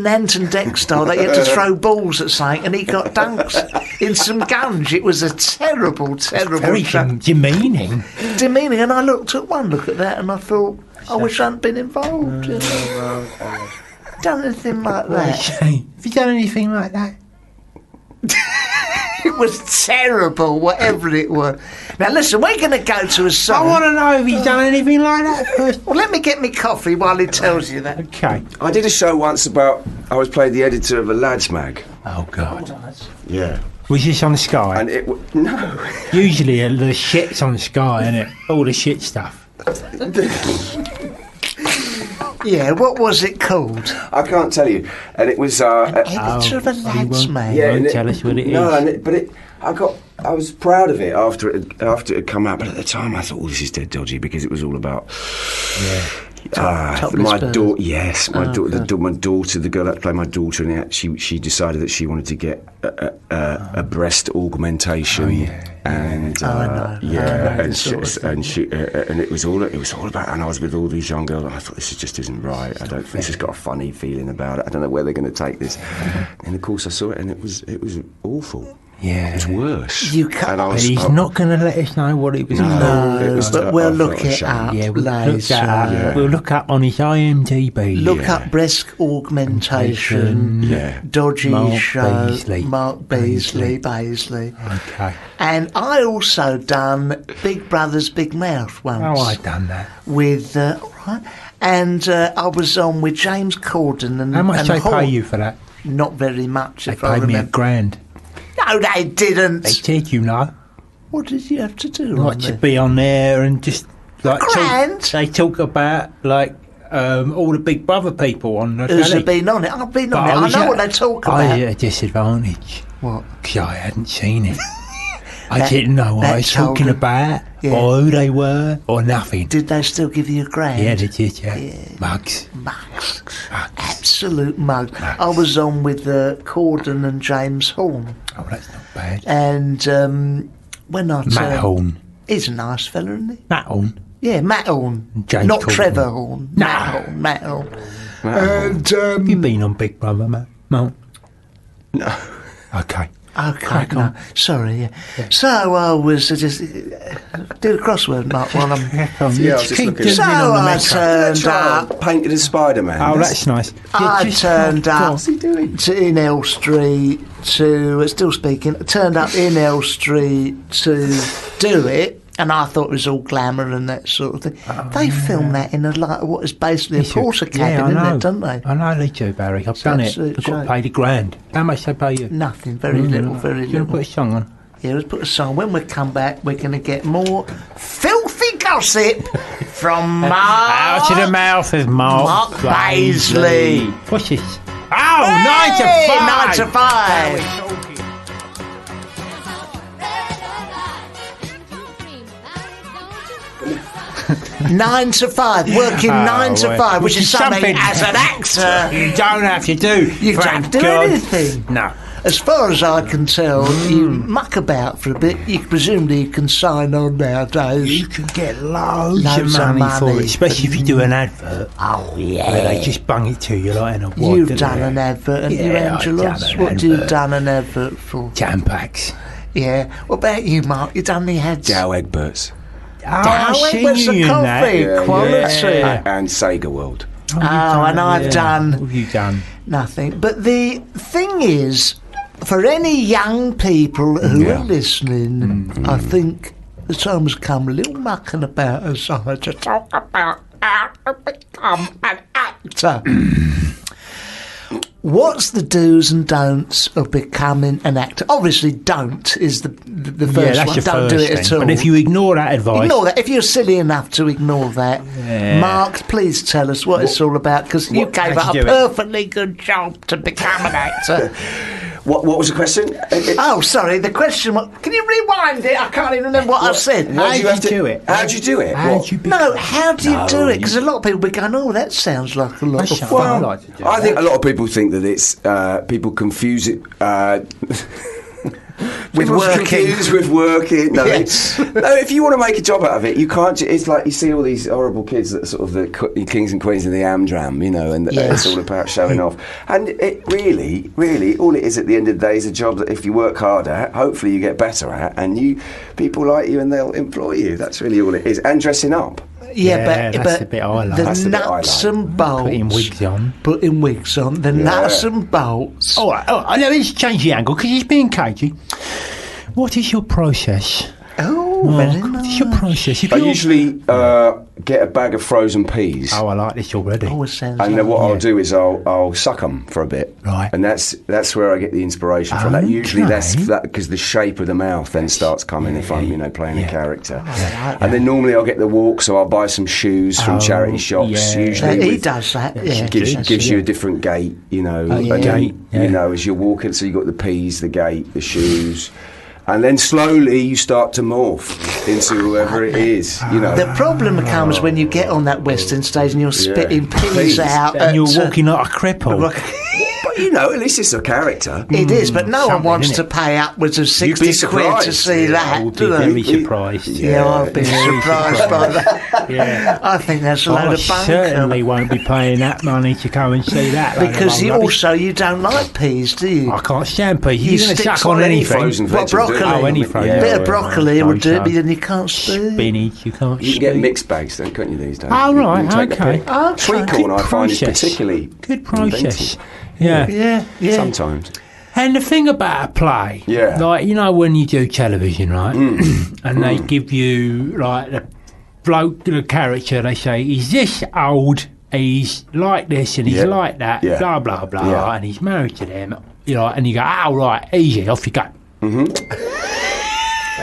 Ant and Dec style, they had to throw balls at something, and he got dunks in some gunge. It was a terrible Very demeaning, and I took one look at that and I thought, I wish I hadn't been involved. You know? Done anything like that? Have you done anything like that? It was terrible, whatever it was. Now listen, we're going to go to a song. I want to know if you've done anything like that first. Well, let me get me coffee while he tells you that. Okay. I did a show once about, I was played the editor of a lads mag. Oh God. Yeah. Was this on Sky? And no. Usually the shit's on Sky, isn't it? All the shit stuff. Yeah, what was it called? I can't tell you. And it was editor of a lads mag. Yeah, won't tell us what it is. No, but I was proud of it after it had come out, but at the time I thought, this is dead dodgy because it was all about my daughter. Yes, my daughter, my daughter, the girl that played my daughter, and she decided that she wanted to get a breast augmentation, and it was all about. And I was with all these young girls, and I thought, this just isn't right. This has got a funny feeling about it. I don't know where they're going to take this. And of course, I saw it, and it was awful. Yeah, it's worse. But he's not going to let us know what it was. But we'll look it up. Yeah, we'll look up on his IMDb. Look up breast augmentation. Dodgy show. Mark Beasley. Okay. And I also done Big Brother's Big Mouth once. Oh, I done that with and I was on with James Corden and. How much and they Hall. pay you for that? Not very much. They paid me $1,000. No, they didn't. They did, you know. What did you have to do? Like to be on there and just like they talk about like all the Big Brother people on the Who's been on it? I've been on it. I know what they talk about. I had a disadvantage. What? Because I hadn't seen it. I didn't know what I was talking about, or who they were, or nothing. Did they still give you $1,000? Yeah, they did, yeah. Mugs. Absolute mug. I was on with Corden and James Horn. Oh, that's not bad. And when I Matt Horn. He's a nice fella, isn't he? Matt Horn. Yeah, Matt Horn. James not Horn. Trevor Horn. No. Matt Horn. And have you been on Big Brother, Matt? No. Okay. No. Sorry, yeah. So I was just do the crossword, Mark, while I'm. I was just looking. So I turned up, painted as Spider-Man. Oh, that's nice. I turned up in L Street to still speaking. Turned up in L Street to do it. And I thought it was all glamour and that sort of thing. They film that in what is basically a porter cabin, isn't it, don't they? I know they do, Barry. I've done it. I've got paid $1,000. How much they pay you? Nothing. Very little. Very little. You want to put a song on? Yeah, let's put a song. When we come back, we're going to get more filthy gossip from Mark. Out of the mouth of Mark Paisley. What's this? Oh, 9 to 5. 9 to 5. 9 to 5, working 9 to 5, which is something as an actor you don't have to do. You don't have to do anything. No. As far as I can tell, you muck about for a bit. Presumably you can sign on nowadays. You can get loads of money for it, especially if you do an advert. Oh, yeah. Where they just bung it to you like in a wad. You've done an advert, haven't you, Angelos? What have you done an advert for? Tampax. Yeah. What about you, Mark? You done the ads? Dow Egberts. Oh, Where's the coffee? Quality. And Sega World. And I've done... What have you done? Nothing. But the thing is, for any young people who are listening, I think the time has come a little mucking about as to talk about how to become an actor. What's the do's and don'ts of becoming an actor? Obviously, don't is the first one. Don't do it at all. But if you ignore that advice... Ignore that. If you're silly enough to ignore that. Yeah. Mark, please tell us what it's all about, because you gave up a perfectly good job to become an actor. What was the question? Oh, sorry. The question was... Can you rewind it? I can't even remember what I said. How do you do it? How do you do it? How do you how do you do it? Because a lot of people be going, oh, that sounds like a lot of fun. I think a lot of people think that it's... people confuse it... with working. No, yes. No, if you want to make a job out of it, you can't. It's like you see all these horrible kids that are sort of the kings and queens of the Amdram, and it's all about showing off. And it really, all it is at the end of the day is a job that if you work hard at, hopefully you get better at, and people like you and they'll employ you. That's really all it is. And dressing up. Yeah, that's the bit I like. The nuts and bolts. Putting wigs on. The nuts and bolts. All right. Let's change the angle because he's being cagey. What is your process? Very nice. What is your process? I usually get a bag of frozen peas. Oh, I like this already. Sounds and then what I'll do is I'll suck them for a bit. Right. And that's where I get the inspiration from. That usually that's because the shape of the mouth then starts coming if I'm playing a character. And then normally I'll get the walk, so I'll buy some shoes from charity shops. Usually he does that. Yeah. Gives you a different gait, as you're walking. So you got the peas, the gait, the shoes. And then slowly you start to morph into whoever it is, The problem comes when you get on that Western stage and you're spitting peas out. And you're walking like a cripple. But, at least it's a character. It is, but no one wants to pay upwards of 60 quid to see that. I'd be very surprised. I've been surprised by that. Yeah. I think that's a load of bunk. I certainly won't be paying that money to go and see that. Because you don't like peas, do you? I can't stand peas. You're going to suck on anything. Broccoli. Any frozen. A bit of broccoli will do it, but then you can't speak. Spinach, you can't You can get mixed bags then, can't you, these days? Oh, right, okay. Sweet corn, I find, is particularly good process. inventive. Yeah. Sometimes. And the thing about a play, like, when you do television, right, and they give you, like, the character, they say, he's this old, he's like this, and he's like that, blah, blah, blah, and he's married to them, and you go, right, easy, off you go. Mm-hmm.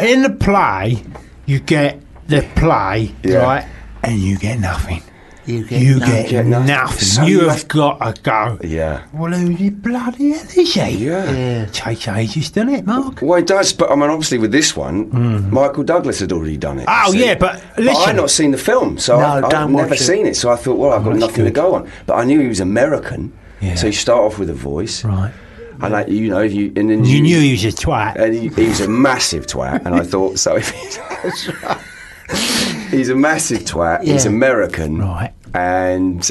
In the play, you get the play, right, and you get nothing. You get nothing. So you have got to go. Yeah. Well, who the bloody hell is he? Yeah. Takes ages, doesn't it, Mark? Well, it does, but obviously with this one, Michael Douglas had already done it. Oh, yeah, but listen. I'd not seen the film, so I'd never seen it. So I thought, I've got nothing to go on. But I knew he was American, so you start off with a voice. Right. And you knew he was a twat. And he was a massive twat. And I thought, so if he's a massive twat, he's American. Right. And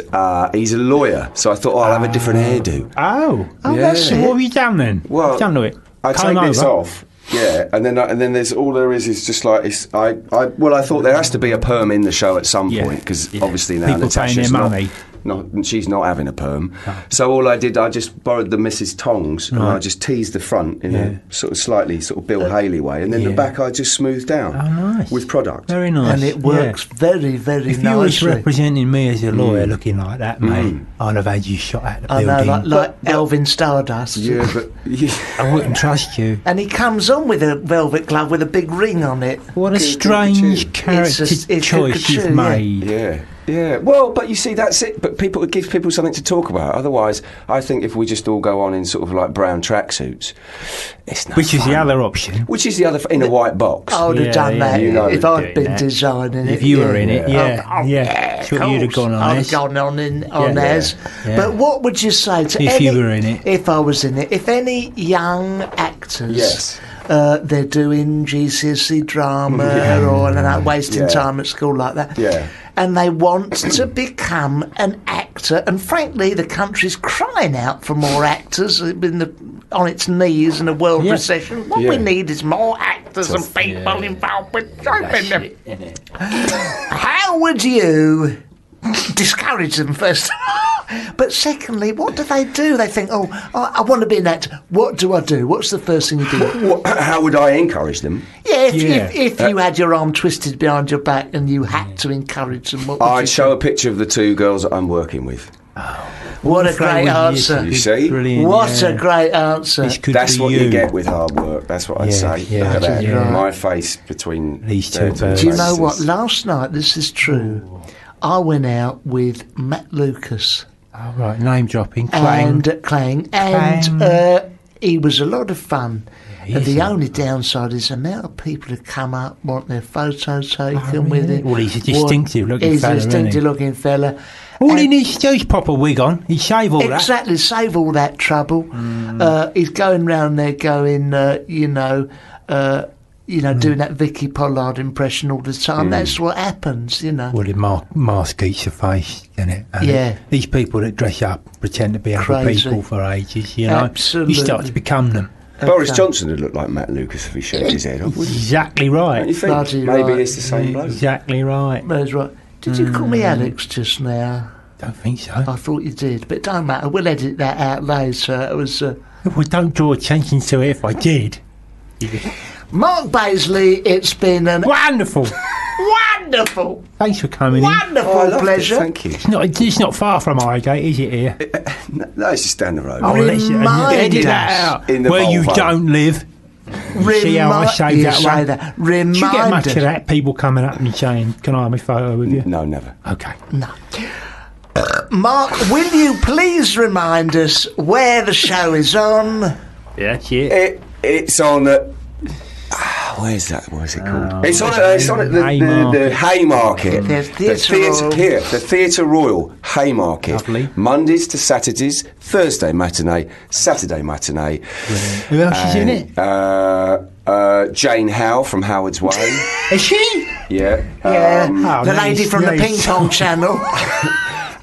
he's a lawyer. So I thought, I'll have a different hairdo. That's what have you done then? Well, done to it. I take this off. Yeah, and then there's all there is just like I thought there has to be a perm in the show at some point because obviously now people Natasha's paying their money. She's not having a perm. So all I did, I just borrowed the Mrs. Tongs and I just teased the front in a sort of slightly Bill Haley way, and then the back I just smoothed down with product. Very nice. And it works very, very nicely. If you was representing me as a lawyer looking like that, mate, I'd have had you shot at the building. I know, like Elvin Stardust. Yeah, but I wouldn't trust you. And he comes on with a velvet glove with a big ring on it. What a strange character choice you've made. Yeah. Yeah, well, but you see, that's it. But it gives people something to talk about. Otherwise, I think if we just all go on in sort of like brown tracksuits, it's not Which is the other option. Which is the other in a white box. I would have done that if I'd been designing it. If you were in it, sure, you'd have gone on I'd have gone on as. But what would you say to if you were in it? If I was in it, if any young actors. They're doing GCSE drama or not wasting time at school like that. Yeah. And they want to become an actor. And frankly, the country's crying out for more actors. It's been on its knees in a world recession. What we need is more actors and people involved with showing them. How would you discourage them first? But secondly, what do? They think, I want to be an actor. What do I do? What's the first thing you do? How would I encourage them? Yeah, if you had your arm twisted behind your back and you had to encourage them, what would I'd show a picture of the two girls that I'm working with. What a great answer. You see? Brilliant, what a great answer. That's what you get with hard work. That's what I'd say. Yeah, look at that. My face between these two. Do you know what? Last night, this is true, I went out with Matt Lucas. Oh, right, name dropping. Clang. And he was a lot of fun. And the only downside is the amount of people who come up, want their photo taken with him. Well, he's a distinctive-looking fella, He's a distinctive-looking fella. All he needs to do is pop a wig on. He'd save all that. Exactly, save all that trouble. He's going round there going, doing that Vicky Pollard impression all the time. That's what happens, Well, the mask eats the face, doesn't it? These people that dress up, pretend to be other people for ages, Absolutely. You start to become them. Boris Johnson would look like Matt Lucas if he shaved his head off. Exactly right. Don't you think? Maybe it's the same bloke. Exactly right. That's right. Did you call me Alex just now? Don't think so. I thought you did, but don't matter. We'll edit that out later. It was. Well, don't draw attention to it if I did. Mark Baisley, it's been an wonderful. Thanks for coming wonderful pleasure. Thank you. It's not far from Highgate, is it here? No, it's just down the road. Edit that out. In the where you Volvo. Don't live. See how I say that one? That. Do you get much of that? People coming up and saying, "Can I have a photo with you?" No, never. Okay. No. Mark, will you please remind us where the show is on? Yeah, that's it. It's on at... where's that? What's it called? It's on at the Haymarket. The Theatre Royal Haymarket. Lovely. Mondays to Saturdays, Thursday matinee, Saturday matinee. Who else is in it? Jane Howe from Howard's Way. Is she? Yeah. The lady from the ping pong channel.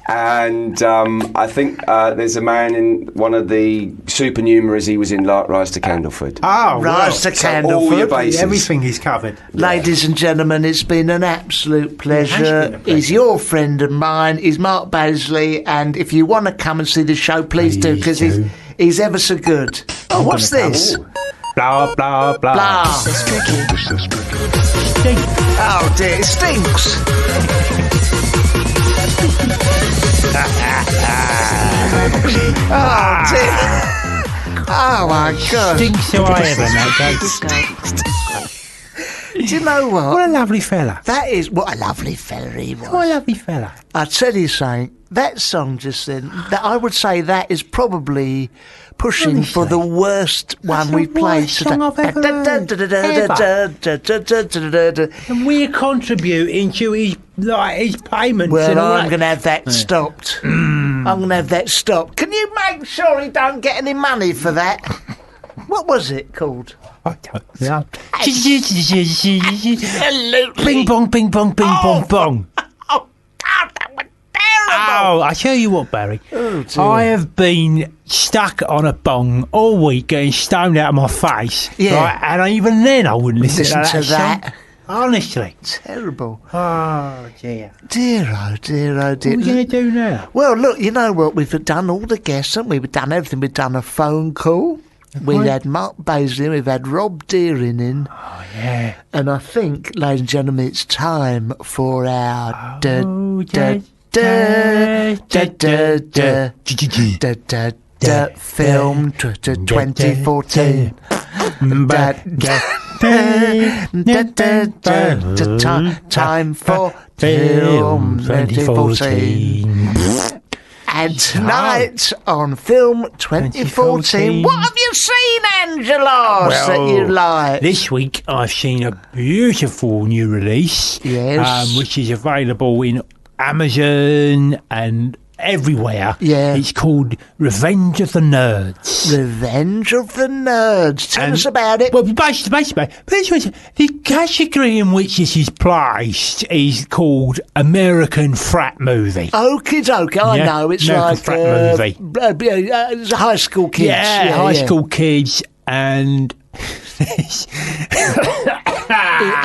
And I think there's a man in one of the supernumeraries he was in, Rise to Candleford. Oh, Rise to Candleford. All your bases. Everything is covered. Ladies and gentlemen, it's been an absolute pleasure. He's your friend of mine. He's Mark Baisley, and if you want to come and see the show, please do, because he's ever so good. Oh, what's this? Blah, blah, blah. Blah. This is tricky. Oh dear, it stinks. Oh dear. Oh my God. Stinks who I ever know. Do you know what? What a lovely fella. That is, what a lovely fella he was. What a lovely fella. I tell you something, that song just then, that I would say that is probably pushing for the worst one we played today. Song I've ever heard. And we're contributing to his payments. Well, and all I'm that. going to have that stopped. I'm going to have that stopped. Can you make sure he don't get any money for that? What was it called? I don't know. Absolutely. Bing bong, bing bong, bing bong, bong. Oh, God, that was terrible. Oh, I tell you what, Barry. I have been stuck on a bong all week, getting stoned out of my face. Yeah. Right? And even then, I wouldn't listen to that. song. Honestly. Terrible. Oh, dear. Dear, oh, dear, oh, dear. What are we going to do now? Well, look, you know what? We've done all the guests, haven't we? We've done everything. We've done a phone call. We've had Mark Baisley, we've had Rob Deering in. Oh, yeah. And I think, ladies and gentlemen, it's time for our film 2014. Time for film 2014. And tonight on Film 2014, what have you seen, Angelos, that you like? This week I've seen a beautiful new release, yes, which is available in Amazon and everywhere. Yeah. It's called Revenge of the Nerds. Revenge of the Nerds. Tell us about it. Well, basically, the category in which this is placed is called American Frat Movie. Okie dokie, I know. It's American like Frat Movie. It's high school kids. Yeah, high school kids, and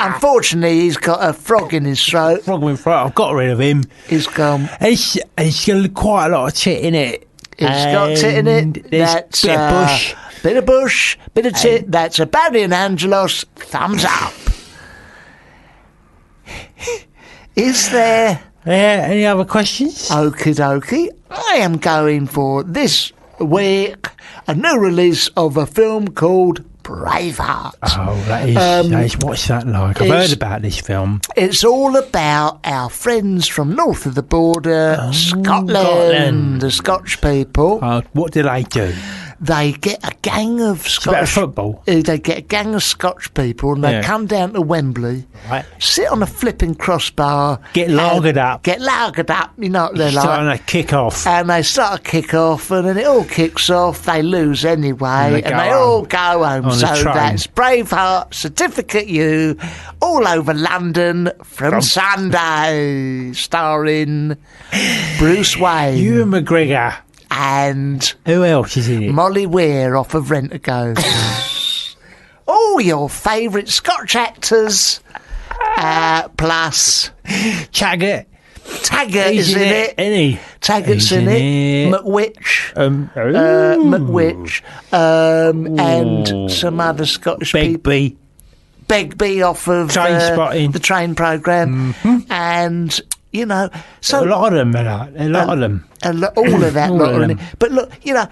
unfortunately, he's got a frog in his throat. I've got rid of him. He's gone. It's got quite a lot of tit in it. It's got tit in it. That's bit of bush. Bit of bush, bit of tit. That's a Barry and Angelos. Thumbs up. Is there... any other questions? Okie dokie. I am going for this week a new release of a film called Braveheart. Oh, that is what's that like? I've heard about this film. It's all about our friends from north of the border, Scotland, the Scotch people. What do they do? they get a gang of Scottish football. They get a gang of Scotch people, and they come down to Wembley, sit on a flipping crossbar, get lagered up. You know what they're like. Starting a kick off, and they start a kick off, and then it all kicks off. They lose anyway, and they all go home. So that's Braveheart, Certificate You, all over London from Sunday, starring Bruce Wayne, Ewan McGregor. And who else is in it? Molly Weir off of Rent-A-Go. All your favourite Scotch actors, plus Taggart is in it. Isn't he? Taggart's in it. McWitch. McWitch. And some other Scottish people. Begbie off of the Train programme. Mm-hmm. And... You know, so a lot of them, all of that lot. But look, you know,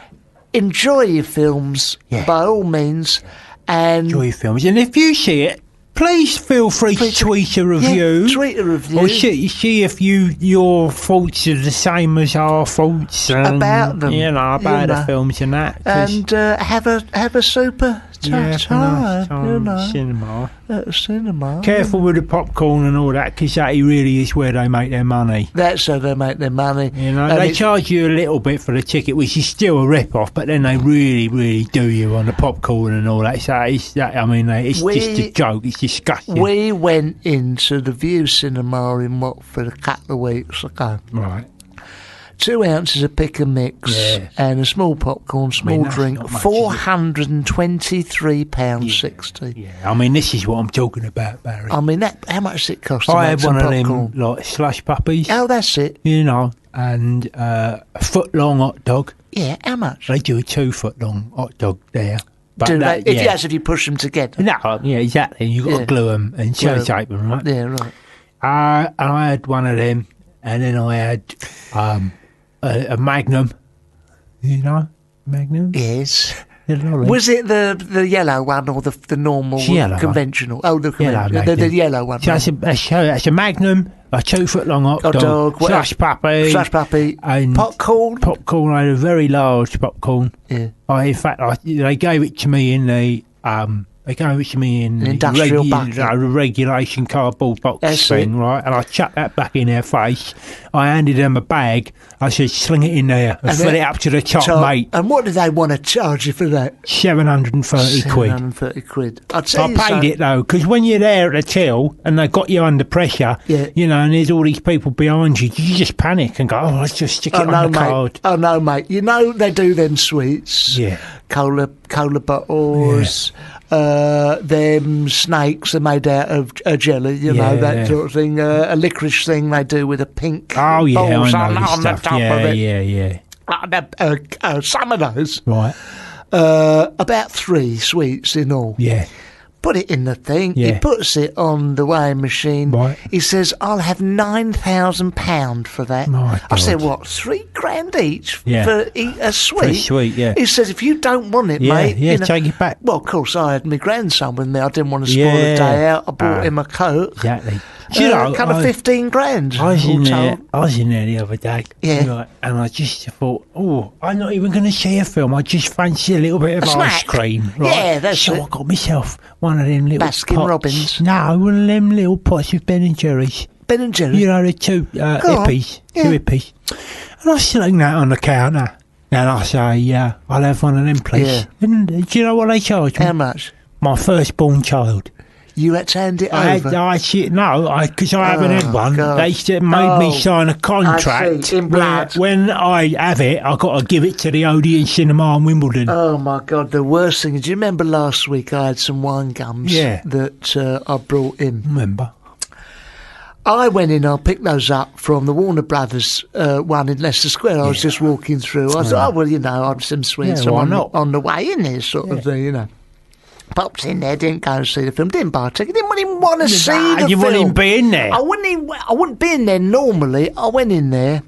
enjoy your films by all means, and enjoy your films. And if you see it, please feel free to tweet a review. Yeah, tweet a review. Or see if your thoughts are the same as our thoughts about them. You know, about the films and that. And have a super cinema. Cinema. Careful with the popcorn and all that, because that really is where they make their money. That's how they make their money. You know, they charge you a little bit for the ticket, which is still a rip-off, but then they really, really do you on the popcorn and all that. So it's just a joke. It's disgusting. We went into the View Cinema in Watford a couple of weeks ago. Right. 2 ounces of pick and mix and a small popcorn, drink, £423.60. Yeah, I mean, this is what I'm talking about, Barry. I mean, how much does it cost? I had one popcorn? of them, like, slush puppies. Oh, that's it. You know, and a foot-long hot dog. Yeah, how much? They do a 2-foot-long hot dog there. But do they? If you push them together. No, yeah, exactly. You've got to glue them and tape them, right? Yeah, right. And I had one of them, and then I had... a Magnum, you know, Magnum. Yes. Was it the yellow one or the normal conventional? One. Oh, the yellow one. So that's a Magnum, a 2-foot-long hot dog, slush puppy, and popcorn. Popcorn. I had a very large popcorn. Yeah. In fact, they gave it to me in the industrial bucket. Regulation cardboard box thing, right? And I chucked that back in their face. I handed them a bag. I said, sling it in there and fill it up to the top, mate. And what do they want to charge you for that? 730 quid. 730 quid. I paid it, though, because when you're there at the till and they've got you under pressure, you know, and there's all these people behind you, you just panic and go, let's just stick it on the card. Oh, no, mate. You know they do them sweets. Yeah. Cola bottles. Yeah. Them snakes are made out of jelly, you know, that sort of thing. A licorice thing they do with a pink balls on the top of it. Yeah. Some of those. Right. About 3 sweets in all. Yeah. Put it in the thing. He puts it on the weighing machine. Right. He says, I'll have £9,000 for that. My God. I said, what, £3,000 each for a sweet? For a sweet, yeah. He says, if you don't want it, mate. Yeah, take it back. Well, of course, I had my grandson with me. I didn't want to spoil the day out. I bought him a Coke. Exactly. You know, kind of 15 grand. I was in there the other day. Yeah. And I just thought, I'm not even going to see a film. I just fancy a little bit of ice cream. Right? Yeah, that's it. So I got myself one of them little Baskin pots. Robbins. No, one of them little pots with Ben and Jerry's. Ben and Jerry's? You know, the two hippies. Yeah. Two hippies. And I sling that on the counter. And I say, I'll have one of them, please. Yeah. And do you know what they charge me? How much? My firstborn child. You had to hand it over? Because I haven't had one. God. They made me sign a contract. In blood. When I have it, I've got to give it to the Odeon Cinema in Wimbledon. Oh, my God. The worst thing is, do you remember last week I had some wine gums that I brought in? Remember? I went in, I picked those up from the Warner Brothers one in Leicester Square. I was just walking through. I thought, I'm some sweets. On the way in there, sort of thing, you know. Popped in there, didn't go and see the film, didn't buy a ticket, didn't even want to see the film. You wouldn't even be in there? I wouldn't be in there normally. I went in there.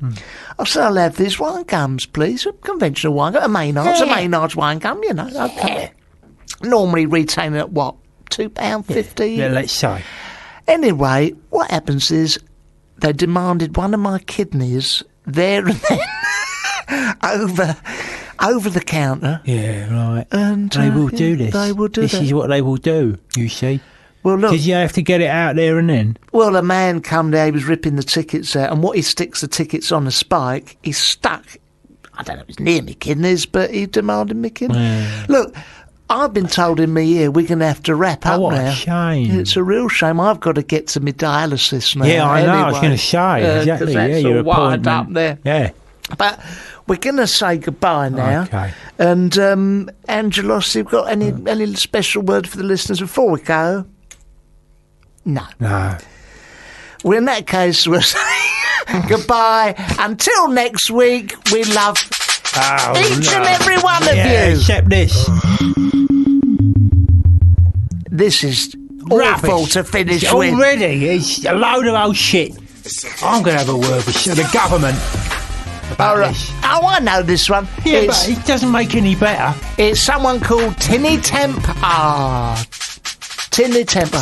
I said, I'll have these wine gums, please. A conventional wine gum, a Maynard's wine gum, you know. Okay. Normally retailing at what, £2.50? Yeah, let's say. Anyway, what happens is they demanded one of my kidneys there and then over the counter. Yeah, right. And they will do this. They will do this. This is what they will do, you see. Well, look. Did you have to get it out there and then? Well, a man come there, he was ripping the tickets out, and what he sticks the tickets on a spike, he's stuck. I don't know if it's near my kidneys, but he demanded my kidneys. Yeah. Look, I've been told in my ear we're going to have to wrap up what now. A shame. It's a real shame. I've got to get to my dialysis now. Yeah, I know. Anyway, I was going to say exactly. That's your wired appointment up there. Yeah, but we're going to say goodbye now. Okay. And Angelos, you've got any special word for the listeners before we go? No. Well, in that case, we'll say goodbye. Until next week, we love each and every one of you. Except this. This is awful to finish with. Already, it's a load of old shit. I'm going to have a word with the government about this. Oh, I know this one. Yeah, but it doesn't make any better. It's someone called Tinny Temp. Tinny Temp.